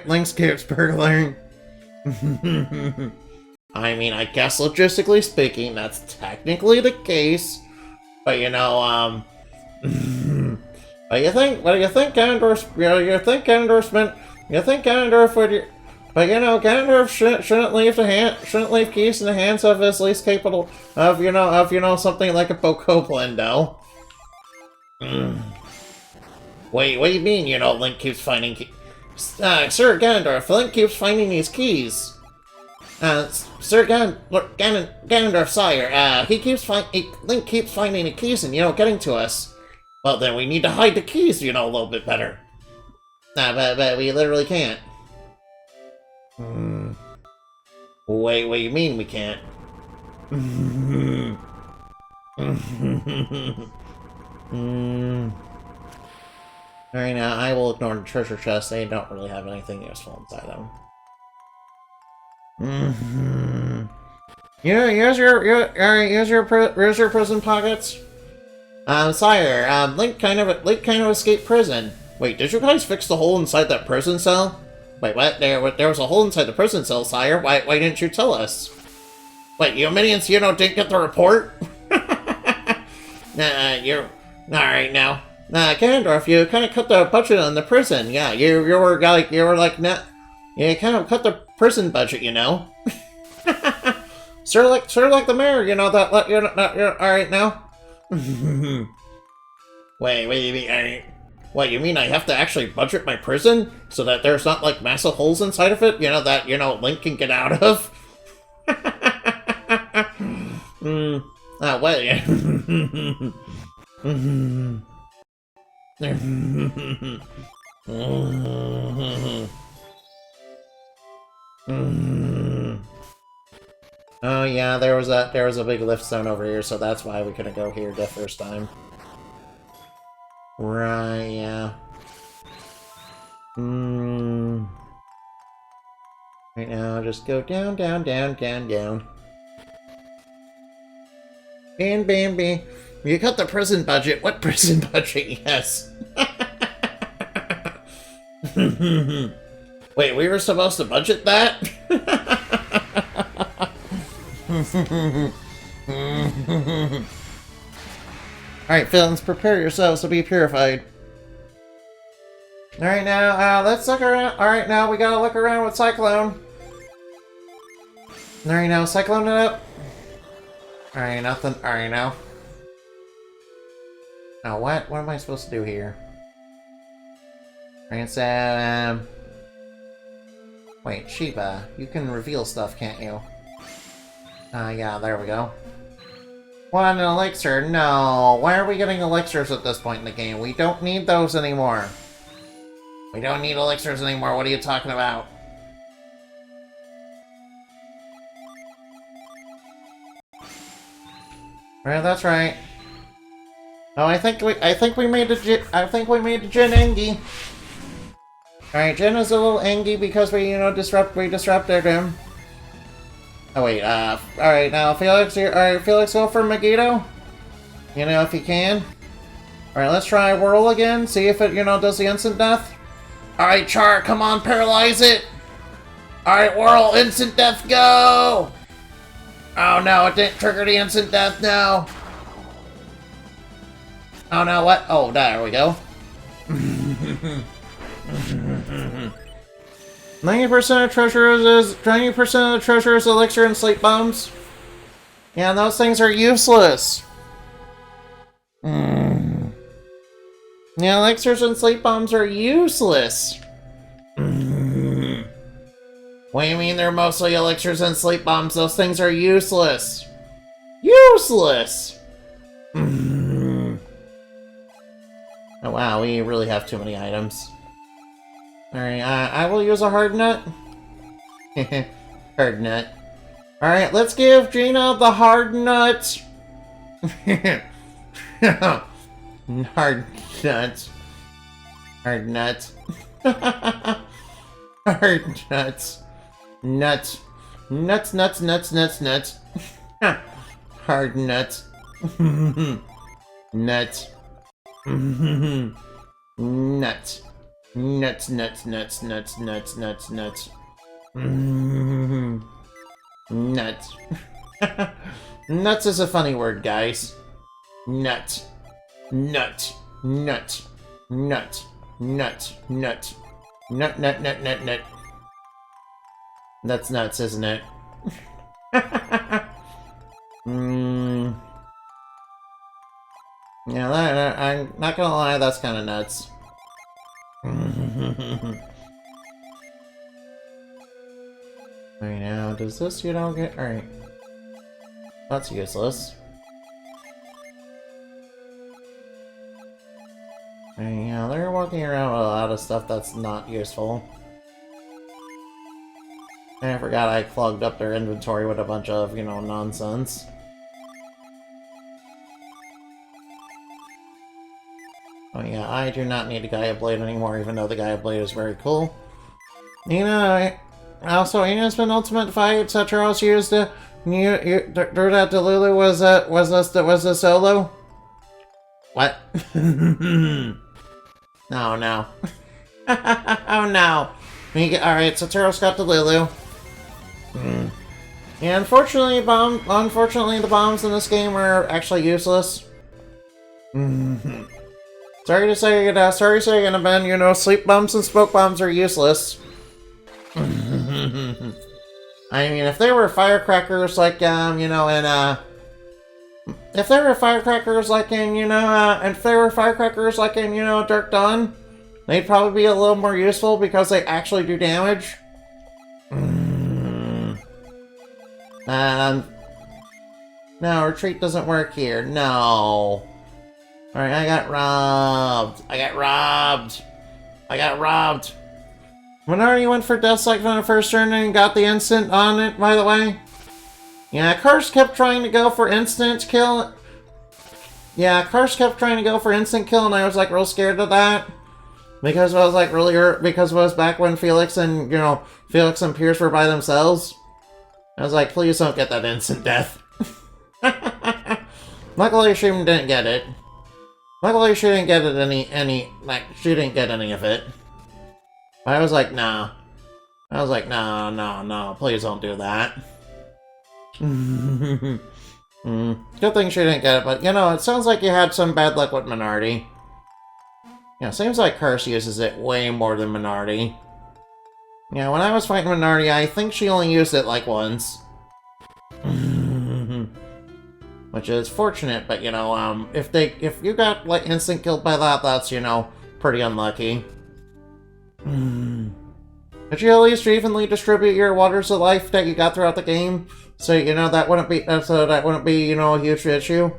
Link's gets burgling. I mean, I guess logistically speaking, that's technically the case. But you know, what do you think? What do you think, Ganondorf? You think Ganondorf You think Ganondorf would? But you know, Ganondorf shouldn't leave keys in the hands of his least capable of something like a Bokoblin, Wait, what do you mean? You know, Link keeps finding Sir Ganondorf, Link keeps finding these keys. Sir Ganondorf, sire, Link keeps finding the keys and, getting to us. Well, then we need to hide the keys, a little bit better. But we literally can't. Wait, what do you mean we can't? Alright, now I will ignore the treasure chests. They don't really have anything useful inside them. Here's your prison pockets. Sire, Link kind of escaped prison. Wait, did you guys fix the hole inside that prison cell? Wait, what? There was a hole inside the prison cell, sire. Why didn't you tell us? Wait, you minions, didn't get the report? You're alright now. Ganondorf, you kind of cut the budget on the prison. Yeah, you kind of cut the prison budget, sort of like the mayor, alright now. Wait, what do you mean? What, you mean I have to actually budget my prison so that there's not like massive holes inside of it? That Link can get out of. Wait. Oh yeah, there was a big lift zone over here, so that's why we couldn't go here the first time. Right, yeah. Right now, just go down, down, down, down, down. Bam, bam, bam. You cut the prison budget. What prison budget? Yes. Wait, we were supposed to budget that? Alright, villains, prepare yourselves to be purified. Alright, now, let's look around. Alright, now we gotta look around with Cyclone. Alright, now, Cyclone it up. Alright, nothing. Alright, now. Now, what? What am I supposed to do here? Alright, so, wait, Shiba, you can reveal stuff, can't you? Yeah, there we go. What, an elixir? No. Why are we getting elixirs at this point in the game? We don't need those anymore. We don't need elixirs anymore. What are you talking about? Right, that's right. Oh, I think we made the Jin Engi. Alright, Jin is a little Engi because we disrupted him. Oh wait, alright, now Felix here. Alright, Felix, go for Megiddo. If you can. Alright, let's try Whirl again, see if it, does the instant death. Alright, Char, come on, paralyze it! Alright, Whirl, instant death, go! Oh no, it didn't trigger the instant death, no! Oh no, what? Oh, there we go. 90% of the treasure is elixir and sleep bombs. Yeah, those things are useless. Yeah, elixirs and sleep bombs are useless. What do you mean they're mostly elixirs and sleep bombs? Those things are useless. Useless! Oh wow, we really have too many items. Alright, I will use a hard nut. Hard nut. Alright, let's give Gina the hard nut. Hard nut. Hard nut. Hard nuts. Nuts. Nuts, nuts, nuts, nuts, nuts. Hard nuts. Nuts. Nuts. Nuts, nuts, nuts, nuts, nuts, nuts, nuts. Nuts. Nuts is a funny word, guys. Nut. Nut. Nut. Nut. Nut. Nut. Nut, nut, nut, nut, nut. That's nuts, isn't it? Yeah, I'm not gonna lie, that's kind of nuts. Alright, now, does this you don't get... Alright. That's useless. Alright, yeah, they're walking around with a lot of stuff that's not useful. And I forgot I clogged up their inventory with a bunch of, you know, nonsense. Oh yeah, I do not need a Gaia Blade anymore, even though the Gaia Blade is very cool. You know, also, it's been Ultimate Fight, Cetros used to... through that Delulu was the solo? What? No, no. Oh no. Alright, Cetros got Delulu. Yeah, unfortunately, the bombs in this game are actually useless. Sorry to say it, Ben, you know, sleep bombs and smoke bombs are useless. I mean, if they were firecrackers like, you know, in, if they were firecrackers like in, you know, Dark Dawn, they'd probably be a little more useful because they actually do damage. No, retreat doesn't work here. No. Alright, I got robbed. Minari went for Death Sight from the first turn and got the instant on it, by the way. Yeah, Karst kept trying to go for instant kill. And I was like real scared of that. Because it was like because it was back when Felix and Pierce were by themselves. I was like, please don't get that instant death. Luckily she didn't get it. Luckily she didn't get it she didn't get any of it. I was like, nah. No, please don't do that. Good thing she didn't get it, but you know, it sounds like you had some bad luck with Minardi. Yeah, seems like Karst uses it way more than Minardi. Yeah, when I was fighting Minardi, I think she only used it like once. Which is fortunate, but you know, if you got like instant killed by that, that's, you know, pretty unlucky. Could you at least evenly distribute your waters of life that you got throughout the game? So, you know, that wouldn't be, you know, a huge issue?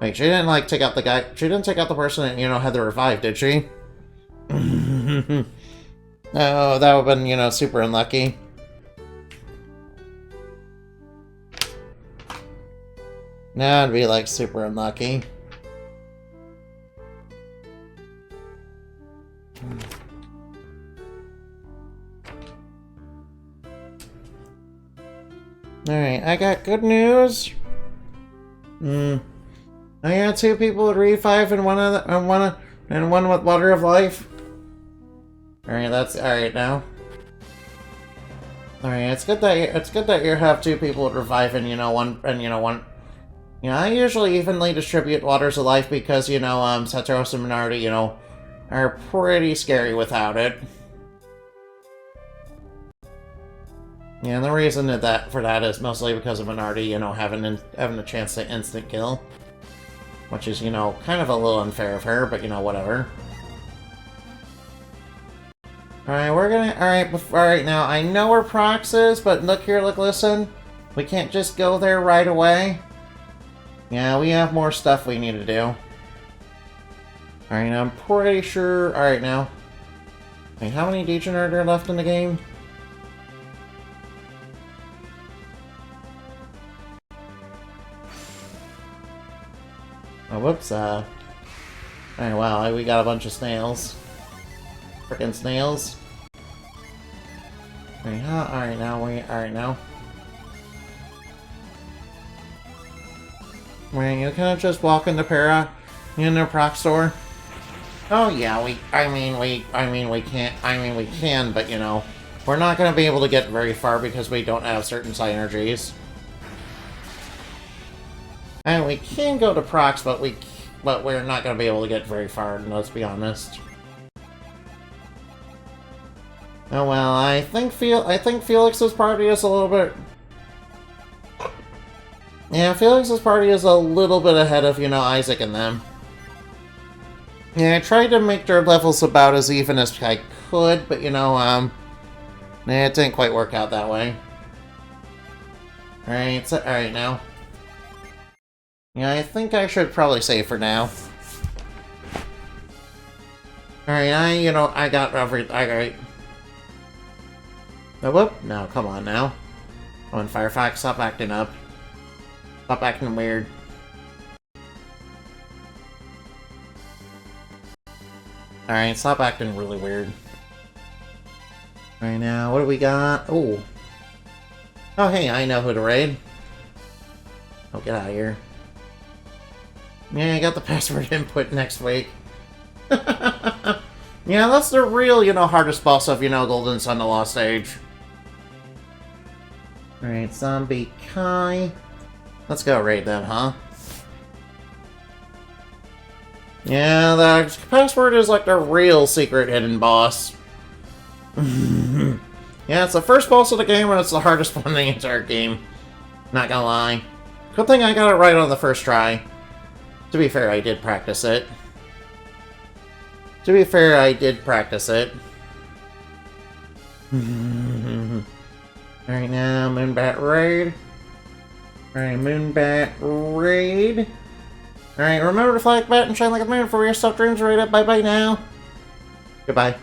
Wait, she didn't, like, take out the guy, she didn't take out the person that, you know, had the revive, did she? Oh, that would've been, you know, super unlucky. That'd be, like, super unlucky. Alright, I got good news. I got 2 people with revive and one with water of life. Alright, that's alright now. Alright, it's good that you have 2 people with revive and one. You know, I usually evenly distribute waters of life because, you know, Satoros and Minardi, you know, are pretty scary without it. Yeah, and the reason for that is mostly because of Minardi, you know, having a chance to instant kill. Which is, you know, kind of a little unfair of her, but, you know, whatever. Alright, alright, now, I know where Prox is, but look here, listen. We can't just go there right away. Yeah, we have more stuff we need to do. Alright, now I'm pretty sure... Alright, now. Wait, how many Degen are there left in the game? Oh, whoops, Alright, wow, we got a bunch of snails. Frickin' snails. Alright, now. Man, you can't just walk into the Prox store. Oh yeah, we can, but you know, We're not going to be able to get very far because we don't have certain synergies. And we can go to procs, but we're not going to be able to get very far, let's be honest. Oh well, I think Felix's party is a little bit... Yeah, Felix's party is a little bit ahead of, Isaac and them. Yeah, I tried to make their levels about as even as I could, but, it didn't quite work out that way. Alright now. Yeah, I think I should probably save for now. Alright, I got everything. Alright. Oh, whoop. No, come on now. Come on, Firefox, stop acting up. Stop acting weird. Alright, stop acting really weird. Alright, now, what do we got? Oh. Oh, hey, I know who to raid. Oh, get out of here. Yeah, I got the password input next week. Yeah, that's the real, hardest boss of, Golden Sun: The Lost Age. Alright, Zombie Kai. Let's go raid them, huh? Yeah, the password is like the real secret hidden boss. Yeah, it's the first boss of the game, and it's the hardest one in the entire game. Not gonna lie. Good thing I got it right on the first try. To be fair, I did practice it. Alright now, Moonbat Raid. Alright, Moonbat Raid. Alright, remember to flag bat and shine like a moon for your stuff dreams. Right up. Bye-bye now. Goodbye.